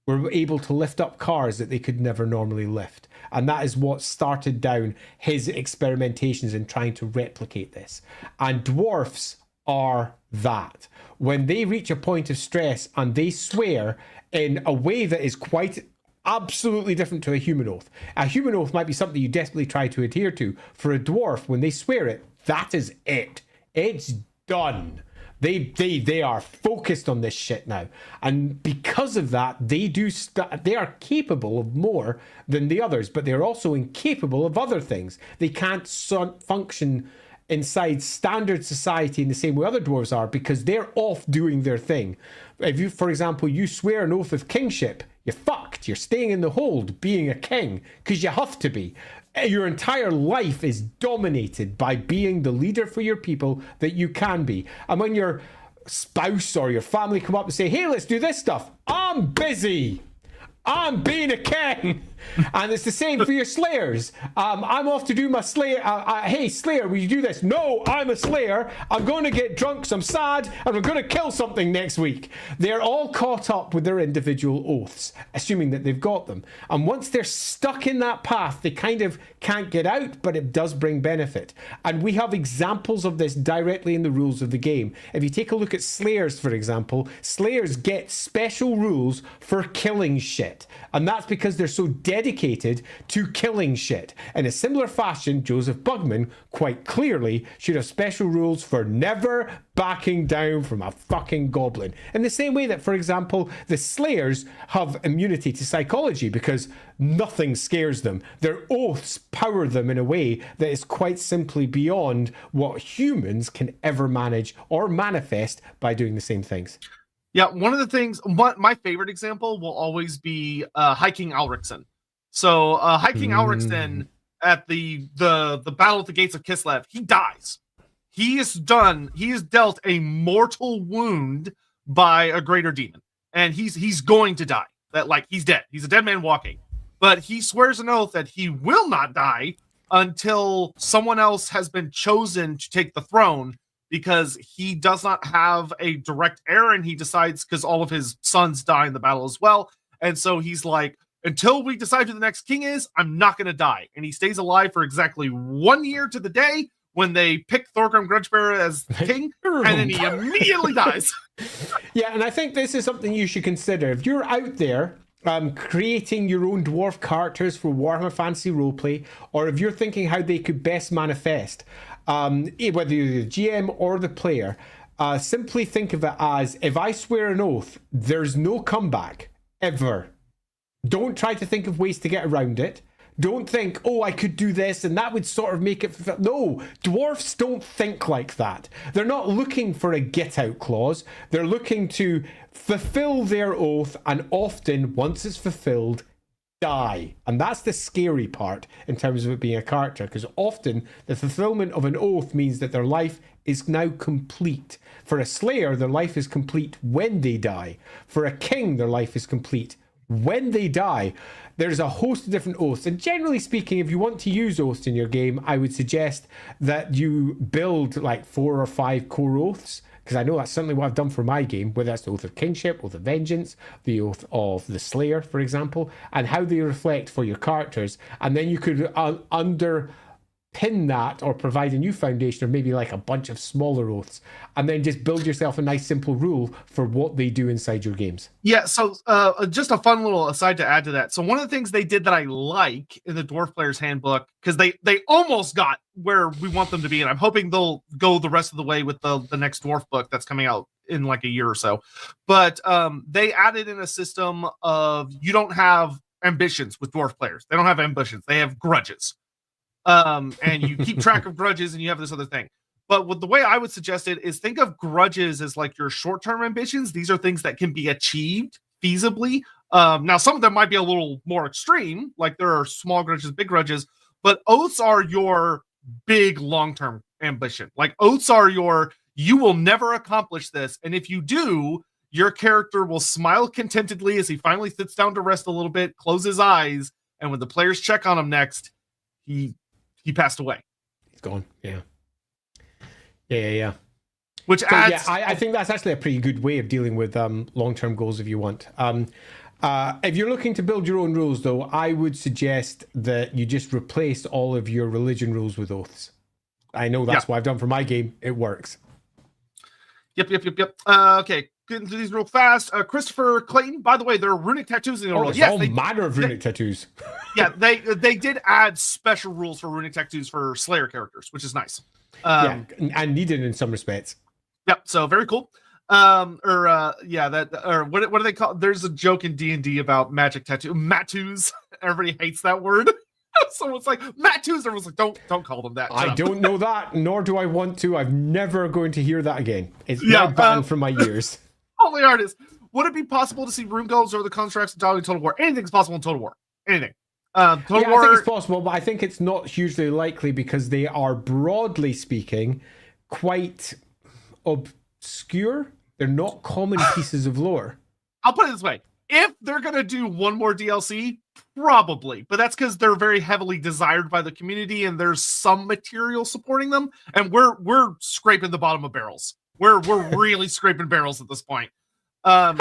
were able to lift up cars that they could never normally lift. And that is what started down his experimentations in trying to replicate this. And dwarfs are that. When they reach a point of stress and they swear in a way that is quite absolutely different to a human oath. A human oath might be something you desperately try to adhere to. For a dwarf, when they swear it, that is it. It's done. They are focused on this shit now, and because of that, they are capable of more than the others, but they're also incapable of other things. They can't function inside standard society in the same way other dwarves are because they're off doing their thing. If you, for example, you swear an oath of kingship, you're fucked. You're staying in the hold, being a king, because you have to be. Your entire life is dominated by being the leader for your people that you can be. And when your spouse or your family come up and say, hey, let's do this stuff, I'm busy. I'm being a king. And it's the same for your slayers. I'm off to do my slayer. Hey, slayer, will you do this? No, I'm a slayer. I'm going to get drunk because I'm sad and I'm going to kill something next week. They're all caught up with their individual oaths, assuming that they've got them. And once they're stuck in that path, they kind of can't get out, but it does bring benefit. And we have examples of this directly in the rules of the game. If you take a look at slayers, for example, slayers get special rules for killing shit. And that's because they're so dedicated to killing shit. In a similar fashion, Josef Bugman quite clearly should have special rules for never backing down from a fucking goblin. In the same way that, for example, the slayers have immunity to psychology because nothing scares them. Their oaths power them in a way that is quite simply beyond what humans can ever manage or manifest by doing the same things. Yeah, one of the things, my favorite example will always be High King Alricsson. So High King Alricsson at the battle at the gates of Kislev, he dies. He is dealt a mortal wound by a greater demon, and he's going to die. He's dead. He's a dead man walking. But he swears an oath that he will not die until someone else has been chosen to take the throne, because he does not have a direct heir, and he decides, because all of his sons die in the battle as well. And so he's like, until we decide who the next king is, I'm not going to die. And he stays alive for exactly 1 year to the day when they pick Thorgrim Grudgebearer as king, and then he immediately dies. Yeah, and I think this is something you should consider. If you're out there creating your own dwarf characters for Warhammer Fantasy Roleplay, or if you're thinking how they could best manifest, whether you're the GM or the player, simply think of it as, if I swear an oath, there's no comeback, ever. Don't try to think of ways to get around it. Don't think, oh, I could do this and that would sort of make it... No, dwarfs don't think like that. They're not looking for a get-out clause. They're looking to fulfill their oath, and often, once it's fulfilled, die. And that's the scary part in terms of it being a character, because often the fulfillment of an oath means that their life is now complete. For a slayer, their life is complete when they die. For a king, their life is complete when they die. There's a host of different oaths, and generally speaking, if you want to use oaths in your game, I would suggest that you build like 4 or 5 core oaths, because I know that's certainly what I've done for my game, whether that's the Oath of Kingship, Oath of Vengeance, the Oath of the Slayer, for example, and how they reflect for your characters. And then you could underpin that or provide a new foundation, or maybe like a bunch of smaller oaths, and then just build yourself a nice simple rule for what they do inside your games. Yeah, so just a fun little aside to add to that. So one of the things they did that I like in the Dwarf Player's Handbook, because they almost got where we want them to be, and I'm hoping they'll go the rest of the way with the next Dwarf book that's coming out in like a year or so. But they added in a system of, you don't have ambitions with Dwarf players. They don't have ambitions. They have grudges. And you keep track of grudges, and you have this other thing. But the way I would suggest it is, think of grudges as like your short-term ambitions. These are things that can be achieved feasibly. Now, some of them might be a little more extreme, like there are small grudges, big grudges, but oaths are your big long-term ambition. Like oaths are you will never accomplish this, and if you do, your character will smile contentedly as he finally sits down to rest a little bit, close his eyes, and when the players check on him next, he passed away. He's gone. Yeah. Which adds... Yeah, I think that's actually a pretty good way of dealing with long-term goals if you want. If you're looking to build your own rules, though, I would suggest that you just replace all of your religion rules with oaths. I know that's what I've done for my game. It works. Yep. Okay, getting through these real fast. Christopher Clayton, by the way, there are runic tattoos in the rules. Yes, all manner of runic tattoos. Yeah, they did add special rules for runic tattoos for Slayer characters, which is nice. And needed in some respects. Yep, so very cool. What do they call? There's a joke in D&D about magic tattoo, mattoos. Everybody hates that word. Someone's like, mattoos. Everyone's like, don't call them that. I don't know that, nor do I want to. I'm never going to hear that again. It's now banned from my ears. Only artist. Would it be possible to see rune golems or the constructs in Total War? Anything's possible in Total War. Anything. Total War... I think it's possible, but I think it's not hugely likely because they are, broadly speaking, quite obscure. They're not common pieces of lore. I'll put it this way. If they're going to do one more DLC, probably. But that's because they're very heavily desired by the community and there's some material supporting them. And we're scraping the bottom of barrels. We're really scraping barrels at this point. I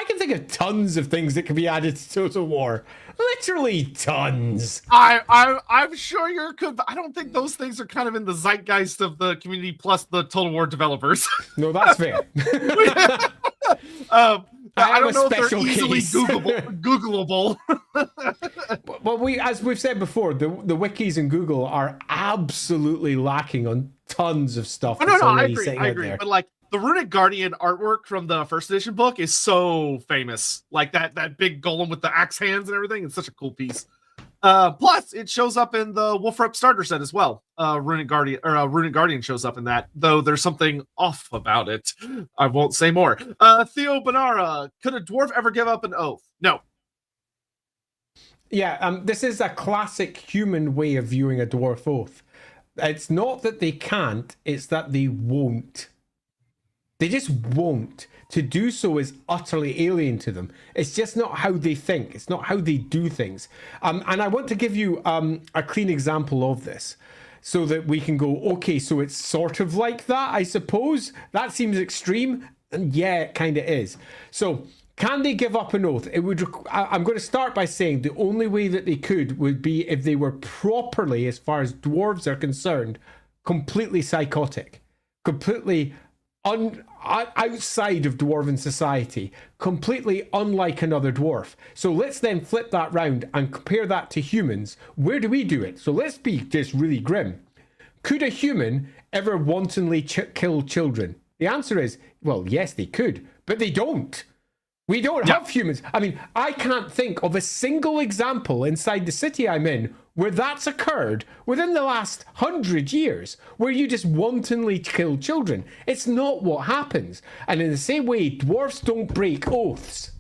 can think of tons of things that can be added to Total War. Literally tons. I'm sure you could, but I don't think those things are kind of in the zeitgeist of the community plus the Total War developers. No, that's fair. I don't know if they're easily Googleable. Well, as we've said before, the wikis in Google are absolutely lacking on tons of stuff. I agree. But like the Runic Guardian artwork from the first edition book is so famous. Like that big golem with the axe hands and everything. It's such a cool piece. Plus, it shows up in the Wolfrep starter set as well. Runic Guardian shows up in that, though there's something off about it. I won't say more. Theo Bonara, could a dwarf ever give up an oath? No. Yeah, this is a classic human way of viewing a dwarf oath. It's not that they can't, it's that they won't. They just won't. To do so is utterly alien to them. It's just not how they think. It's not how they do things. And I want to give you a clean example of this so that we can go, okay, so it's sort of like that, I suppose. That seems extreme. And yeah, it kind of is. So can they give up an oath? I'm going to start by saying the only way that they could would be if they were properly, as far as dwarves are concerned, completely psychotic, completely outside of dwarven society, completely unlike another dwarf. So let's then flip that round and compare that to humans. Where do we do it? So let's be just really grim. Could a human ever wantonly kill children? The answer is, well, yes, they could, but they don't. We don't have humans. I mean, I can't think of a single example inside the city I'm in where that's occurred within the last 100 years, where you just wantonly kill children. It's not what happens. And in the same way, dwarfs don't break oaths.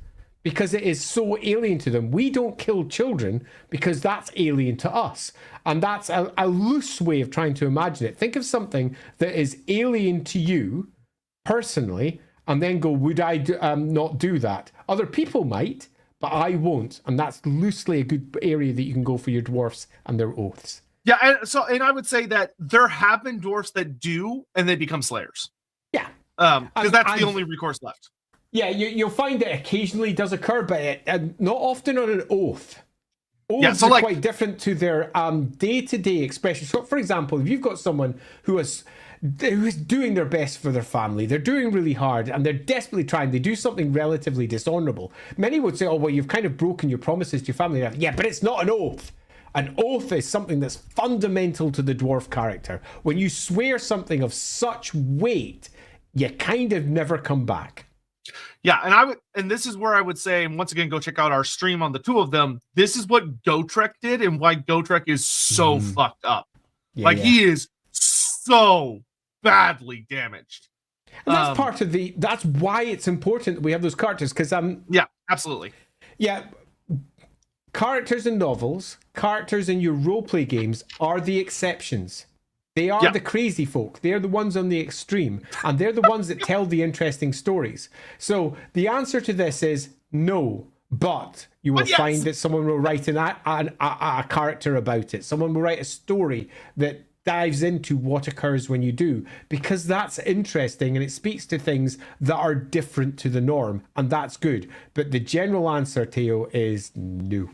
because it is so alien to them. We don't kill children because that's alien to us. And that's a loose way of trying to imagine it. Think of something that is alien to you personally, and then go, would I not do that? Other people might, but I won't. And that's loosely a good area that you can go for your dwarfs and their oaths. Yeah, and I would say that there have been dwarfs that do, and they become slayers. Yeah. Because that's the only recourse left. Yeah, you'll find it occasionally does occur, but not often on an oath. Oaths are quite different to their day-to-day expression. So, for example, if you've got someone who is doing their best for their family, they're doing really hard, and they're desperately trying, they do something relatively dishonorable. Many would say, oh, well, you've kind of broken your promises to your family. Yeah, but it's not an oath. An oath is something that's fundamental to the dwarf character. When you swear something of such weight, you kind of never come back. Yeah, and this is where I would say, and once again, go check out our stream on the two of them. This is what Gotrek did, and why Gotrek is so fucked up. He is so badly damaged. And that's part of that's why it's important that we have those characters, because yeah, absolutely. Yeah, characters in novels, characters in your roleplay games are the exceptions. They are the crazy folk. They're the ones on the extreme. And they're the ones that tell the interesting stories. So the answer to this is no. But you will find that someone will write a character about it. Someone will write a story that dives into what occurs when you do. Because that's interesting and it speaks to things that are different to the norm. And that's good. But the general answer, Theo, is no.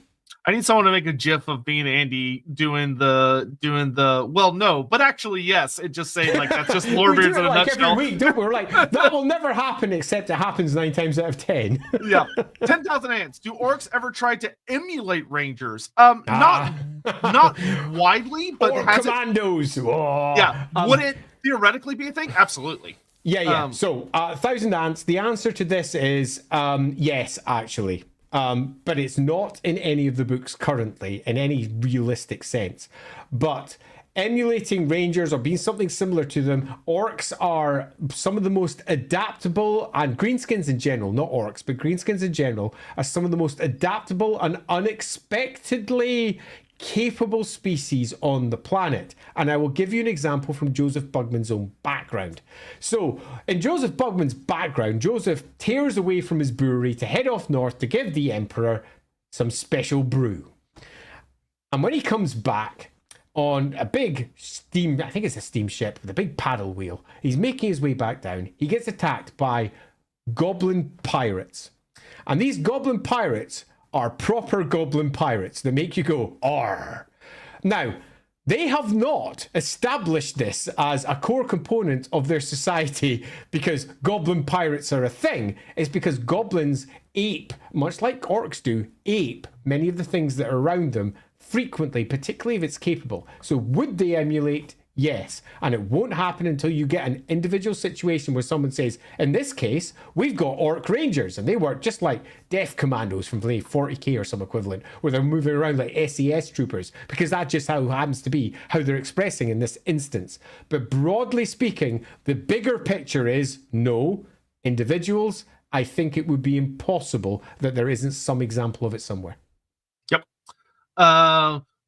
I need someone to make a GIF of being Andy doing the well, no, but actually yes. It just saying like that's just Lorebeards in a nutshell. Every week, don't we? We're like, that will never happen except it happens 9 times out of 10. Yeah. 10,000 ants. Do orcs ever try to emulate rangers? Not widely, but or commandos. Yeah. Would it theoretically be a thing? Absolutely. Yeah. So 1,000 ants. The answer to this is yes, actually. But it's not in any of the books currently in any realistic sense. But emulating rangers or being something similar to them, orcs are some of the most adaptable, and greenskins in general, not orcs, but greenskins in general, are some of the most adaptable and unexpectedly capable species on the planet. And I will give you an example from Josef Bugman's own background. So in Josef Bugman's background, Josef tears away from his brewery to head off north to give the Emperor some special brew. And when he comes back on a big steam, I think it's a steamship with a big paddle wheel, he's making his way back down. He gets attacked by goblin pirates. And these goblin pirates are proper goblin pirates that make you go, arr. Now, they have not established this as a core component of their society because goblin pirates are a thing. It's because goblins ape, much like orcs do, ape many of the things that are around them frequently, particularly if it's capable. So would they emulate? Yes. And it won't happen until you get an individual situation where someone says, in this case, we've got orc rangers, and they work just like death commandos from 40k or some equivalent, where they're moving around like SES troopers, because that just happens to be how they're expressing in this instance. But broadly speaking, the bigger picture is no. Individuals, I think it would be impossible that there isn't some example of it somewhere. Yep.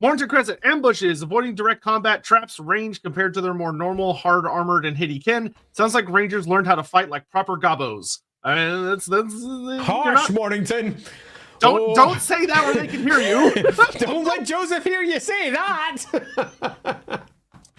Warrington Crescent, ambushes, avoiding direct combat, traps, range compared to their more normal, hard armored and hitty kin. Sounds like Rangers learned how to fight like proper gobbos. I mean, that's harsh, Warrington. Don't say that where they can hear you. Don't let Joseph hear you say that.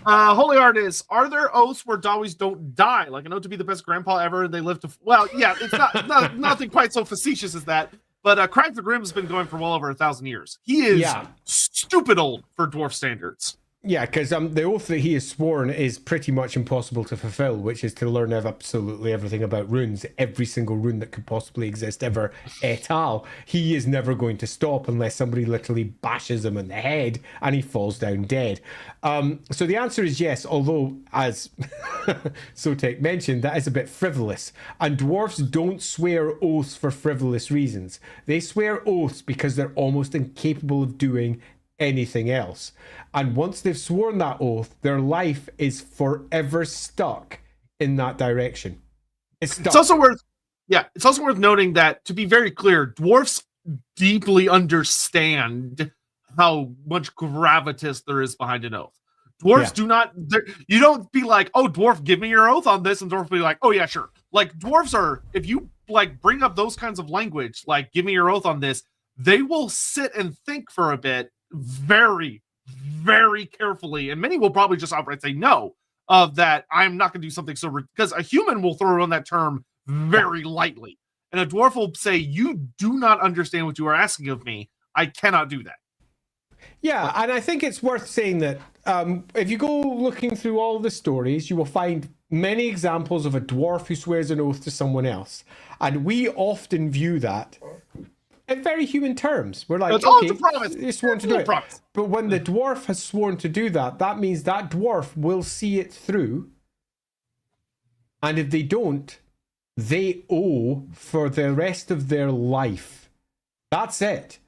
Holy Artists, are there oaths where Dawies don't die? Like, I know to be the best grandpa ever, they live to... Well, yeah, it's not nothing quite so facetious as that. But Craig the Grim has been going for well over 1,000 years. He is stupid old for dwarf standards. Yeah, because the oath that he has sworn is pretty much impossible to fulfill, which is to learn absolutely everything about runes, every single rune that could possibly exist ever, et al. He is never going to stop unless somebody literally bashes him in the head and he falls down dead. So the answer is yes, although, as Sotek mentioned, that is a bit frivolous. And dwarfs don't swear oaths for frivolous reasons. They swear oaths because they're almost incapable of doing anything else. And once they've sworn that oath, their life is forever stuck in that direction. It's stuck. Yeah, it's also worth noting that, to be very clear, dwarfs deeply understand how much gravitas there is behind an oath. Dwarves do not, you don't be like, oh, dwarf, give me your oath on this, and dwarf will be like, oh yeah, sure. Like, dwarves are, if you like bring up those kinds of language, like, give me your oath on this, they will sit and think for a bit very, very carefully, and many will probably just outright say no, of that, I'm not going to do something so, because a human will throw around that term very lightly. And a dwarf will say, you do not understand what you are asking of me. I cannot do that. Yeah, and I think it's worth saying that if you go looking through all the stories, you will find many examples of a dwarf who swears an oath to someone else. And we often view that in very human terms. We're like, okay, you're sworn to do it. But when the dwarf has sworn to do that, that means that dwarf will see it through. And if they don't, they owe for the rest of their life. That's it.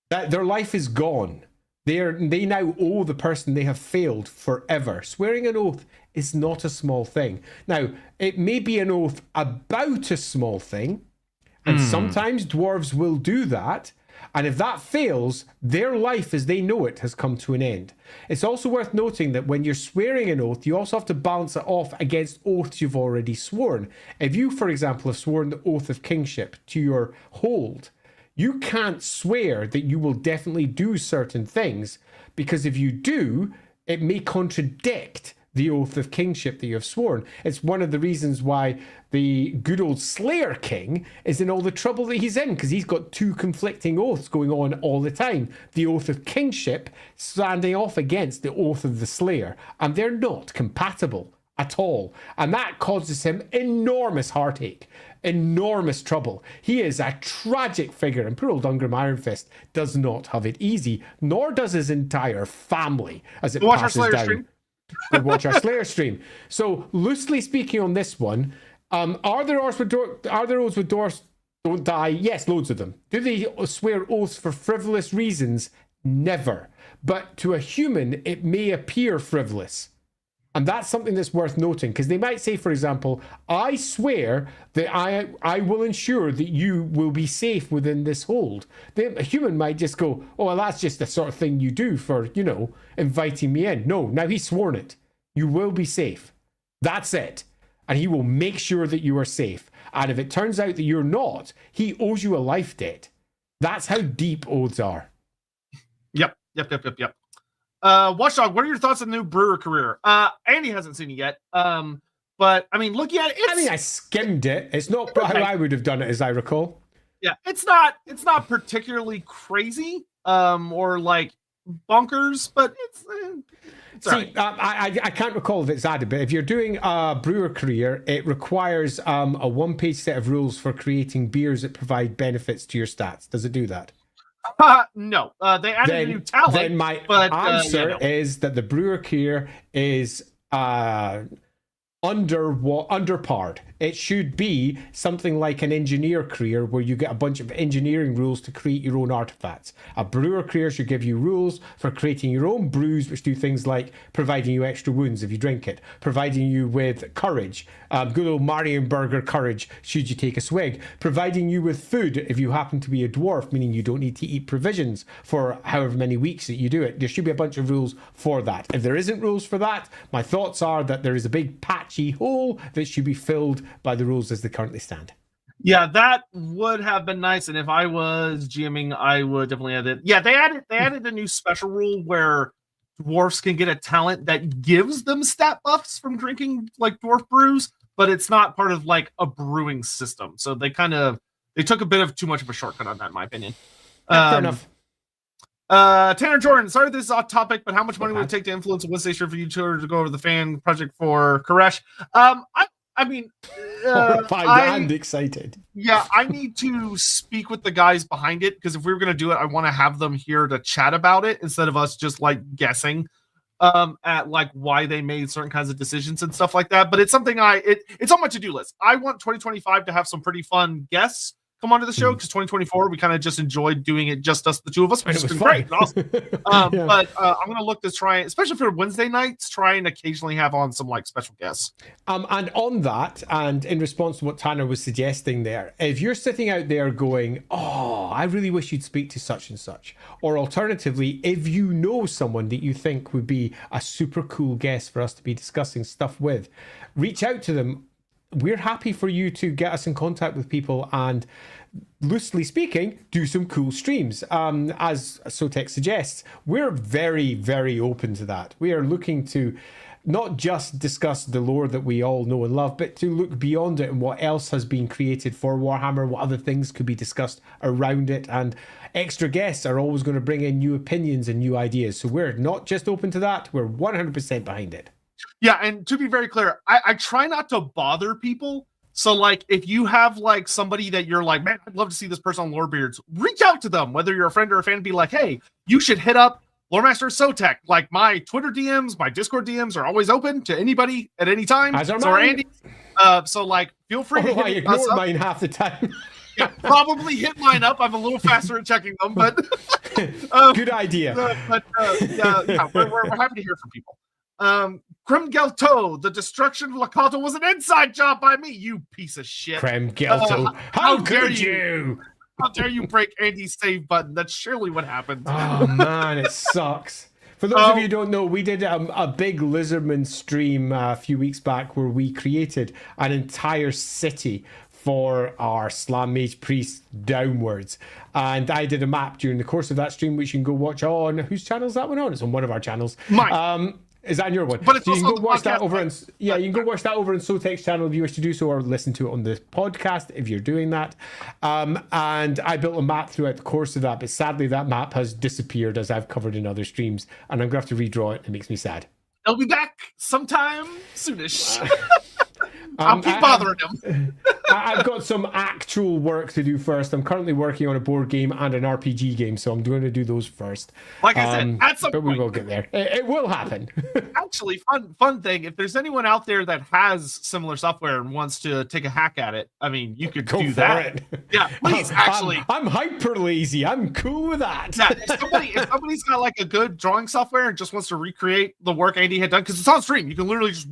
That their life is gone. They now owe the person they have failed forever. Swearing an oath is not a small thing. Now, it may be an oath about a small thing, and sometimes dwarves will do that. And if that fails, their life as they know it has come to an end. It's also worth noting that when you're swearing an oath, you also have to balance it off against oaths you've already sworn. If you, for example, have sworn the oath of kingship to your hold, you can't swear that you will definitely do certain things, because if you do, it may contradict the oath of kingship that you have sworn. It's one of the reasons why the good old Slayer King is in all the trouble that he's in, because he's got two conflicting oaths going on all the time. The oath of kingship standing off against the oath of the Slayer, and they're not compatible at all. And that causes him enormous heartache, enormous trouble. He is a tragic figure, and poor old Ungrim Ironfist does not have it easy, nor does his entire family as it passes down. Watch our Slayer stream. So, loosely speaking on this one, are there oaths with dwarves don't die? Yes, loads of them. Do they swear oaths for frivolous reasons? Never. But to a human, it may appear frivolous. And that's something that's worth noting, because they might say, for example, I swear that I will ensure that you will be safe within this hold. A human might just go, oh, well, that's just the sort of thing you do for, inviting me in. No, now he's sworn it. You will be safe. That's it. And he will make sure that you are safe. And if it turns out that you're not, he owes you a life debt. That's how deep oaths are. Yep. Watchdog, what are your thoughts on the new brewer career? Andy hasn't seen it yet. But I mean, looking at it, I skimmed it. It's not how I would have done it, as I recall. Yeah, it's not particularly crazy, or like bonkers, but it's see, right. I can't recall if it's added, but if you're doing a brewer career, it requires a one-page set of rules for creating beers that provide benefits to your stats. Does it do that? No. They added a new talent. Then my answer is that the brewer career is underpowered. It should be something like an engineer career, where you get a bunch of engineering rules to create your own artifacts. A brewer career should give you rules for creating your own brews, which do things like providing you extra wounds if you drink it, providing you with courage, good old Marienburger courage should you take a swig, providing you with food if you happen to be a dwarf, meaning you don't need to eat provisions for however many weeks that you do it. There should be a bunch of rules for that. If there isn't rules for that, my thoughts are that there is a big patchy hole that should be filled by the rules as they currently stand. Yeah, that would have been nice, and if I was GMing, I would definitely add it. Yeah, they added a new special rule where dwarfs can get a talent that gives them stat buffs from drinking like dwarf brews, but it's not part of like a brewing system. So they took a bit of too much of a shortcut on that, in my opinion. Fair enough. Tanner Jordan, sorry this is off topic, but how much money would it take to influence a Wednesday for you to go over the fan project for Koresh? I mean, horrified and excited. Yeah, I need to speak with the guys behind it, because if we were going to do it, I want to have them here to chat about it instead of us just like guessing at like why they made certain kinds of decisions and stuff like that. But it's something it's on my to-do list. I want 2025 to have some pretty fun guests, come onto the show, because 2024 we kind of just enjoyed doing it just us, the two of us, which And it has was been fun. great. Awesome. Yeah. But I'm gonna look to try, especially for Wednesday nights, try and occasionally have on some like special guests. And on that, and in response to what Tanner was suggesting there, if you're sitting out there going, oh, I really wish you'd speak to such and such, or alternatively, if you know someone that you think would be a super cool guest for us to be discussing stuff with, reach out to them. We're happy for you to get us in contact with people and, loosely speaking, do some cool streams. As Sotek suggests, we're very, very open to that. We are looking to not just discuss the lore that we all know and love, but to look beyond it and what else has been created for Warhammer, what other things could be discussed around it. And extra guests are always going to bring in new opinions and new ideas. So we're not just open to that, we're 100% behind it. Yeah, and to be very clear, I try not to bother people. So, like, if you have, like, somebody that you're like, man, I'd love to see this person on Lorebeards, reach out to them, whether you're a friend or a fan, be like, hey, you should hit up Loremaster of Sotek. Like, my Twitter DMs, my Discord DMs are always open to anybody at any time. As are so are mine. Andy. So, like, feel free to I hit ignore us up. mine half the time. Yeah, probably hit mine up. I'm a little faster at checking them, but Good idea. yeah, we're happy to hear from people. Kremgelto, the destruction of Lakato was an inside job by me, you piece of shit. Kremgelto. How could you? How dare you break Andy's save button? That's surely what happened. Oh man, it sucks. For those of you who don't know, we did a big Lizardman stream a few weeks back where we created an entire city for our Slam Mage Priest downwards. And I did a map during the course of that stream, which you can go watch on, whose channel is that one on? It's on one of our channels. Mine. Is that on your one? But it's so you also can go watch that podcast, over on, you can go watch that over on Sotek's channel if you wish to do so, or listen to it on the podcast if you're doing that. And I built a map throughout the course of that, but sadly that map has disappeared as I've covered in other streams, and I'm gonna have to redraw it. It makes me sad. I'll be back sometime soonish. I'll keep bothering him. I've got some actual work to do first. I'm currently working on a board game and an RPG game, so I'm going to do those first. Like I said, at some but point. we will get there. It will happen. Actually, fun thing. If there's anyone out there that has similar software and wants to take a hack at it, I mean, you could Go do for that. it. Yeah, please. Actually, I'm hyper lazy. I'm cool with that. yeah. If somebody's got like a good drawing software and just wants to recreate the work Andy had done, because it's on stream, you can literally just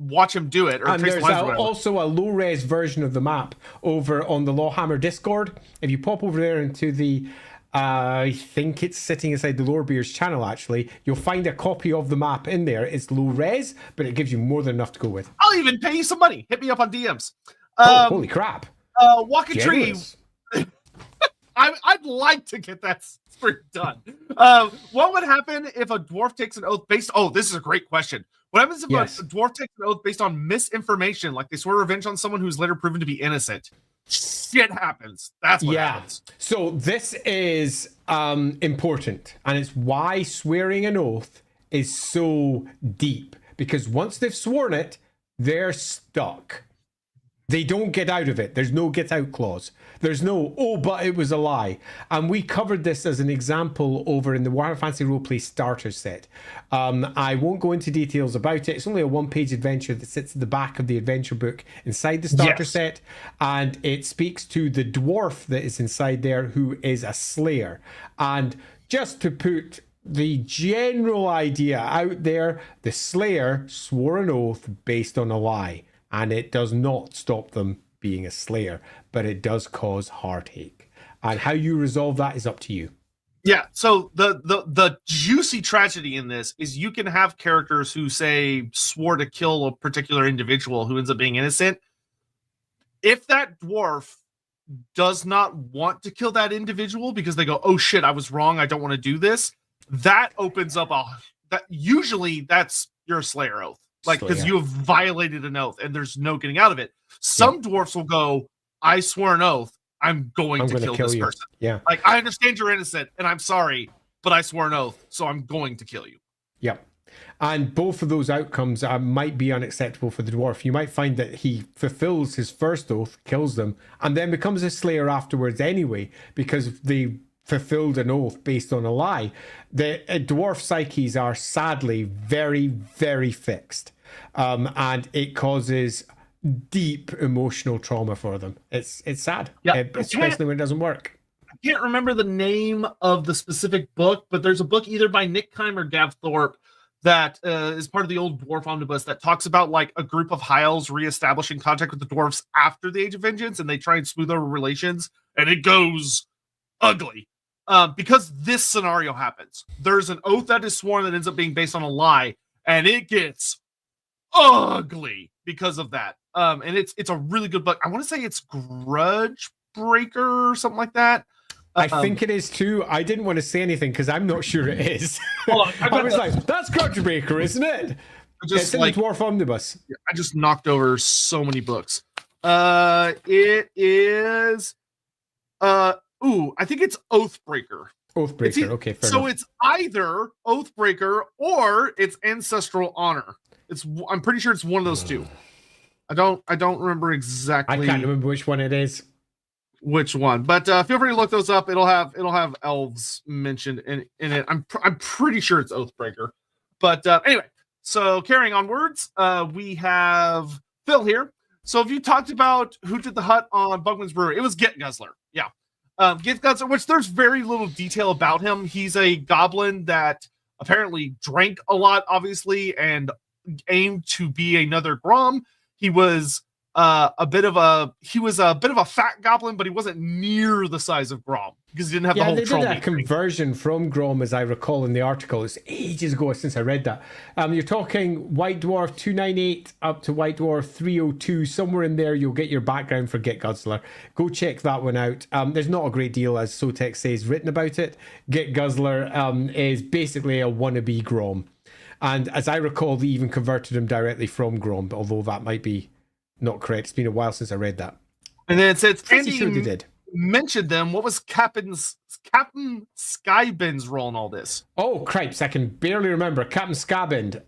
watch him do it. Or And trace there's lines or whatever. also a low-res version of the map over on the Lawhammer Discord. If you pop over there into the, I think it's sitting inside the Lorebeards channel, actually, you'll find a copy of the map in there. It's low-res, but it gives you more than enough to go with. I'll even pay you some money. Hit me up on DMs. Holy crap. Walk a tree. Generous. I'd like to get that sprint done. What would happen if a dwarf takes an oath based? Oh, this is a great question. What happens if Yes. a dwarf takes an oath based on misinformation, like they swear revenge on someone who's later proven to be innocent? Shit happens. That's what happens. So this is important, and it's why swearing an oath is so deep, because once they've sworn it, they're stuck. They don't get out of it. There's no get out clause. There's no, oh, but it was a lie. And we covered this as an example over in the Warhammer Fantasy Roleplay starter set. I won't go into details about it. It's only a one-page adventure that sits at the back of the adventure book inside the starter set. And it speaks to the dwarf that is inside there, who is a slayer. And just to put the general idea out there, the slayer swore an oath based on a lie. And it does not stop them being a slayer, but it does cause heartache. And how you resolve that is up to you. Yeah. So the juicy tragedy in this is you can have characters who say swore to kill a particular individual who ends up being innocent. If that dwarf does not want to kill that individual because they go, oh shit, I was wrong, I don't want to do this, that opens up usually that's your slayer oath. Like, because you have violated an oath and there's no getting out of it. Some dwarfs will go, I swore an oath, I'm going to kill this person. Yeah. Like, I understand you're innocent and I'm sorry, but I swore an oath, so I'm going to kill you. Yep. And both of those outcomes might be unacceptable for the dwarf. You might find that he fulfills his first oath, kills them, and then becomes a slayer afterwards anyway, because they fulfilled an oath based on a lie. The dwarf psyches are sadly very, very fixed. And it causes deep emotional trauma for them. It's sad, Yeah, especially when it doesn't work. I can't remember the name of the specific book, but there's a book either by Nick Kime or Gav Thorpe that is part of the old Dwarf Omnibus that talks about like a group of high elves reestablishing contact with the dwarves after the Age of Vengeance, and they try and smooth over relations, and it goes ugly. Because this scenario happens. There's an oath that is sworn that ends up being based on a lie, and it gets ugly because of that. And it's a really good book. I want to say it's Grudge Breaker or something like that. I think it is too. I didn't want to say anything because I'm not sure it is. Hold on, I was like, that's Grudge Breaker, isn't it? It's in the Dwarf Omnibus. I just knocked over so many books. It is I think it's Oathbreaker. Oathbreaker, okay, fair so enough. It's either Oathbreaker or it's Ancestral Honor. I'm pretty sure it's one of those two. I don't remember exactly. I can't remember which one it is. Which one, but feel free to look those up. It'll have elves mentioned in it. I'm pretty sure it's Oathbreaker. But anyway, so carrying onwards, we have Phil here. So if you talked about who did the hut on Bugman's Brewery, it was Get Guzzler. Yeah. Get Guzzler, which there's very little detail about him. He's a goblin that apparently drank a lot, obviously, and aimed to be another Grom. He was a bit of a fat goblin, but he wasn't near the size of Grom because he didn't have the whole they troll did a meat conversion from Grom, as I recall in the article. It's ages ago since I read that. You're talking White Dwarf 298 up to White Dwarf 302, somewhere in there. You'll get your background for Get Guzzler. Go check that one out. There's not a great deal, as Sotek says, written about it. Get Guzzler is basically a wannabe Grom, and as I recall, they even converted him directly from Grom, although that might be not correct. It's been a while since I read that. And then it says Pretty sure they did. Mentioned them. What was Captain Skybend's role in all this? Oh, cripes, I can barely remember. Captain Skabend.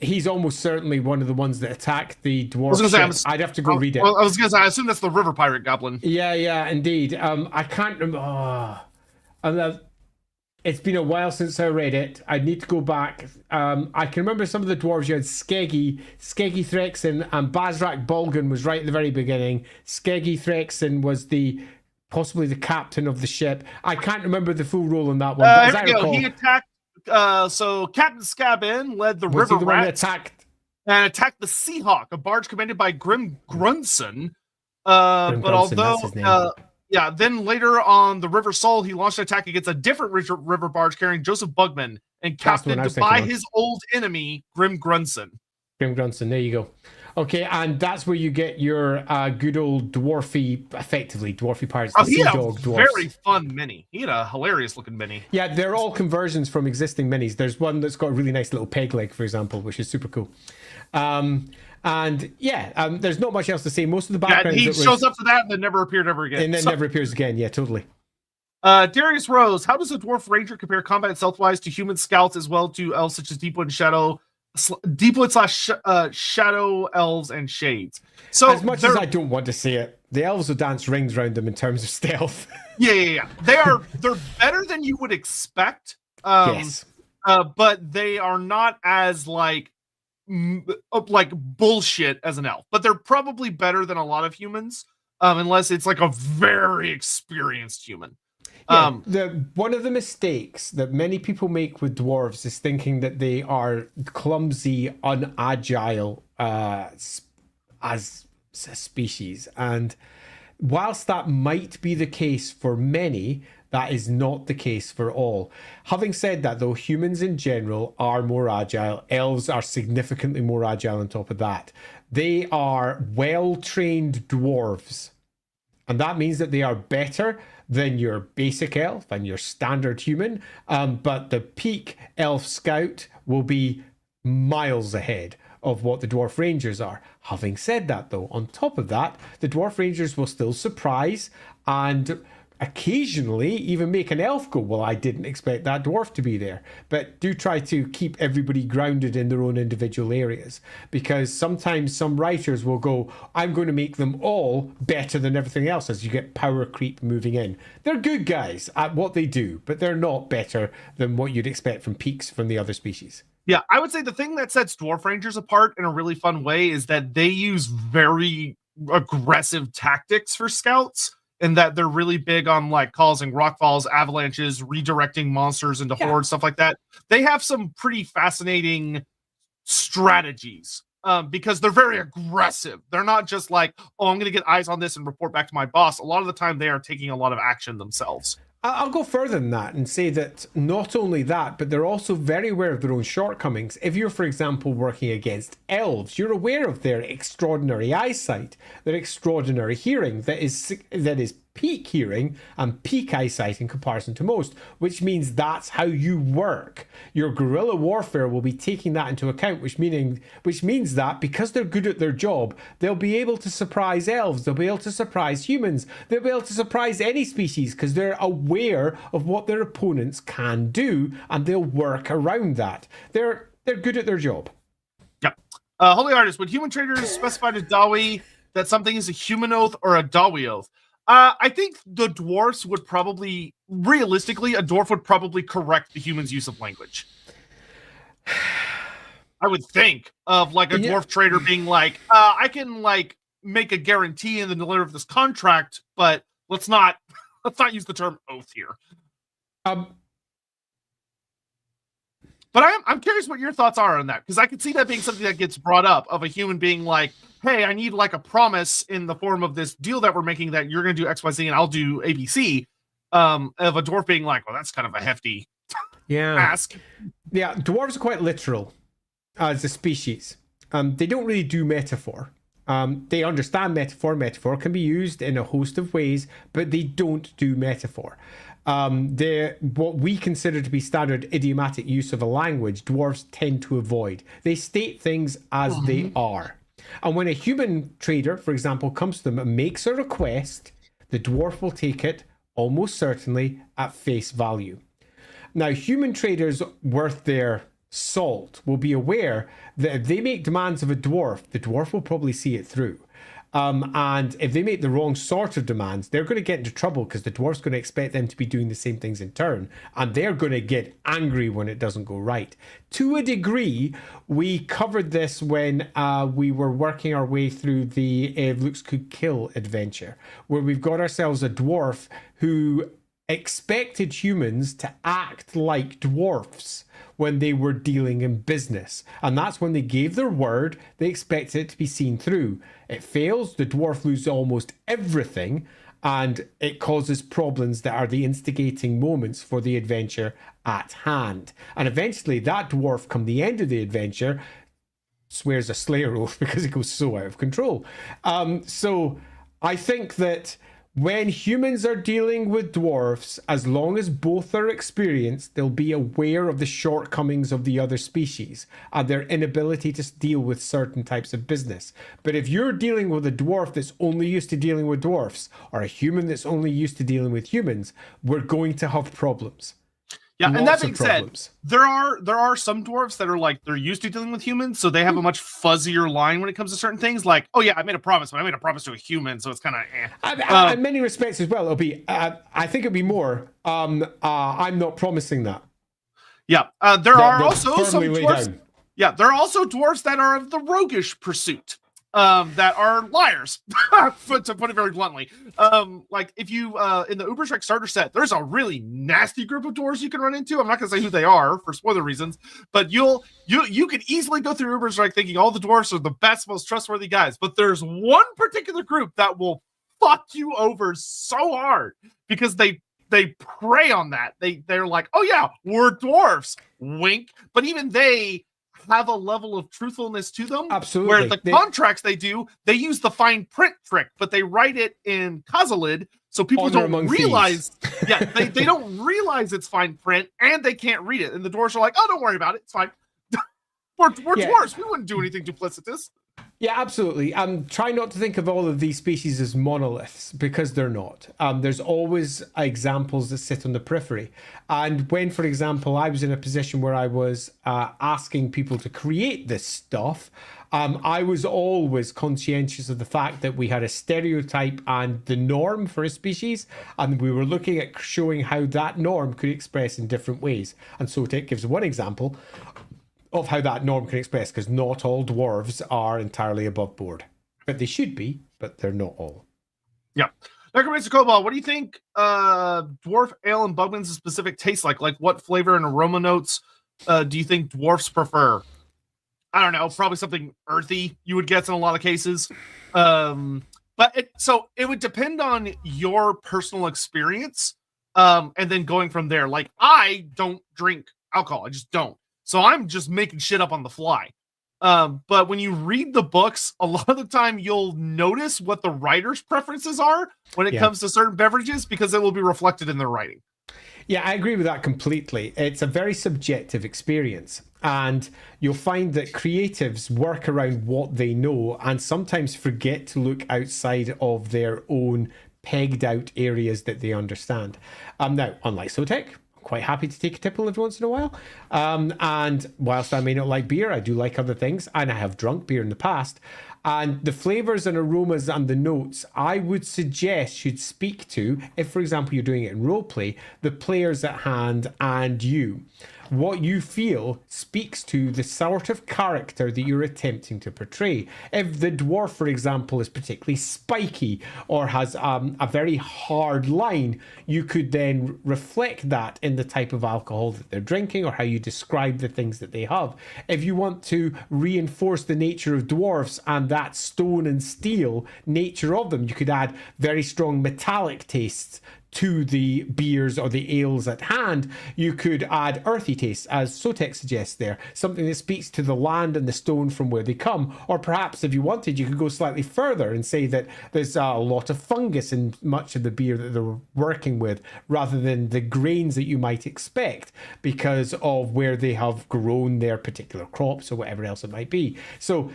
He's almost certainly one of the ones that attacked the dwarf ship. I'd have to go read it. Well, I was going to say, I assume that's the River Pirate Goblin. Yeah, indeed. I can't remember. It's been a while since I read it. I need to go back. I can remember some of the dwarves. You had Skeggy Threxen, and Bazrak Bolgan was right at the very beginning. Skeggy Threxen was possibly the captain of the ship. I can't remember the full role in that one. But here we go. He attacked. So Captain Skabin led the was River Rats attacked the Seahawk, a barge commanded by Grim Grunson. Then later on the River Soul, he launched an attack against a different river barge carrying Josef Bugman and captained by his old enemy, Grim Grunson. Grim Grunson, there you go. Okay, and that's where you get your good old dwarfy pirates. He had a very fun mini. He had a hilarious looking mini. Yeah, they're all conversions from existing minis. There's one that's got a really nice little peg leg, for example, which is super cool. There's not much else to say. Most of the background. He shows up for that and then never appeared ever again. And then never appears again. Yeah, totally. Darius Rose, how does a dwarf ranger compare combat and stealth-wise to human scouts as well to elves such as Deepwood / Shadow elves and shades? So as much as I don't want to say it, the elves will dance rings around them in terms of stealth. Yeah. They're better than you would expect. Yes. But they are not as like bullshit as an elf, but they're probably better than a lot of humans, unless it's like a very experienced human. One of the mistakes that many people make with dwarves is thinking that they are clumsy, unagile as a species, and whilst that might be the case for many, that is not the case for all. Having said that, though, humans in general are more agile. Elves are significantly more agile on top of that. They are well-trained dwarves. And that means that they are better than your basic elf and your standard human. But the peak elf scout will be miles ahead of what the dwarf rangers are. Having said that, though, on top of that, the dwarf rangers will still surprise and occasionally even make an elf go, well, I didn't expect that dwarf to be there. But do try to keep everybody grounded in their own individual areas, because sometimes some writers will go, I'm going to make them all better than everything else, as you get power creep moving in. They're good guys at what they do, but they're not better than what you'd expect from peaks from the other species. Yeah, I would say the thing that sets Dwarf Rangers apart in a really fun way is that they use very aggressive tactics for scouts, and that they're really big on like causing rockfalls, avalanches, redirecting monsters into hordes, stuff like that. They have some pretty fascinating strategies because they're very aggressive. They're not just like, oh, I'm going to get eyes on this and report back to my boss. A lot of the time, they are taking a lot of action themselves. I'll go further than that and say that not only that, but they're also very aware of their own shortcomings. If you're, for example, working against elves, you're aware of their extraordinary eyesight, their extraordinary hearing that is peak hearing and peak eyesight in comparison to most, which means that's how you work. Your guerrilla warfare will be taking that into account, which means that because they're good at their job, they'll be able to surprise elves, they'll be able to surprise humans, they'll be able to surprise any species because they're aware of what their opponents can do and they'll work around that. They're good at their job. Yeah. Holy Artist, would human traders specify to Dawi that something is a human oath or a Dawi oath? I think the dwarfs would probably, realistically, a dwarf would probably correct the human's use of language. I would think of like a dwarf trader being like, I can like make a guarantee in the delivery of this contract, but let's not use the term oath here. But I'm curious what your thoughts are on that, because I could see that being something that gets brought up of a human being like, hey, I need like a promise in the form of this deal that we're making that you're going to do XYZ and I'll do ABC. Of a dwarf being like, well, that's kind of a hefty ask. Yeah, dwarves are quite literal as a species. They don't really do metaphor. They understand metaphor. Metaphor can be used in a host of ways, but they don't do metaphor. They're what we consider to be standard idiomatic use of a language, dwarves tend to avoid. They state things as they are. And when a human trader, for example, comes to them and makes a request, the dwarf will take it almost certainly at face value. Now, human traders worth their salt will be aware that if they make demands of a dwarf, the dwarf will probably see it through. And if they make the wrong sort of demands, they're going to get into trouble because the dwarf's going to expect them to be doing the same things in turn. And they're going to get angry when it doesn't go right. To a degree, we covered this when we were working our way through the Looks Could Kill adventure, where we've got ourselves a dwarf who expected humans to act like dwarfs when they were dealing in business. And that's when they gave their word, they expected it to be seen through. It fails, the dwarf loses almost everything, and it causes problems that are the instigating moments for the adventure at hand. And eventually that dwarf, come the end of the adventure, swears a slayer oath because it goes so out of control. So I think that when humans are dealing with dwarfs, as long as both are experienced, they'll be aware of the shortcomings of the other species and their inability to deal with certain types of business. But if you're dealing with a dwarf that's only used to dealing with dwarfs, or a human that's only used to dealing with humans, we're going to have problems. Yeah, and that being said, there are some dwarves that are like, they're used to dealing with humans, so they have a much fuzzier line when it comes to certain things. Like, oh yeah, I made a promise, but I made a promise to a human, so it's kind of in many respects as well, it'll be, I think it'll be more, I'm not promising that. Yeah, there are also some dwarves. Yeah, there are also dwarves that are of the roguish pursuit. That are liars, to put it very bluntly. Like if you in the Uberschreck starter set, there's a really nasty group of dwarves you can run into. I'm not gonna say who they are for spoiler reasons, but you could easily go through Uberschreck thinking all the dwarves are the best, most trustworthy guys. But there's one particular group that will fuck you over so hard because they prey on that. They're like, oh yeah, we're dwarfs, wink. But even they have a level of truthfulness to them. Absolutely. Where the contracts they use the fine print trick, but they write it in Kazalid, so people don't realize. Yeah, they don't realize it's fine print, and they can't read it. And the dwarves are like, "Oh, don't worry about it. It's fine. we're dwarves. We wouldn't do anything duplicitous." Yeah, absolutely. Try not to think of all of these species as monoliths, because they're not. There's always examples that sit on the periphery. And when, for example, I was in a position where I was asking people to create this stuff, I was always conscientious of the fact that we had a stereotype and the norm for a species, and we were looking at showing how that norm could express in different ways. And Sotek gives one example of how that norm can express, because not all dwarves are entirely above board. But they should be, but they're not all. Yeah. Necromancer Cobalt, what do you think dwarf ale and Bugman's specific taste like? Like, what flavor and aroma notes do you think dwarfs prefer? I don't know, probably something earthy you would guess in a lot of cases. But it would depend on your personal experience, and then going from there. Like, I don't drink alcohol. I just don't. So I'm just making shit up on the fly. But when you read the books, a lot of the time you'll notice what the writer's preferences are when it comes to certain beverages, because it will be reflected in their writing. Yeah, I agree with that completely. It's a very subjective experience. And you'll find that creatives work around what they know and sometimes forget to look outside of their own pegged out areas that they understand. Now, unlike Sotek, quite happy to take a tipple every once in a while. And whilst I may not like beer, I do like other things, and I have drunk beer in the past. And the flavors and aromas and the notes, I would suggest should speak to, if, for example, you're doing it in roleplay, the players at hand and you. What you feel speaks to the sort of character that you're attempting to portray. If the dwarf, for example, is particularly spiky or has a very hard line, you could then reflect that in the type of alcohol that they're drinking or how you describe the things that they have. If you want to reinforce the nature of dwarfs and that stone and steel nature of them, you could add very strong metallic tastes to the beers or the ales at hand. You could add earthy tastes, as Sotek suggests there, something that speaks to the land and the stone from where they come. Or perhaps, if you wanted, you could go slightly further and say that there's a lot of fungus in much of the beer that they're working with, rather than the grains that you might expect because of where they have grown their particular crops or whatever else it might be. So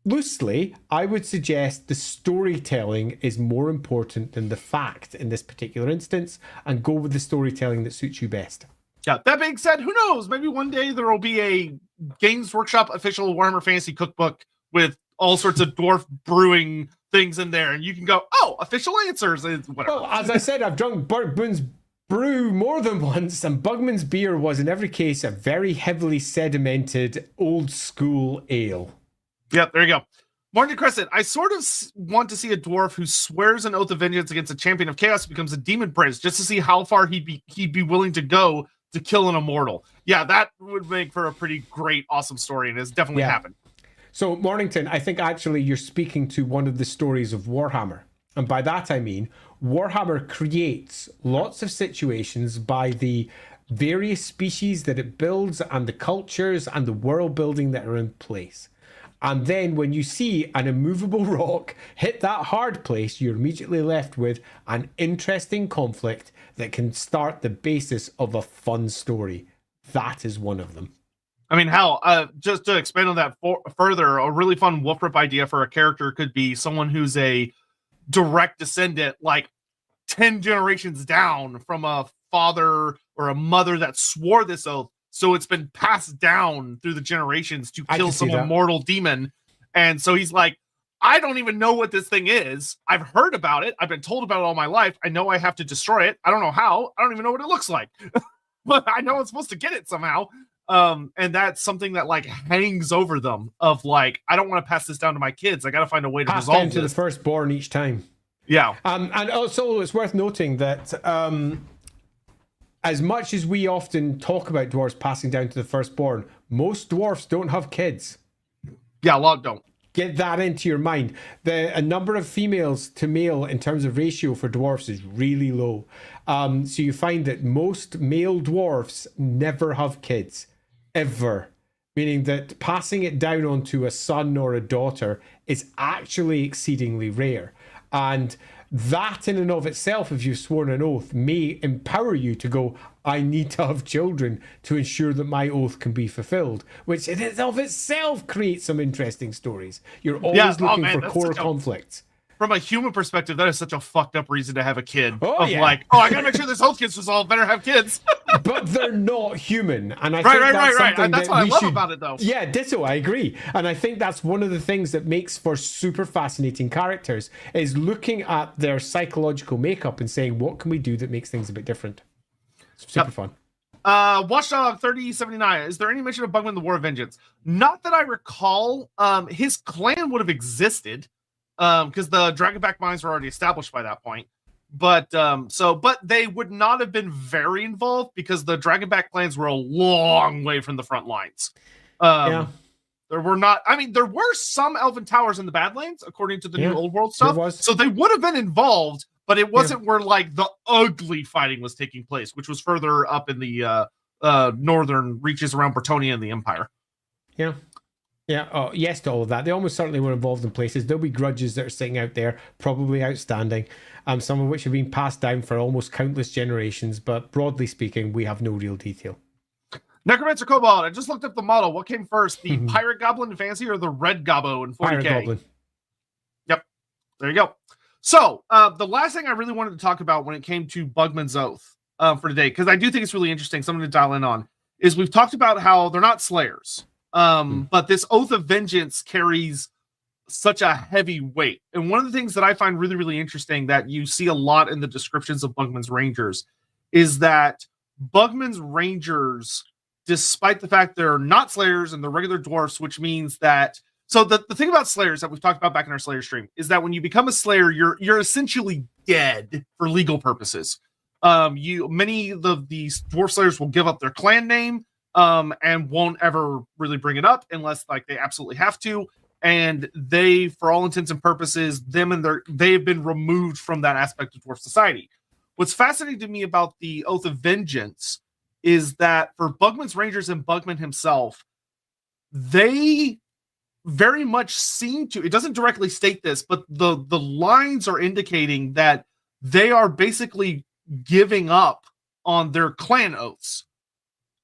loosely, I would suggest the storytelling is more important than the fact in this particular instance, and go with the storytelling that suits you best. Yeah, that being said, who knows? Maybe one day there will be a Games Workshop official Warhammer Fantasy cookbook with all sorts of dwarf brewing things in there, and you can go, oh, official answers, whatever. Well, as I said, I've drunk Bugman's brew more than once, and Bugman's beer was, in every case, a very heavily sedimented, old-school ale. Yep, there you go. Morning Crescent, I sort of want to see a dwarf who swears an oath of vengeance against a champion of chaos who becomes a demon prince, just to see how far he'd be willing to go to kill an immortal. Yeah, that would make for a pretty great, awesome story, and it's definitely happened. So, Mornington, I think actually you're speaking to one of the stories of Warhammer. And by that I mean, Warhammer creates lots of situations by the various species that it builds and the cultures and the world building that are in place. And then when you see an immovable rock hit that hard place, you're immediately left with an interesting conflict that can start the basis of a fun story. That is one of them. I mean, hell, just to expand on that further, a really fun wolf rip idea for a character could be someone who's a direct descendant, like 10 generations down from a father or a mother that swore this oath. So it's been passed down through the generations to kill some immortal demon. And so he's like, I don't even know what this thing is. I've heard about it. I've been told about it all my life. I know I have to destroy it. I don't know how. I don't even know what it looks like. But I know I'm supposed to get it somehow. And that's something that like hangs over them of like, I don't want to pass this down to my kids. I got to find a way to resolve this. To the firstborn each time. Yeah. And also it's worth noting that as much as we often talk about dwarves passing down to the firstborn, most dwarfs don't have kids. Yeah, a lot don't. Get that into your mind. A number of females to male in terms of ratio for dwarfs is really low. So you find that most male dwarfs never have kids, ever. Meaning that passing it down onto a son or a daughter is actually exceedingly rare. And that in and of itself, if you've sworn an oath, may empower you to go, I need to have children to ensure that my oath can be fulfilled, which in and of itself creates some interesting stories. You're always looking for core conflicts. From a human perspective, that is such a fucked up reason to have a kid. Like, oh, I gotta make sure this oath gets resolved, better have kids. But they're not human. And I think that's something that's what I love about it, though. Yeah, ditto, I agree. And I think that's one of the things that makes for super fascinating characters, is looking at their psychological makeup and saying, what can we do that makes things a bit different? Super fun. Watchdog 3079. Is there any mention of Bugman in the War of Vengeance? Not that I recall. His clan would have existed, because the Dragonback mines were already established by that point. But they would not have been very involved because the Dragonback clans were a long way from the front lines. Yeah. There were not. I mean, there were some Elven towers in the Badlands, according to the new Old World stuff. So they would have been involved, but it wasn't where like the ugly fighting was taking place, which was further up in the northern reaches around Bretonia and the Empire. Yeah. Yeah. Oh, yes to all of that. They almost certainly were involved in places. There'll be grudges that are sitting out there, probably outstanding. Some of which have been passed down for almost countless generations. But broadly speaking, we have no real detail. Necromancer Kobold, I just looked up the model. What came first, the Pirate Goblin in Fantasy or the Red Gobbo in 40K? Pirate Goblin. Yep. There you go. So, the last thing I really wanted to talk about when it came to Bugman's Oath for today, because I do think it's really interesting, something to dial in on, is we've talked about how they're not slayers, but this Oath of Vengeance carries such a heavy weight. And one of the things that I find really, really interesting that you see a lot in the descriptions of Bugman's Rangers is that Bugman's Rangers, despite the fact they're not slayers and they're regular dwarfs, which means that, so the thing about slayers that we've talked about back in our Slayer stream is that when you become a slayer, you're essentially dead for legal purposes. Many of these dwarf slayers will give up their clan name and won't ever really bring it up unless like they absolutely have to. And they, for all intents and purposes, they've been removed from that aspect of dwarf society. What's fascinating to me about the Oath of Vengeance is that for Bugman's Rangers and Bugman himself, they very much seem to, it doesn't directly state this, but the lines are indicating that they are basically giving up on their clan oaths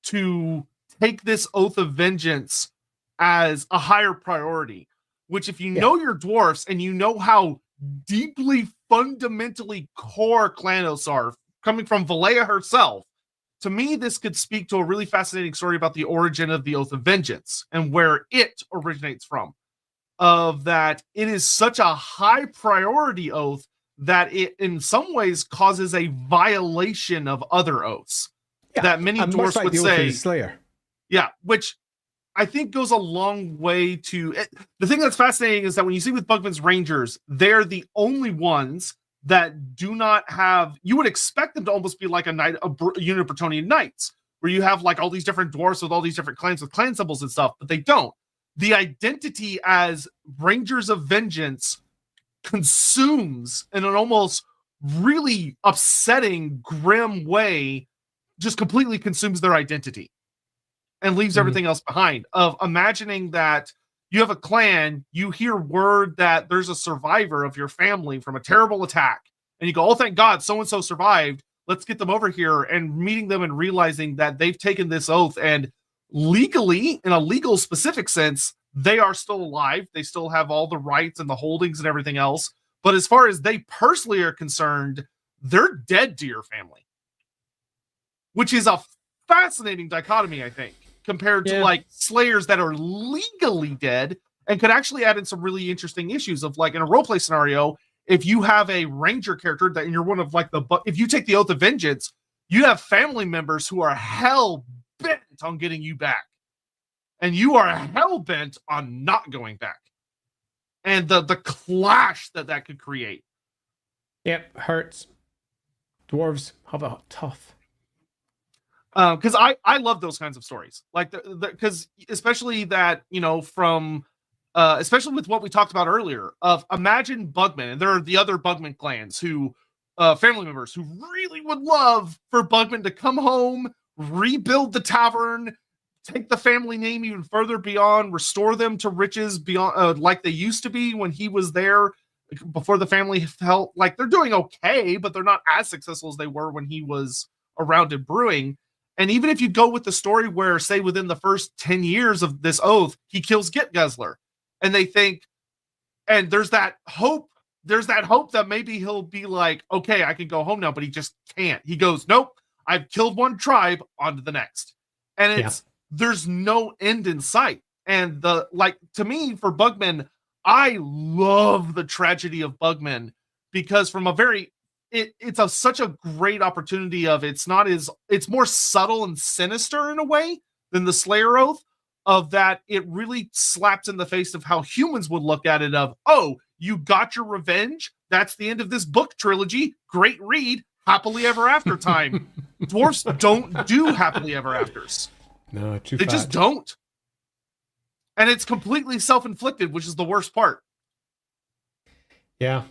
to take this Oath of Vengeance as a higher priority, which if you know your dwarfs and you know how deeply fundamentally core clan oaths are coming from Valea herself, to me, this could speak to a really fascinating story about the origin of the Oath of Vengeance and where it originates from. Of that, it is such a high priority oath that it in some ways causes a violation of other oaths that many dwarfs would say. Slayer. Yeah, which I think goes a long way to it. The thing that's fascinating is that when you see with Bugman's Rangers, they're the only ones that do not have, you would expect them to almost be like a unit of Bretonian knights, where you have like all these different dwarfs with all these different clans with clan symbols and stuff, but they don't. The identity as Rangers of Vengeance consumes in an almost really upsetting, grim way, just completely consumes their identity and leaves everything else behind. Of imagining that you have a clan, you hear word that there's a survivor of your family from a terrible attack, and you go, oh, thank God, so-and-so survived. Let's get them over here, and meeting them and realizing that they've taken this oath and legally, in a legal specific sense, they are still alive. They still have all the rights and the holdings and everything else. But as far as they personally are concerned, they're dead to your family, which is a fascinating dichotomy, I think, compared to like slayers that are legally dead and could actually add in some really interesting issues of like in a roleplay scenario, if you have a ranger character that you're one of like if you take the Oath of Vengeance, you have family members who are hell bent on getting you back. And you are hell bent on not going back. And the clash that could create. Yep, hurts. Dwarves have it tough. Because I love those kinds of stories, like because especially that, you know, from especially with what we talked about earlier of imagine Bugman, and there are the other Bugman clans who family members who really would love for Bugman to come home, rebuild the tavern, take the family name even further beyond, restore them to riches beyond like they used to be when he was there before the family felt like they're doing okay, but they're not as successful as they were when he was around and brewing. And even if you go with the story where, say, within the first 10 years of this oath, he kills Get Guzzler, and they think, and there's that hope that maybe he'll be like, okay, I can go home now, but he just can't. He goes, nope, I've killed one tribe, on to the next. And there's no end in sight. And to me, for Bugman, I love the tragedy of Bugman because from a very it's such a great opportunity of it's more subtle and sinister in a way than the Slayer Oath, of that it really slaps in the face of how humans would look at it of, oh, you got your revenge. That's the end of this book trilogy. Great read. Happily ever after time. Dwarfs don't do happily ever afters. No, too They fat. just don't. And it's completely self-inflicted, which is the worst part. Yeah.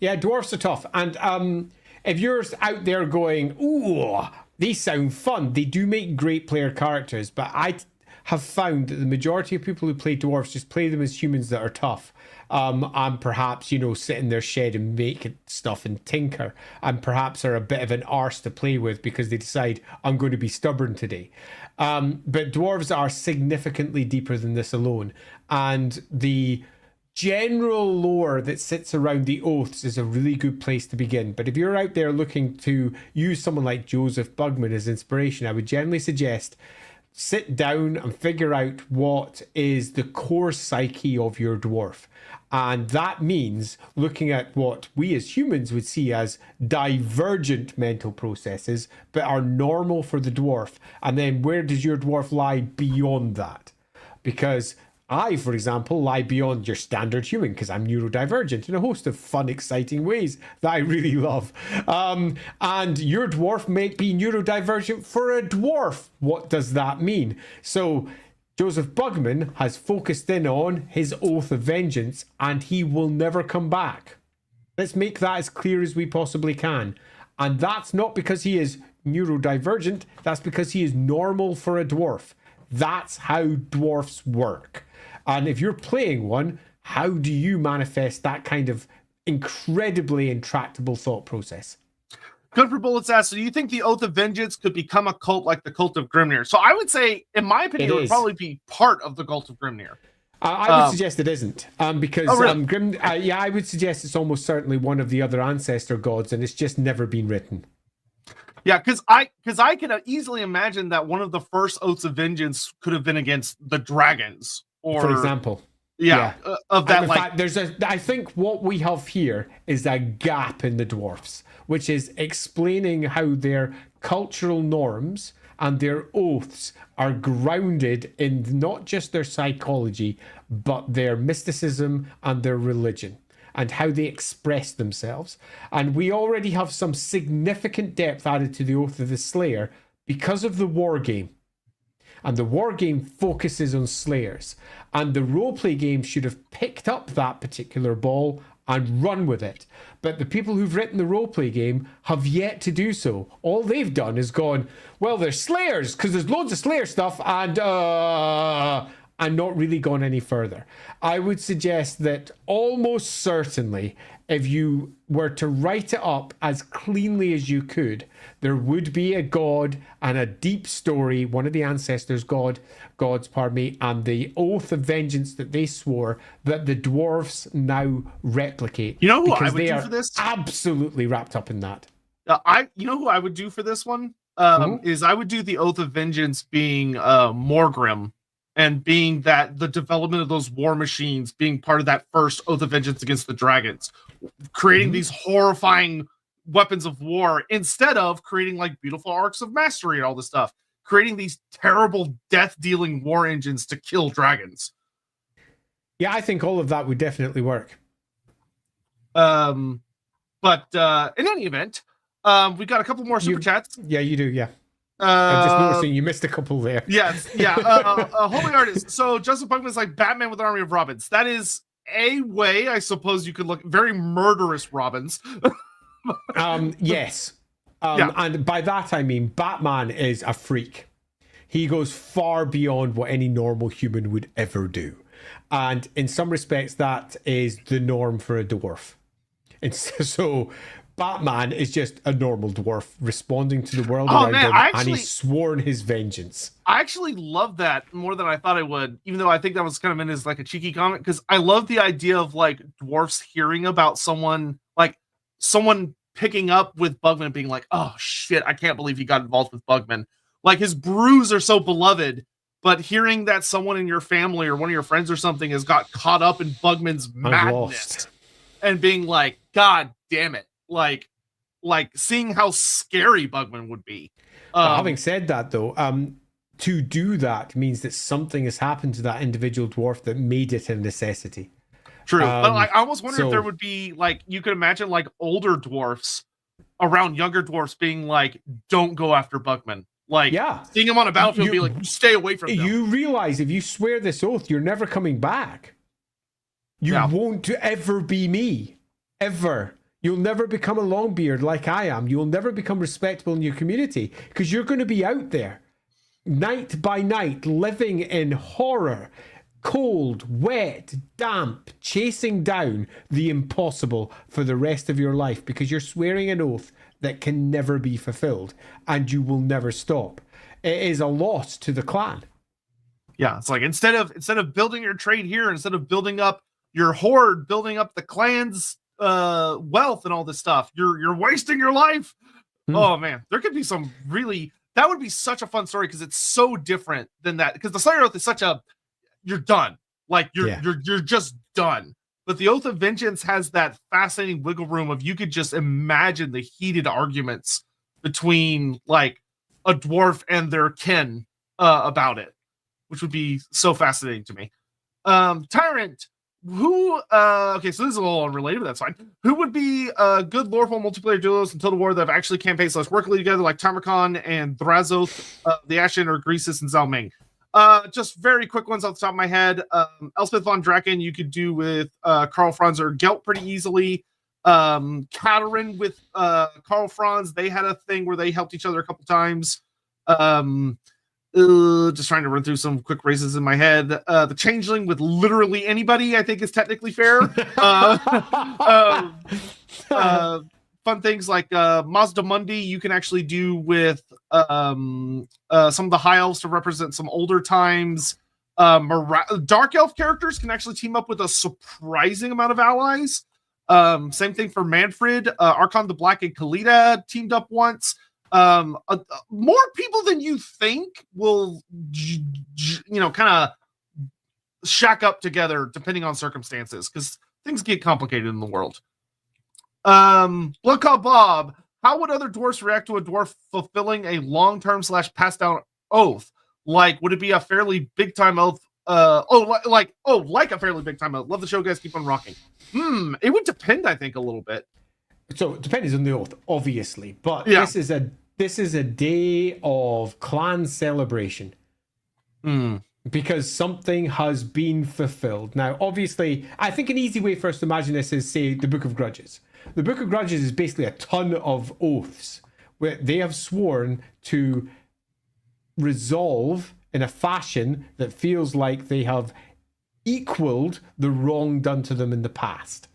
Yeah, dwarfs are tough. And if you're out there going, ooh, they sound fun, they do make great player characters, but I have found that the majority of people who play dwarfs just play them as humans that are tough. And perhaps, sit in their shed and make stuff and tinker, and perhaps are a bit of an arse to play with because they decide, I'm going to be stubborn today. But dwarves are significantly deeper than this alone. And the general lore that sits around the oaths is a really good place to begin. But if you're out there looking to use someone like Josef Bugman as inspiration, I would generally suggest sit down and figure out what is the core psyche of your dwarf. And that means looking at what we as humans would see as divergent mental processes, but are normal for the dwarf. And then where does your dwarf lie beyond that? Because I, for example, lie beyond your standard human because I'm neurodivergent in a host of fun, exciting ways that I really love. And your dwarf may be neurodivergent for a dwarf. What does that mean? So Josef Bugman has focused in on his Oath of Vengeance, and he will never come back. Let's make that as clear as we possibly can. And that's not because he is neurodivergent. That's because he is normal for a dwarf. That's how dwarfs work. And if you're playing one, how do you manifest that kind of incredibly intractable thought process? Good for Bullets asks, so do you think the Oath of Vengeance could become a cult like the Cult of Grimnir? So I would say, in my opinion, it would probably be part of the Cult of Grimnir. I would suggest it isn't, because really? I would suggest it's almost certainly one of the other ancestor gods, and it's just never been written. Yeah, because I can easily imagine that one of the first Oaths of Vengeance could have been against the dragons, or for example. Of that. In fact, I think what we have here is a gap in the dwarfs, which is explaining how their cultural norms and their oaths are grounded in not just their psychology, but their mysticism and their religion, and how they express themselves. And we already have some significant depth added to the Oath of the Slayer because of the war game. And the war game focuses on slayers. And the roleplay game should have picked up that particular ball and run with it. But the people who've written the roleplay game have yet to do so. All they've done is gone, well, there's slayers, because there's loads of slayer stuff, and not really gone any further. I would suggest that almost certainly, if you were to write it up as cleanly as you could, there would be a god and a deep story, one of the ancestors' gods, and the Oath of Vengeance that they swore that the dwarves now replicate. You know who I would do for this? Absolutely wrapped up in that. You know who I would do for this one? Is I would do the Oath of Vengeance being Morgrim, and being that the development of those war machines being part of that first Oath of Vengeance against the dragons, creating these horrifying weapons of war instead of creating like beautiful arcs of mastery and all this stuff, creating these terrible death-dealing war engines to kill dragons. Yeah, I think all of that would definitely work. But in any event, we got a couple more super chats. Yeah, you do. Yeah. I'm just noticing you missed a couple there. Yes, yeah. Holy Artist. So Joseph Bugman's like Batman with an army of Robins. That is a way, I suppose, you could look very murderous Robins. Yes. And by that I mean Batman is a freak. He goes far beyond what any normal human would ever do. And in some respects, that is the norm for a dwarf. And so Batman is just a normal dwarf responding to the world around him, and he's sworn his vengeance. I actually love that more than I thought I would, even though I think that was kind of meant as like a cheeky comment, because I love the idea of like dwarfs hearing about someone picking up with Bugman being like, oh shit, I can't believe he got involved with Bugman. Like his brews are so beloved, but hearing that someone in your family or one of your friends or something has got caught up in Bugman's madness and being like, God damn it. Like like seeing how scary Bugman would be. Having said that, though, to do that means that something has happened to that individual dwarf that made it a necessity. True, but I almost wonder if there would be like, you could imagine like older dwarfs around younger dwarfs being like, "Don't go after Bugman." Like, seeing him on a battlefield, be like, "Stay away from him." You realize if you swear this oath, you're never coming back. You won't ever be me, ever. You'll never become a Longbeard like I am. You'll never become respectable in your community because you're going to be out there night by night, living in horror, cold, wet, damp, chasing down the impossible for the rest of your life because you're swearing an oath that can never be fulfilled and you will never stop. It is a loss to the clan. Yeah, it's like instead of building your trade here, instead of building up your horde, building up the clan's wealth and all this stuff, you're wasting your life. Oh man, there could be some really, that would be such a fun story because it's so different than that, because the Slayer Oath is such a, you're done, like you're just done. But the Oath of Vengeance has that fascinating wiggle room of, you could just imagine the heated arguments between like a dwarf and their kin about it, which would be so fascinating to me. Tyrant, who okay, so this is a little unrelated, but that's fine. Who would be good loreful multiplayer duos in Total War that have actually campaigned / workily together, like Tamarkon and Thrazoth, the Ashen, or Greasus and Zalming? Just very quick ones off the top of my head. Elspeth von Draken you could do with Karl Franz or Gelt pretty easily. Katerin with Karl Franz, they had a thing where they helped each other a couple times. Just trying to run through some quick races in my head. The Changeling with literally anybody, I think, is technically fair. Fun things like Mazda Mundi you can actually do with some of the High Elves to represent some older times. Dark Elf characters can actually team up with a surprising amount of allies. Same thing for Manfred. Archon the Black and Kalita teamed up once. More people than you think will, kind of shack up together depending on circumstances, because things get complicated in the world. Bloodclaw Bob, how would other dwarfs react to a dwarf fulfilling a long-term / passed down oath? Like, would it be a fairly big time oath? Like a fairly big time oath. Love the show, guys. Keep on rocking. It would depend, I think, a little bit. So it depends on the oath, obviously, but this is a day of clan celebration. Because something has been fulfilled. Now, obviously, I think an easy way for us to imagine this is, say, the Book of Grudges. The Book of Grudges is basically a ton of oaths where they have sworn to resolve in a fashion that feels like they have equaled the wrong done to them in the past.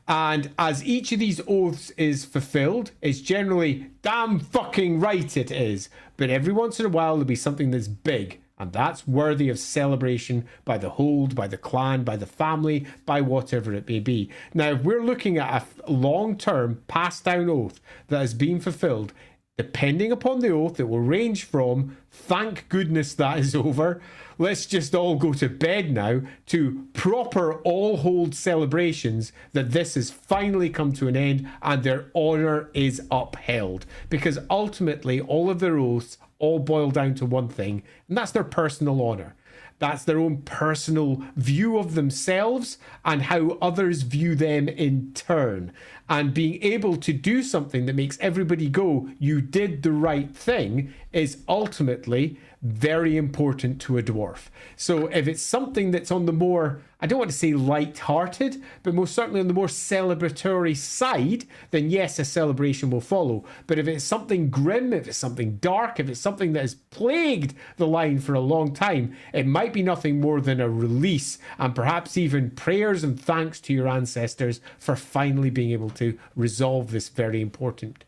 And as each of these oaths is fulfilled, it's generally damn fucking right it is. But every once in a while, there'll be something that's big. And that's worthy of celebration by the hold, by the clan, by the family, by whatever it may be. Now, if we're looking at a long-term passed down oath that has been fulfilled, depending upon the oath, it will range from, thank goodness that is over, let's just all go to bed now, to proper all-hold celebrations that this has finally come to an end and their honour is upheld. Because ultimately, all of their oaths all boil down to one thing, and that's their personal honour. That's their own personal view of themselves and how others view them in turn. And being able to do something that makes everybody go, you did the right thing, is ultimately very important to a dwarf. So if it's something that's on the more, I don't want to say light-hearted, but most certainly on the more celebratory side, then yes, a celebration will follow. But if it's something grim, if it's something dark, if it's something that has plagued the line for a long time, it might be nothing more than a release and perhaps even prayers and thanks to your ancestors for finally being able to resolve this very important,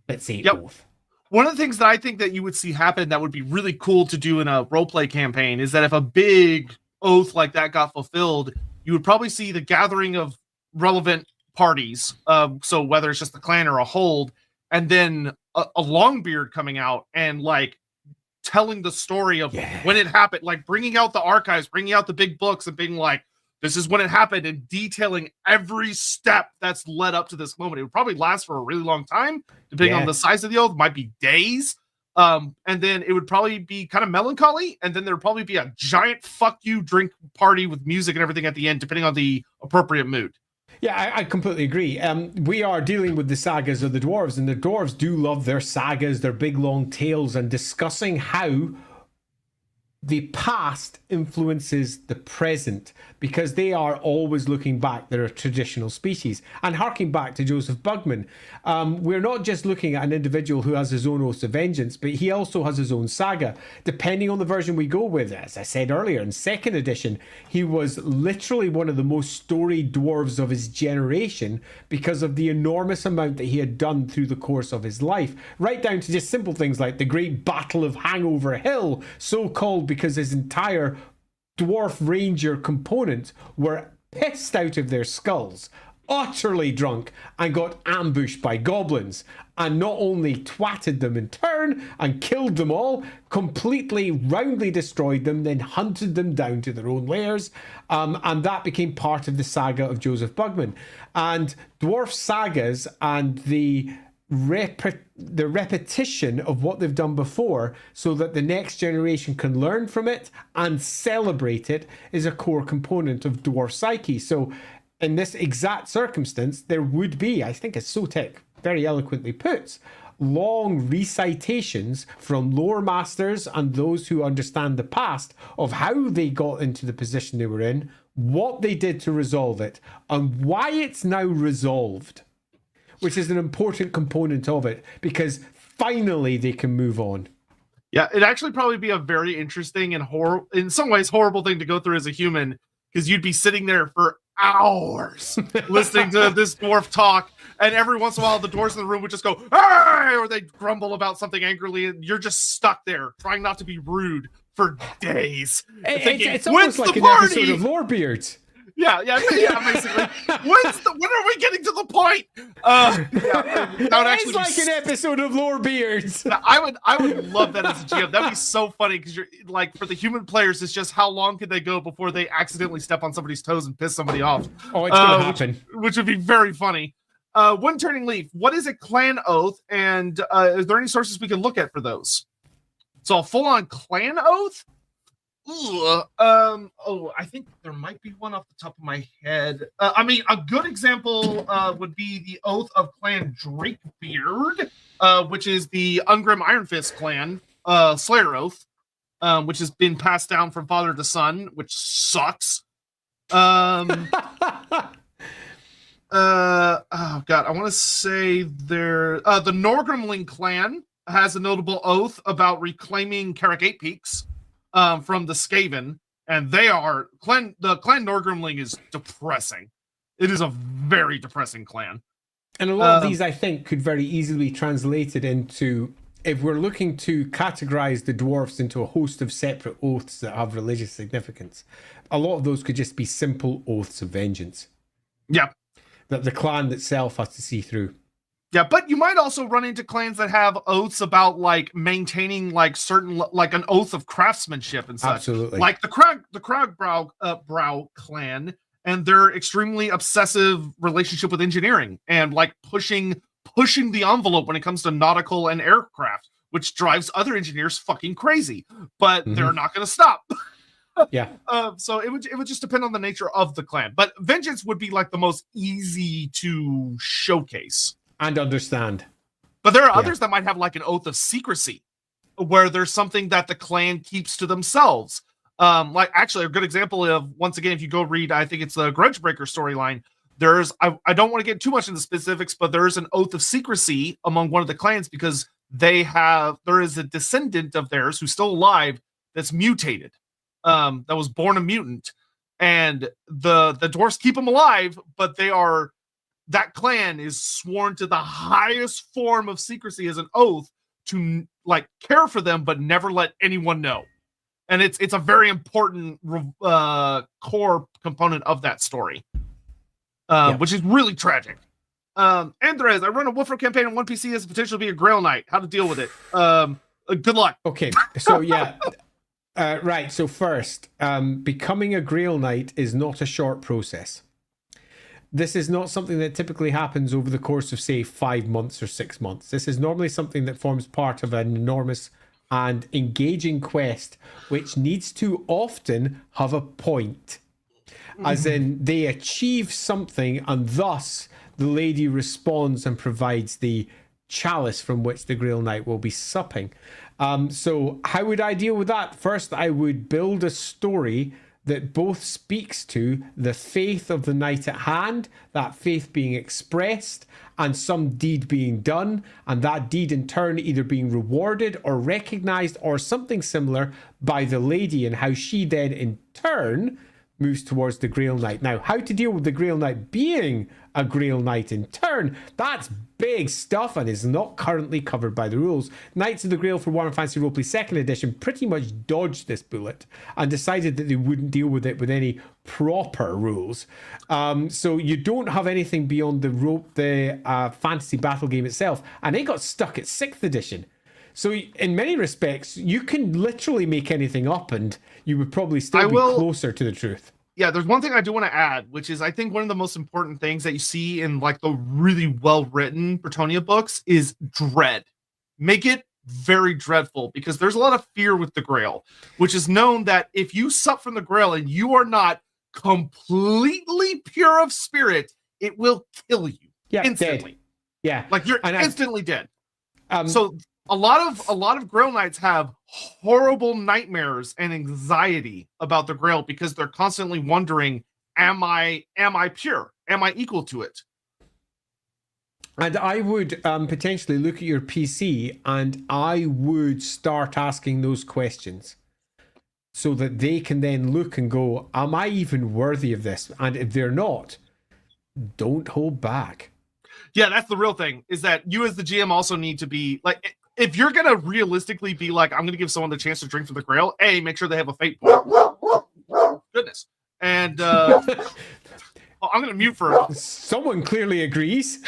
let's say, oath. One of the things that I think that you would see happen that would be really cool to do in a roleplay campaign is that if a big oath like that got fulfilled, you would probably see the gathering of relevant parties. So whether it's just the clan or a hold, and then a Longbeard coming out and like telling the story of when it happened, like bringing out the archives, bringing out the big books and being like, this is when it happened, and detailing every step that's led up to this moment. It would probably last for a really long time, depending on the size of the oath. Might be days. And then it would probably be kind of melancholy, and then there would probably be a giant fuck you drink party with music and everything at the end, depending on the appropriate mood. Yeah, I completely agree. We are dealing with the sagas of the dwarves, and the dwarves do love their sagas, their big long tales, and discussing how the past influences the present, because they are always looking back. They're a traditional species. And harking back to Josef Bugman, we're not just looking at an individual who has his own oaths of vengeance, but he also has his own saga. Depending on the version we go with, as I said earlier, in 2nd edition, he was literally one of the most storied dwarves of his generation because of the enormous amount that he had done through the course of his life, right down to just simple things like the Great Battle of Hangover Hill, so called because his entire dwarf ranger component were pissed out of their skulls, utterly drunk, and got ambushed by goblins, and not only twatted them in turn and killed them all, completely roundly destroyed them, then hunted them down to their own lairs, and that became part of the saga of Josef Bugman. And dwarf sagas and the repetition of what they've done before so that the next generation can learn from it and celebrate it is a core component of dwarf psyche. So in this exact circumstance, there would be, I think as Sotek very eloquently puts, long recitations from lore masters and those who understand the past of how they got into the position they were in, what they did to resolve it, and why it's now resolved, which is an important component of it, because finally they can move on. Yeah, it'd actually probably be a very interesting and in some ways horrible thing to go through as a human, because you'd be sitting there for hours listening to this dwarf talk, and every once in a while the dwarves in the room would just go, "Hey!" or they'd grumble about something angrily, and you're just stuck there trying not to be rude for days. It's almost like an episode of Lorebeards. Yeah, basically. When are we getting to the point? That would actually it's like an episode of Lorebeards. I would love that as a GM. That'd be so funny, because you're like, for the human players, it's just how long could they go before they accidentally step on somebody's toes and piss somebody off? Oh, it's gonna happen. Which would be very funny. One turning leaf. What is a clan oath, and is there any sources we can look at for those? So a full-on clan oath? I think there might be one off the top of my head. I mean, a good example would be the Oath of Clan Drakebeard, which is the Ungrim Iron Fist clan Slayer Oath, which has been passed down from father to son, which sucks. Oh god, I want to say the Norgrimling clan has a notable oath about reclaiming Carrick Eight Peaks from the Skaven, and the clan Norgrimling is depressing. It is a very depressing clan. And a lot of these, I think, could very easily be translated into, if we're looking to categorize the dwarfs into a host of separate oaths that have religious significance, a lot of those could just be simple oaths of vengeance. Yeah. That the clan itself has to see through. Yeah, but you might also run into clans that have oaths about like maintaining like certain, like an oath of craftsmanship and such. Absolutely. Like the Krogbrow clan and their extremely obsessive relationship with engineering and like pushing the envelope when it comes to nautical and aircraft, which drives other engineers fucking crazy. But they're not going to stop. Yeah. So it would just depend on the nature of the clan. But vengeance would be like the most easy to showcase and understand. But there are others that might have like an oath of secrecy, where there's something that the clan keeps to themselves. Like actually a good example of, once again, if you go read, I think it's the Grudgebreaker storyline, there's, I don't want to get too much into specifics, but there is an oath of secrecy among one of the clans because there is a descendant of theirs who's still alive that's mutated, that was born a mutant, and the dwarfs keep him alive, but that clan is sworn to the highest form of secrecy as an oath to like care for them, but never let anyone know. And it's a very important core component of that story, which is really tragic. Andres, I run a Wolfram campaign on one PC as potential to be a Grail Knight. How to deal with it? Good luck. Okay, so yeah, Right, so first, becoming a Grail Knight is not a short process. This is not something that typically happens over the course of, say, 5 months or 6 months. This is normally something that forms part of an enormous and engaging quest, which needs to often have a point. As in, they achieve something, and thus the lady responds and provides the chalice from which the Grail Knight will be supping. So how would I deal with that? First, I would build a story that both speaks to the faith of the knight at hand, that faith being expressed, and some deed being done, and that deed in turn either being rewarded or recognized or something similar by the lady, and how she then in turn moves towards the Grail Knight. Now, how to deal with the Grail Knight being a Grail Knight in turn, that's big stuff and is not currently covered by the rules. Knights of the Grail for Warhammer Fantasy Roleplay 2nd Edition pretty much dodged this bullet and decided that they wouldn't deal with it with any proper rules. So you don't have anything beyond the fantasy battle game itself, and it got stuck at 6th edition. So in many respects, you can literally make anything up and you would probably still be closer to the truth. Yeah, there's one thing I do want to add, which is I think one of the most important things that you see in like the really well-written Bretonnia books is dread. Make it very dreadful, because there's a lot of fear with the Grail, which is known that if you sup from the Grail and you are not completely pure of spirit, it will kill you instantly. Dead. Yeah, like you're instantly dead. So a lot of Grail Knights have horrible nightmares and anxiety about the Grail because they're constantly wondering, am I pure? Am I equal to it? And I would potentially look at your PC and I would start asking those questions so that they can then look and go, am I even worthy of this? And if they're not, don't hold back. Yeah, that's the real thing, is that you as the GM also need to be like, if you're going to realistically be like, I'm going to give someone the chance to drink from the Grail, A, make sure they have a fate point. Goodness. And I'm going to mute for a moment. Someone clearly agrees.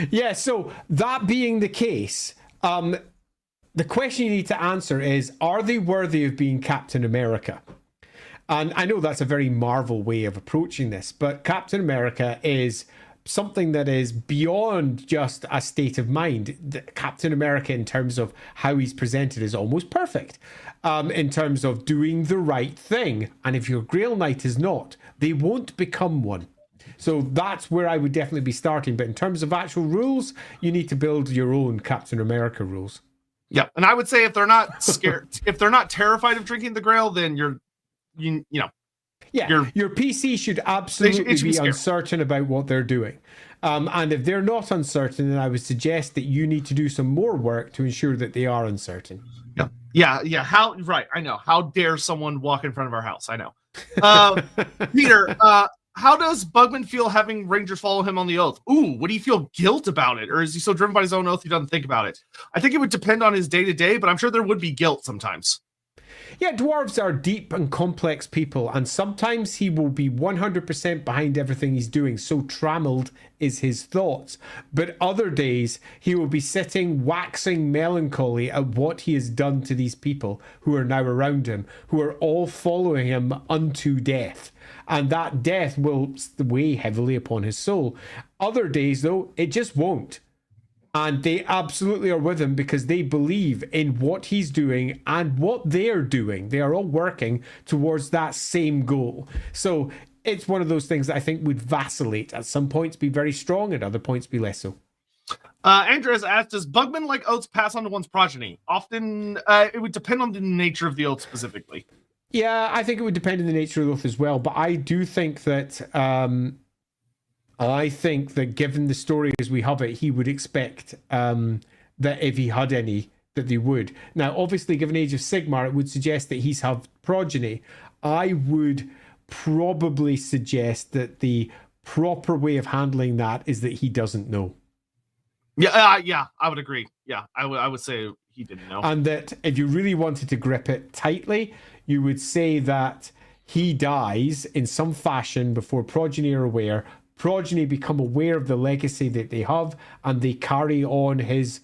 Yeah, so that being the case, the question you need to answer is, are they worthy of being Captain America? And I know that's a very Marvel way of approaching this, but Captain America is something that is beyond just a state of mind. Captain America, in terms of how he's presented, is almost perfect in terms of doing the right thing. And if your Grail Knight is not, they won't become one. So that's where I would definitely be starting. But in terms of actual rules, you need to build your own Captain America rules. Yeah, and I would say if they're not scared, if they're not terrified of drinking the Grail, then you know. Yeah, your PC should absolutely be uncertain about what they're doing. And if they're not uncertain, then I would suggest that you need to do some more work to ensure that they are uncertain. Yeah. How? Right, I know. How dare someone walk in front of our house? I know. Peter, how does Bugman feel having Rangers follow him on the oath? Ooh, would he feel guilt about it? Or is he so driven by his own oath he doesn't think about it? I think it would depend on his day-to-day, but I'm sure there would be guilt sometimes. Yeah, dwarves are deep and complex people, and sometimes he will be 100% behind everything he's doing, so trammeled is his thoughts. But other days, he will be sitting waxing melancholy at what he has done to these people who are now around him, who are all following him unto death. And that death will weigh heavily upon his soul. Other days, though, it just won't. And they absolutely are with him because they believe in what he's doing and what they're doing. They are all working towards that same goal. So it's one of those things that I think would vacillate. At some points be very strong, at other points be less so. Andres asked, does Bugman like oaths pass on to one's progeny? Often, it would depend on the nature of the oath specifically. Yeah, I think it would depend on the nature of the oath as well. But I do think that... I think that given the story as we have it, he would expect that if he had any, that they would. Now, obviously, given Age of Sigmar, it would suggest that he's have progeny. I would probably suggest that the proper way of handling that is that he doesn't know. Yeah, I would agree. Yeah, I would say he didn't know. And that if you really wanted to grip it tightly, you would say that he dies in some fashion before progeny are aware. Progeny become aware of the legacy that they have, and they carry on his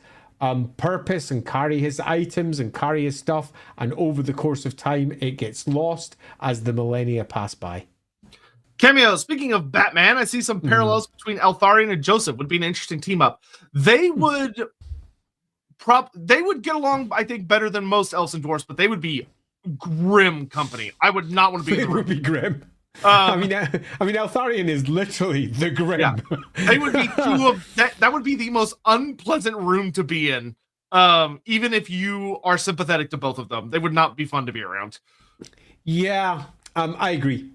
purpose and carry his items and carry his stuff, and over the course of time it gets lost as the millennia pass by. Cameo, speaking of Batman, I see some parallels between Eltharion and Josef. Would be an interesting team up. They would get along, I think, better than most elves and dwarves, but they would be grim company. I would not want to be. They would be grim. I mean, Eltharion is literally the grim. Yeah. They would be two of that would be the most unpleasant room to be in. Even if you are sympathetic to both of them, they would not be fun to be around. Yeah, I agree.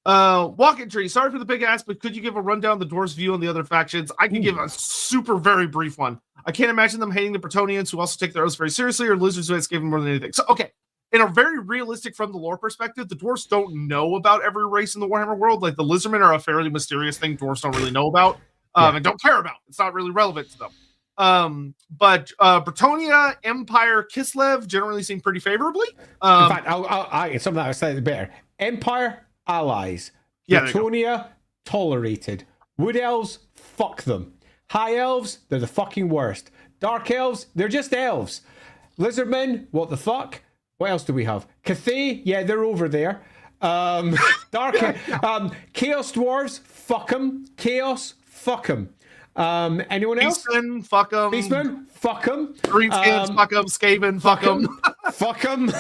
Walking Tree, sorry for the big ass, but could you give a rundown of the dwarves' view on the other factions? I can give a super, very brief one. I can't imagine them hating the Bretonians, who also take their oaths very seriously, or lizards who escape them more than anything. So, okay, in a very realistic, from the lore perspective, the dwarves don't know about every race in the Warhammer world. Like, the lizardmen are a fairly mysterious thing dwarves don't really know about, and don't care about. It's not really relevant to them. But Bretonia, Empire, Kislev generally seem pretty favorably. In fact, something that I was slightly better. Empire, allies. Bretonia, tolerated. Wood elves, fuck them. High elves, they're the fucking worst. Dark elves, they're just elves. Lizardmen, what the fuck? What else do we have? Cathay, yeah, they're over there. Dark, Chaos dwarves, fuck them. Chaos, fuck them. Anyone else? Beastmen, fuck them. Beastmen, fuck them. Greenskins, fuck them. Skaven, fuck them. Fuck them.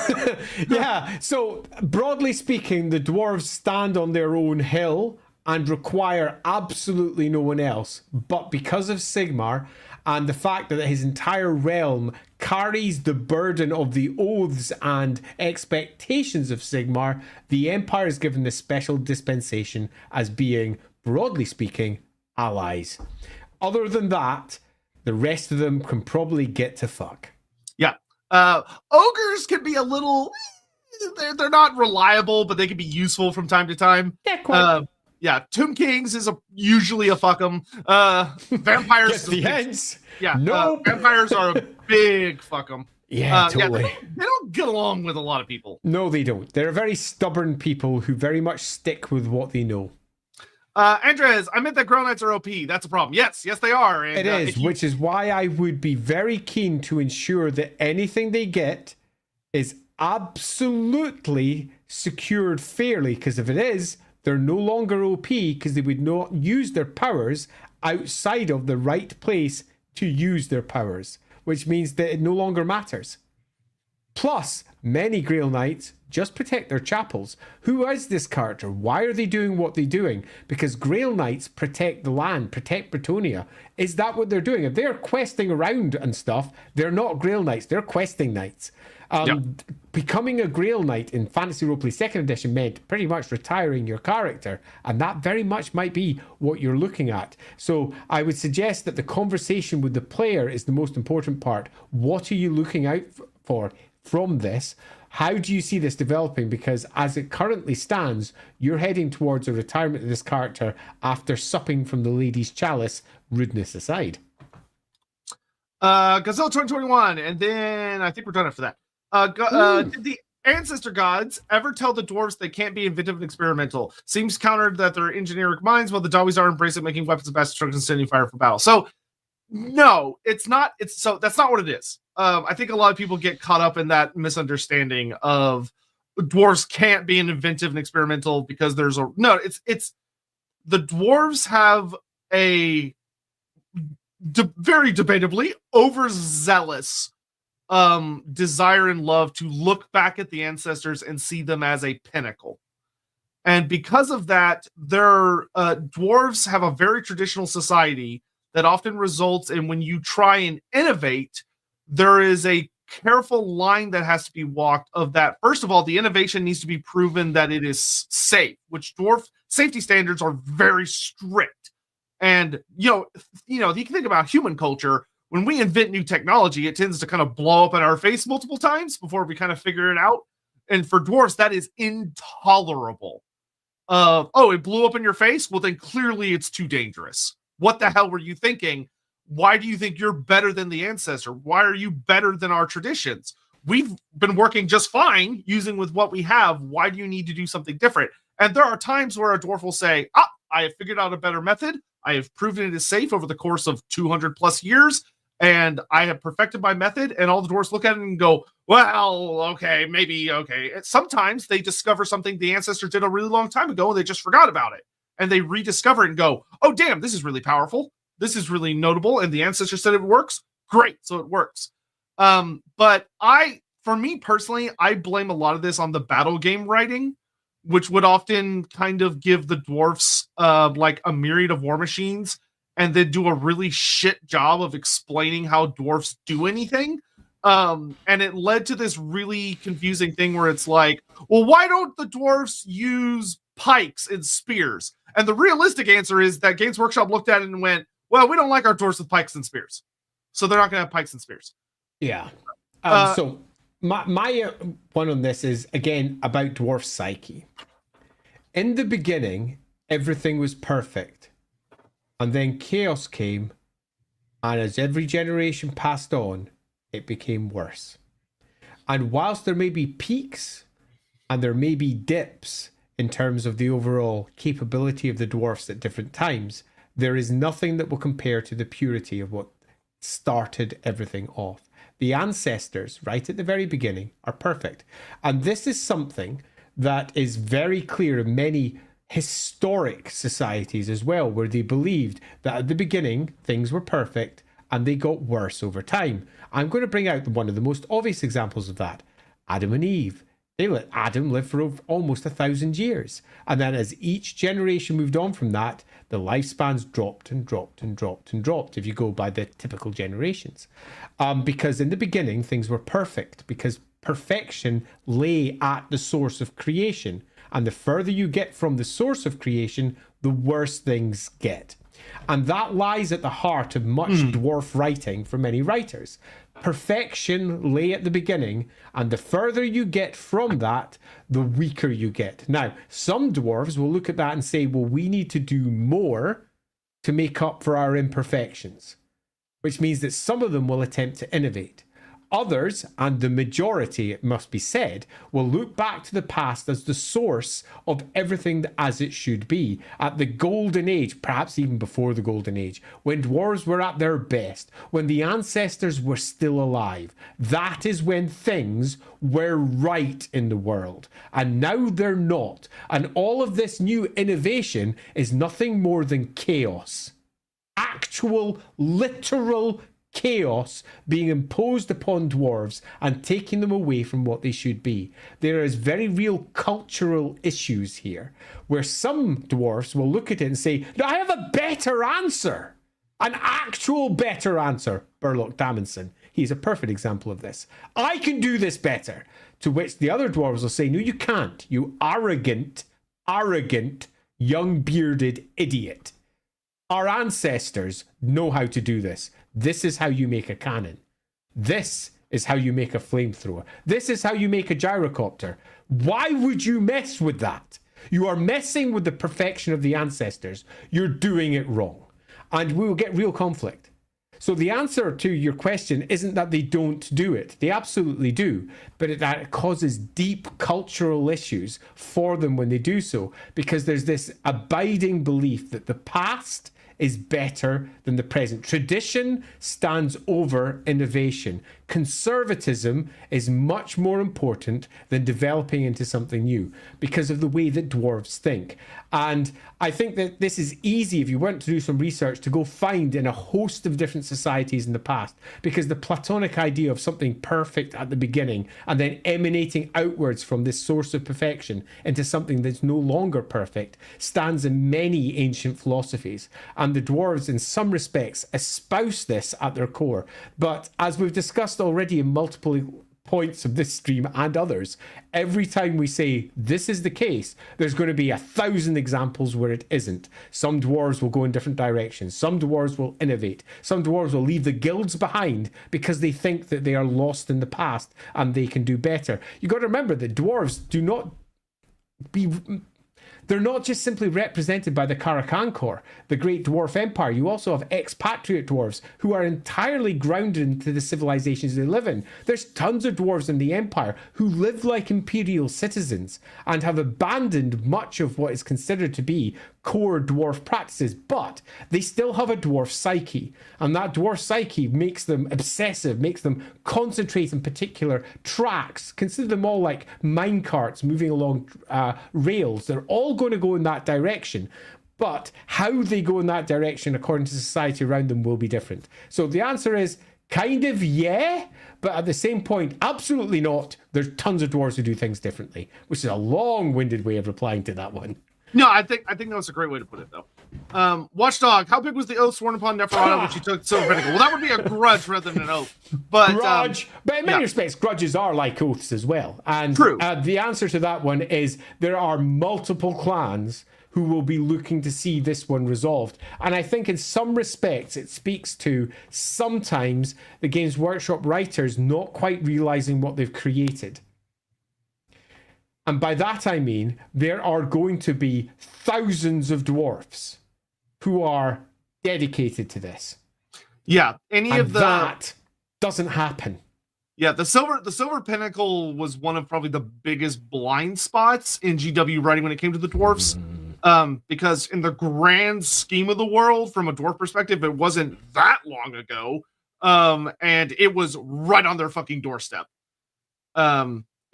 Yeah, so broadly speaking, the dwarves stand on their own hill and require absolutely no one else. But because of Sigmar and the fact that his entire realm carries the burden of the oaths and expectations of Sigmar, the Empire is given this special dispensation as being, broadly speaking, allies. Other than that, the rest of them can probably get to fuck. Yeah. Ogres can be a little... They're not reliable, but they can be useful from time to time. Yeah, quite. Yeah, Tomb Kings is usually a fuck 'em. Vampires... Get the ends. Yeah, nope. Vampires are a big fuck 'em. Yeah, totally. Yeah, they don't get along with a lot of people. No, they don't. They're very stubborn people who very much stick with what they know. Andres, I meant that Grey Knights are OP. That's a problem. Yes, they are. And, it is, which is why I would be very keen to ensure that anything they get is absolutely secured fairly, because if it is, they're no longer OP because they would not use their powers outside of the right place to use their powers, which means that it no longer matters. Plus, many Grail Knights just protect their chapels. Who is this character? Why are they doing what they're doing? Because Grail Knights protect the land, protect Bretonia. Is that what they're doing? If they're questing around and stuff, they're not Grail Knights, they're questing knights. Becoming a Grail Knight in Fantasy Roleplay 2nd edition meant pretty much retiring your character, and that very much might be what you're looking at. So I would suggest that the conversation with the player is the most important part. What are you looking out for from this? How do you see this developing? Because as it currently stands, you're heading towards a retirement of this character after supping from the lady's chalice, rudeness aside. Gazelle 2021, and then I think we're done after that. Did the ancestor gods ever tell the dwarves they can't be inventive and experimental? Seems countered that they're engineering minds, while the Dawies are embracing making weapons of mass destruction and standing fire for battle. So, no, it's not. So that's not what it is. I think a lot of people get caught up in that misunderstanding of dwarves can't be inventive and experimental because there's a no. It's the dwarves have a very debatably overzealous desire and love to look back at the ancestors and see them as a pinnacle. And because of that, their dwarves have a very traditional society that often results in when you try and innovate, there is a careful line that has to be walked of that. First of all, the innovation needs to be proven that it is safe, which dwarf safety standards are very strict. And, you can think about human culture. When we invent new technology, it tends to kind of blow up in our face multiple times before we kind of figure it out. And for dwarves, that is intolerable. It blew up in your face? Well, then clearly it's too dangerous. What the hell were you thinking? Why do you think you're better than the ancestor? Why are you better than our traditions? We've been working just fine using with what we have. Why do you need to do something different? And there are times where a dwarf will say, I have figured out a better method. I have proven it is safe over the course of 200 plus years. and I have perfected my method, and all the dwarves look at it and go, well, okay, maybe, okay. Sometimes they discover something the ancestor did a really long time ago, and they just forgot about it. And they rediscover it and go, oh, damn, this is really powerful. This is really notable, and the ancestor said it works. Great, so it works. But for me personally, I blame a lot of this on the battle game writing, which would often kind of give the dwarfs like a myriad of war machines and then do a really shit job of explaining how dwarfs do anything. And it led to this really confusing thing where it's like, well, why don't the dwarfs use pikes and spears? And the realistic answer is that Games Workshop looked at it and went, well, we don't like our dwarfs with pikes and spears, so they're not going to have pikes and spears. Yeah. So my one on this is, again, about dwarf psyche. In the beginning, everything was perfect. And then chaos came. And as every generation passed on, it became worse. And whilst there may be peaks and there may be dips in terms of the overall capability of the dwarfs at different times, there is nothing that will compare to the purity of what started everything off. The ancestors, right at the very beginning, are perfect. And this is something that is very clear in many historic societies as well, where they believed that at the beginning things were perfect and they got worse over time. I'm going to bring out one of the most obvious examples of that. Adam and Eve. They let Adam live for almost 1,000 years. And then as each generation moved on from that, the lifespans dropped and dropped and dropped and dropped, if you go by the typical generations. Because in the beginning, things were perfect, because perfection lay at the source of creation. And the further you get from the source of creation, the worse things get. And that lies at the heart of much dwarf writing for many writers. Perfection lay at the beginning, and the further you get from that, the weaker you get. Now, some dwarves will look at that and say, well, we need to do more to make up for our imperfections, which means that some of them will attempt to innovate. Others, and the majority, it must be said, will look back to the past as the source of everything as it should be. At the golden age, perhaps even before the golden age, when dwarves were at their best, when the ancestors were still alive, that is when things were right in the world. And now they're not. And all of this new innovation is nothing more than chaos. Actual, literal chaos being imposed upon dwarves and taking them away from what they should be. There is very real cultural issues here, where some dwarves will look at it and say, no, I have a better answer. An actual better answer. Burlock Damonson. He's a perfect example of this. I can do this better. To which the other dwarves will say, no, you can't. You arrogant, young bearded idiot. Our ancestors know how to do this. This is how you make a cannon. This is how you make a flamethrower. This is how you make a gyrocopter. Why would you mess with that? You are messing with the perfection of the ancestors. You're doing it wrong. And we will get real conflict. So the answer to your question isn't that they don't do it. They absolutely do. But that it causes deep cultural issues for them when they do so. Because there's this abiding belief that the past is better than the present. Tradition stands over innovation. Conservatism is much more important than developing into something new because of the way that dwarves think. And I think that this is easy if you want to do some research to go find in a host of different societies in the past, because the Platonic idea of something perfect at the beginning and then emanating outwards from this source of perfection into something that's no longer perfect stands in many ancient philosophies. And the dwarves, in some respects, espouse this at their core. But as we've discussed already in multiple points of this stream and others, every time we say this is the case, there's going to be 1,000 examples where it isn't. Some dwarves will go in different directions. Some dwarves will innovate. Some dwarves will leave the guilds behind because they think that they are lost in the past and they can do better. You got to remember that dwarves they're not just simply represented by the Karakan Corps, the Great Dwarf Empire. You also have expatriate dwarves who are entirely grounded into the civilizations they live in. There's tons of dwarves in the Empire who live like imperial citizens and have abandoned much of what is considered to be core dwarf practices, but they still have a dwarf psyche, and that dwarf psyche makes them obsessive, makes them concentrate in particular tracks. Consider them all like mine carts moving along rails. They're all going to go in that direction, but how they go in that direction according to society around them will be different. So the answer is kind of yeah, but at the same point, absolutely not. There's tons of dwarves who do things differently, which is a long-winded way of replying to that one. No, I think that's a great way to put it, though. Watchdog, how big was the oath sworn upon Neferata when she took Silver Pinnacle? Well, that would be a grudge rather than an oath. But grudge. But in many respects, grudges are like oaths as well. And true. The answer to that one is there are multiple clans who will be looking to see this one resolved. And I think in some respects, it speaks to sometimes the Games Workshop writers not quite realizing what they've created. And by that I mean, there are going to be thousands of dwarfs who are dedicated to this. Yeah, that doesn't happen. Yeah, the Silver Pinnacle was one of probably the biggest blind spots in GW writing when it came to the dwarfs. Because in the grand scheme of the world, from a dwarf perspective, it wasn't that long ago. And it was right on their fucking doorstep.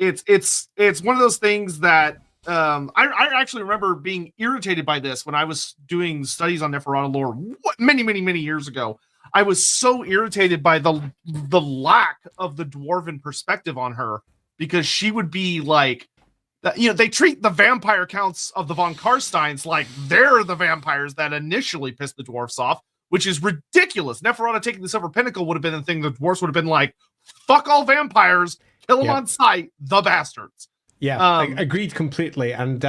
It's one of those things that I actually remember being irritated by this when I was doing studies on Neferata lore many years ago. I was so irritated by the lack of the dwarven perspective on her, because she would be like, they treat the vampire counts of the von Karsteins like they're the vampires that initially pissed the dwarfs off, which is ridiculous. Neferata taking the Silver Pinnacle would have been the thing the dwarfs would have been like, fuck all vampires, kill them on sight, the bastards. Yeah, agreed completely. And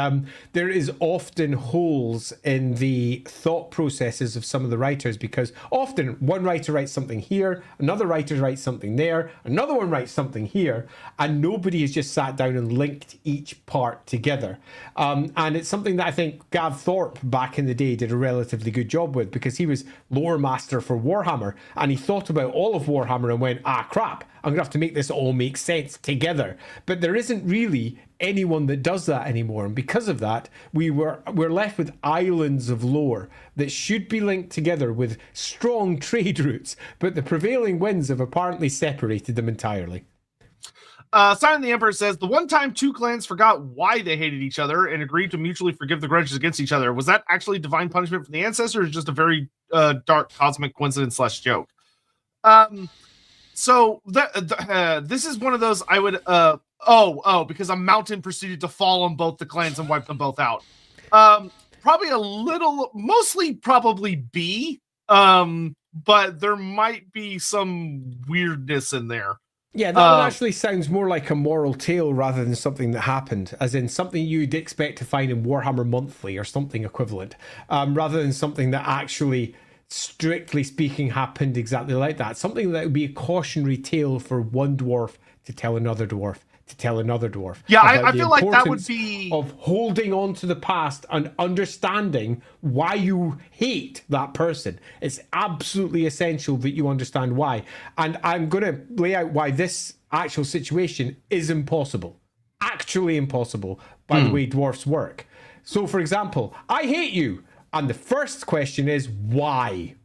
there is often holes in the thought processes of some of the writers, because often one writer writes something here, another writer writes something there, another one writes something here, and nobody has just sat down and linked each part together. And it's something that I think Gav Thorpe back in the day did a relatively good job with, because he was Loremaster for Warhammer, and he thought about all of Warhammer and went, crap, I'm going to have to make this all make sense together. But there isn't really anyone that does that anymore. And because of that, we're left with islands of lore that should be linked together with strong trade routes. But the prevailing winds have apparently separated them entirely. Simon the Emperor says, the one time two clans forgot why they hated each other and agreed to mutually forgive the grudges against each other. Was that actually divine punishment from the ancestors, or just a very dark cosmic coincidence / joke? So this is one of those I would because a mountain proceeded to fall on both the clans and wipe them both out. Probably mostly probably B. But there might be some weirdness in there. Yeah, that one actually sounds more like a moral tale rather than something that happened, as in something you'd expect to find in Warhammer Monthly or something equivalent, rather than something that actually, strictly speaking, happened exactly like that. Something that would be a cautionary tale for one dwarf to tell another dwarf to tell another dwarf. Yeah, I feel like that would be of holding on to the past and understanding why you hate that person. It's absolutely essential that you understand why. And I'm going to lay out why this actual situation is impossible. Actually impossible by the way dwarfs work. So, for example, I hate you. And the first question is, why?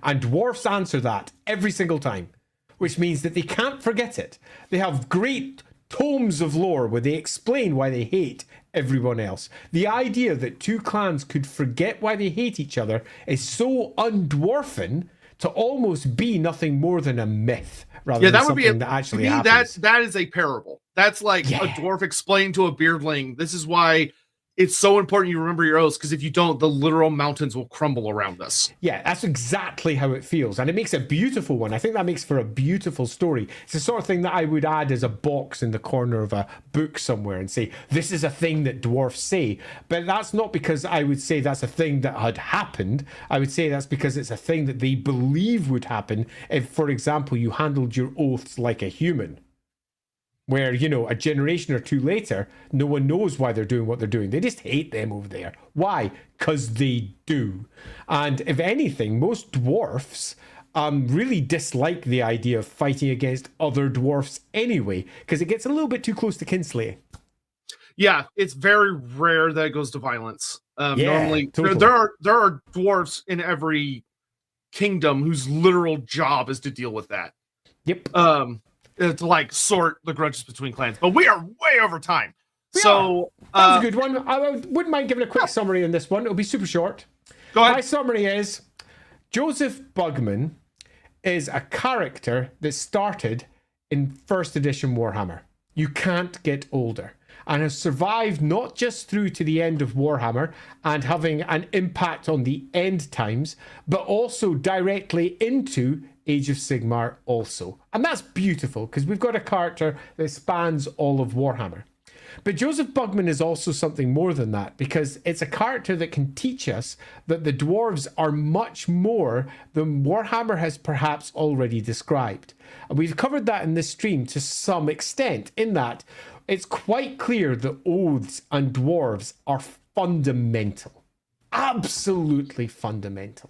And dwarfs answer that every single time, which means that they can't forget it. They have great tomes of lore where they explain why they hate everyone else. The idea that two clans could forget why they hate each other is so undwarfen to almost be nothing more than a myth rather than something that actually happens. That is a parable. That's like a dwarf explaining to a beardling, this is why it's so important you remember your oaths, because if you don't, the literal mountains will crumble around us. Yeah, that's exactly how it feels. And it makes a beautiful one. I think that makes for a beautiful story. It's the sort of thing that I would add as a box in the corner of a book somewhere and say, this is a thing that dwarfs say. But that's not because I would say that's a thing that had happened. I would say that's because it's a thing that they believe would happen if, for example, you handled your oaths like a human. Where, a generation or two later, no one knows why they're doing what they're doing. They just hate them over there. Why? Because they do. And if anything, most dwarfs really dislike the idea of fighting against other dwarfs anyway, because it gets a little bit too close to kinslaying. Yeah, it's very rare that it goes to violence. Normally, totally. there are dwarves in every kingdom whose literal job is to deal with that. Yep. To like sort the grudges between clans. But we are way over time. That was a good one. I wouldn't mind giving a quick summary on this one. It'll be super short. Go ahead. My summary is Josef Bugman is a character that started in first edition Warhammer. You can't get older, and has survived not just through to the end of Warhammer and having an impact on the end times, but also directly into Age of Sigmar also. And that's beautiful because we've got a character that spans all of Warhammer. But Josef Bugman is also something more than that, because it's a character that can teach us that the dwarves are much more than Warhammer has perhaps already described. And we've covered that in this stream to some extent, in that it's quite clear that oaths and dwarves are fundamental. Absolutely fundamental.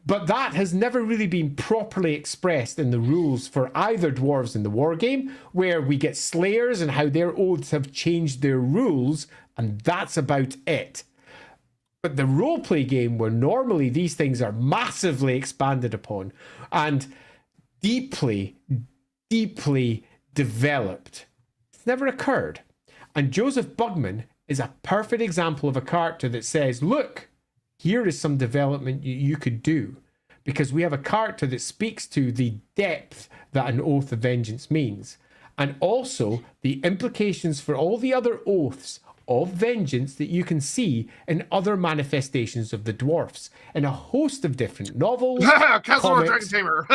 But that has never really been properly expressed in the rules for either dwarves in the war game, where we get slayers and how their oaths have changed their rules, and that's about it. But the roleplay game, where normally these things are massively expanded upon and deeply, deeply developed, it's never occurred. And Josef Bugman is a perfect example of a character that says, look, here is some development you could do, because we have a character that speaks to the depth that an oath of vengeance means, and also the implications for all the other oaths of vengeance that you can see in other manifestations of the dwarfs in a host of different novels. Castle of Dragon Tamer.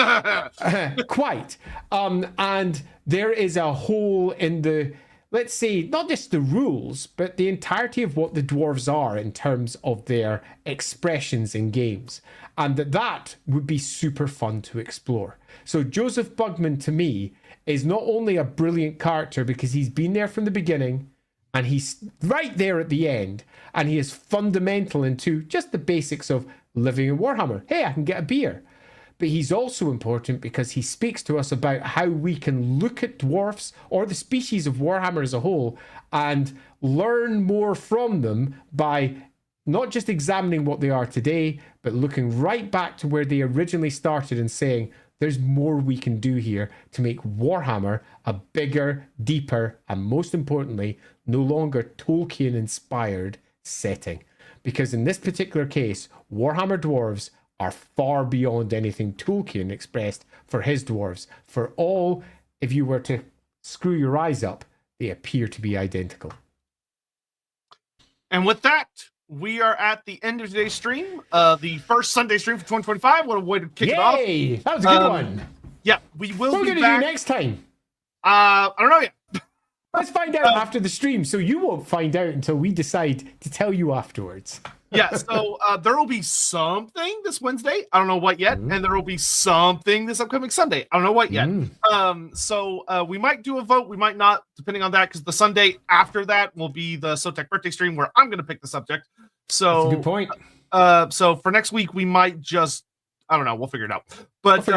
Quite. And there is a hole in the, let's say, not just the rules, but the entirety of what the dwarves are in terms of their expressions in games. And that would be super fun to explore. So Josef Bugman, to me, is not only a brilliant character because he's been there from the beginning and he's right there at the end, and he is fundamental into just the basics of living in Warhammer. Hey, I can get a beer. But he's also important because he speaks to us about how we can look at dwarfs or the species of Warhammer as a whole and learn more from them by not just examining what they are today, but looking right back to where they originally started and saying, there's more we can do here to make Warhammer a bigger, deeper, and most importantly, no longer Tolkien-inspired setting. Because in this particular case, Warhammer dwarves are far beyond anything Tolkien expressed for his dwarves. For all, if you were to screw your eyes up, they appear to be identical. And with that, we are at the end of today's stream. The first Sunday stream for 2025. What a way to kick it off. Yay! That was a good one. Yeah, we will What are we be going to back. do next time? I don't know yet. Let's find out after the stream, so you won't find out until we decide to tell you afterwards. Yeah, so there will be something this Wednesday. I don't know what yet. And there will be something this upcoming Sunday. I don't know what yet. So we might do a vote. We might not, depending on that, because the Sunday after that will be the Sotek birthday stream where I'm going to pick the subject. So That's a good point. So for next week, we might just, I don't know. We'll figure it out. But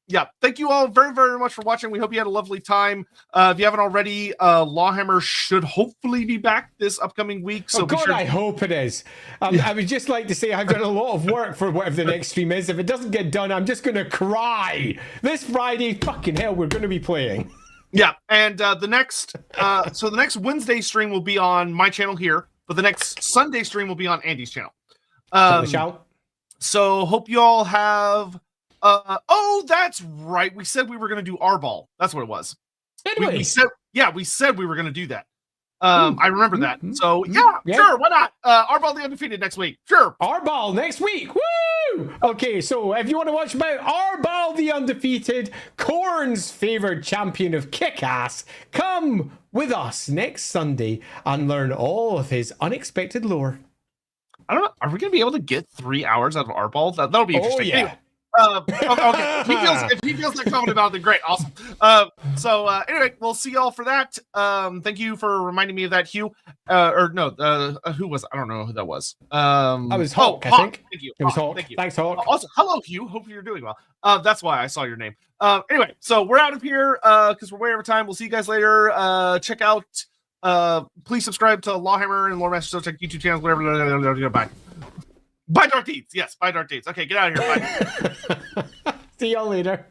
yeah, thank you all very, very much for watching. We hope you had a lovely time. If you haven't already, Lawhammer should hopefully be back this upcoming week. So God, I hope it is. I would just like to say I've done a lot of work for whatever the next stream is. If it doesn't get done, I'm just going to cry. This Friday, fucking hell, we're going to be playing. Yeah, and the next Wednesday stream will be on my channel here, but the next Sunday stream will be on Andy's channel. So hope you all have. Oh, that's right. We said we were going to do R-Ball. That's what it was. We said we were going to do that. I remember that. So yeah, sure. Why not? R-Ball the Undefeated next week. Sure. R-Ball next week. Woo! Okay, so if you want to watch about R-Ball the Undefeated, Korn's favored champion of kick-ass, come with us next Sunday and learn all of his unexpected lore. I don't know. Are we going to be able to get 3 hours out of R-Ball? That'll be interesting. Oh, yeah. Anyway. Okay. If he feels that confident about it, then great, awesome. Anyway, we'll see y'all for that. Thank you for reminding me of that, Hugh. Who was? I don't know who that was. I was Hawk. I think. Thank you. It was Hawk. Thank you. Thanks, Hawk. Also, hello, Hugh. Hope you're doing well. That's why I saw your name. Anyway, so we're out of here because we're way over time. We'll see you guys later. Check out Please subscribe to Lawhammer and Loremaster of Sotek YouTube channels, whatever. Bye. Bye, Dark Deeds. Yes, bye, Dark Deeds. Okay, get out of here. Bye. See y'all later.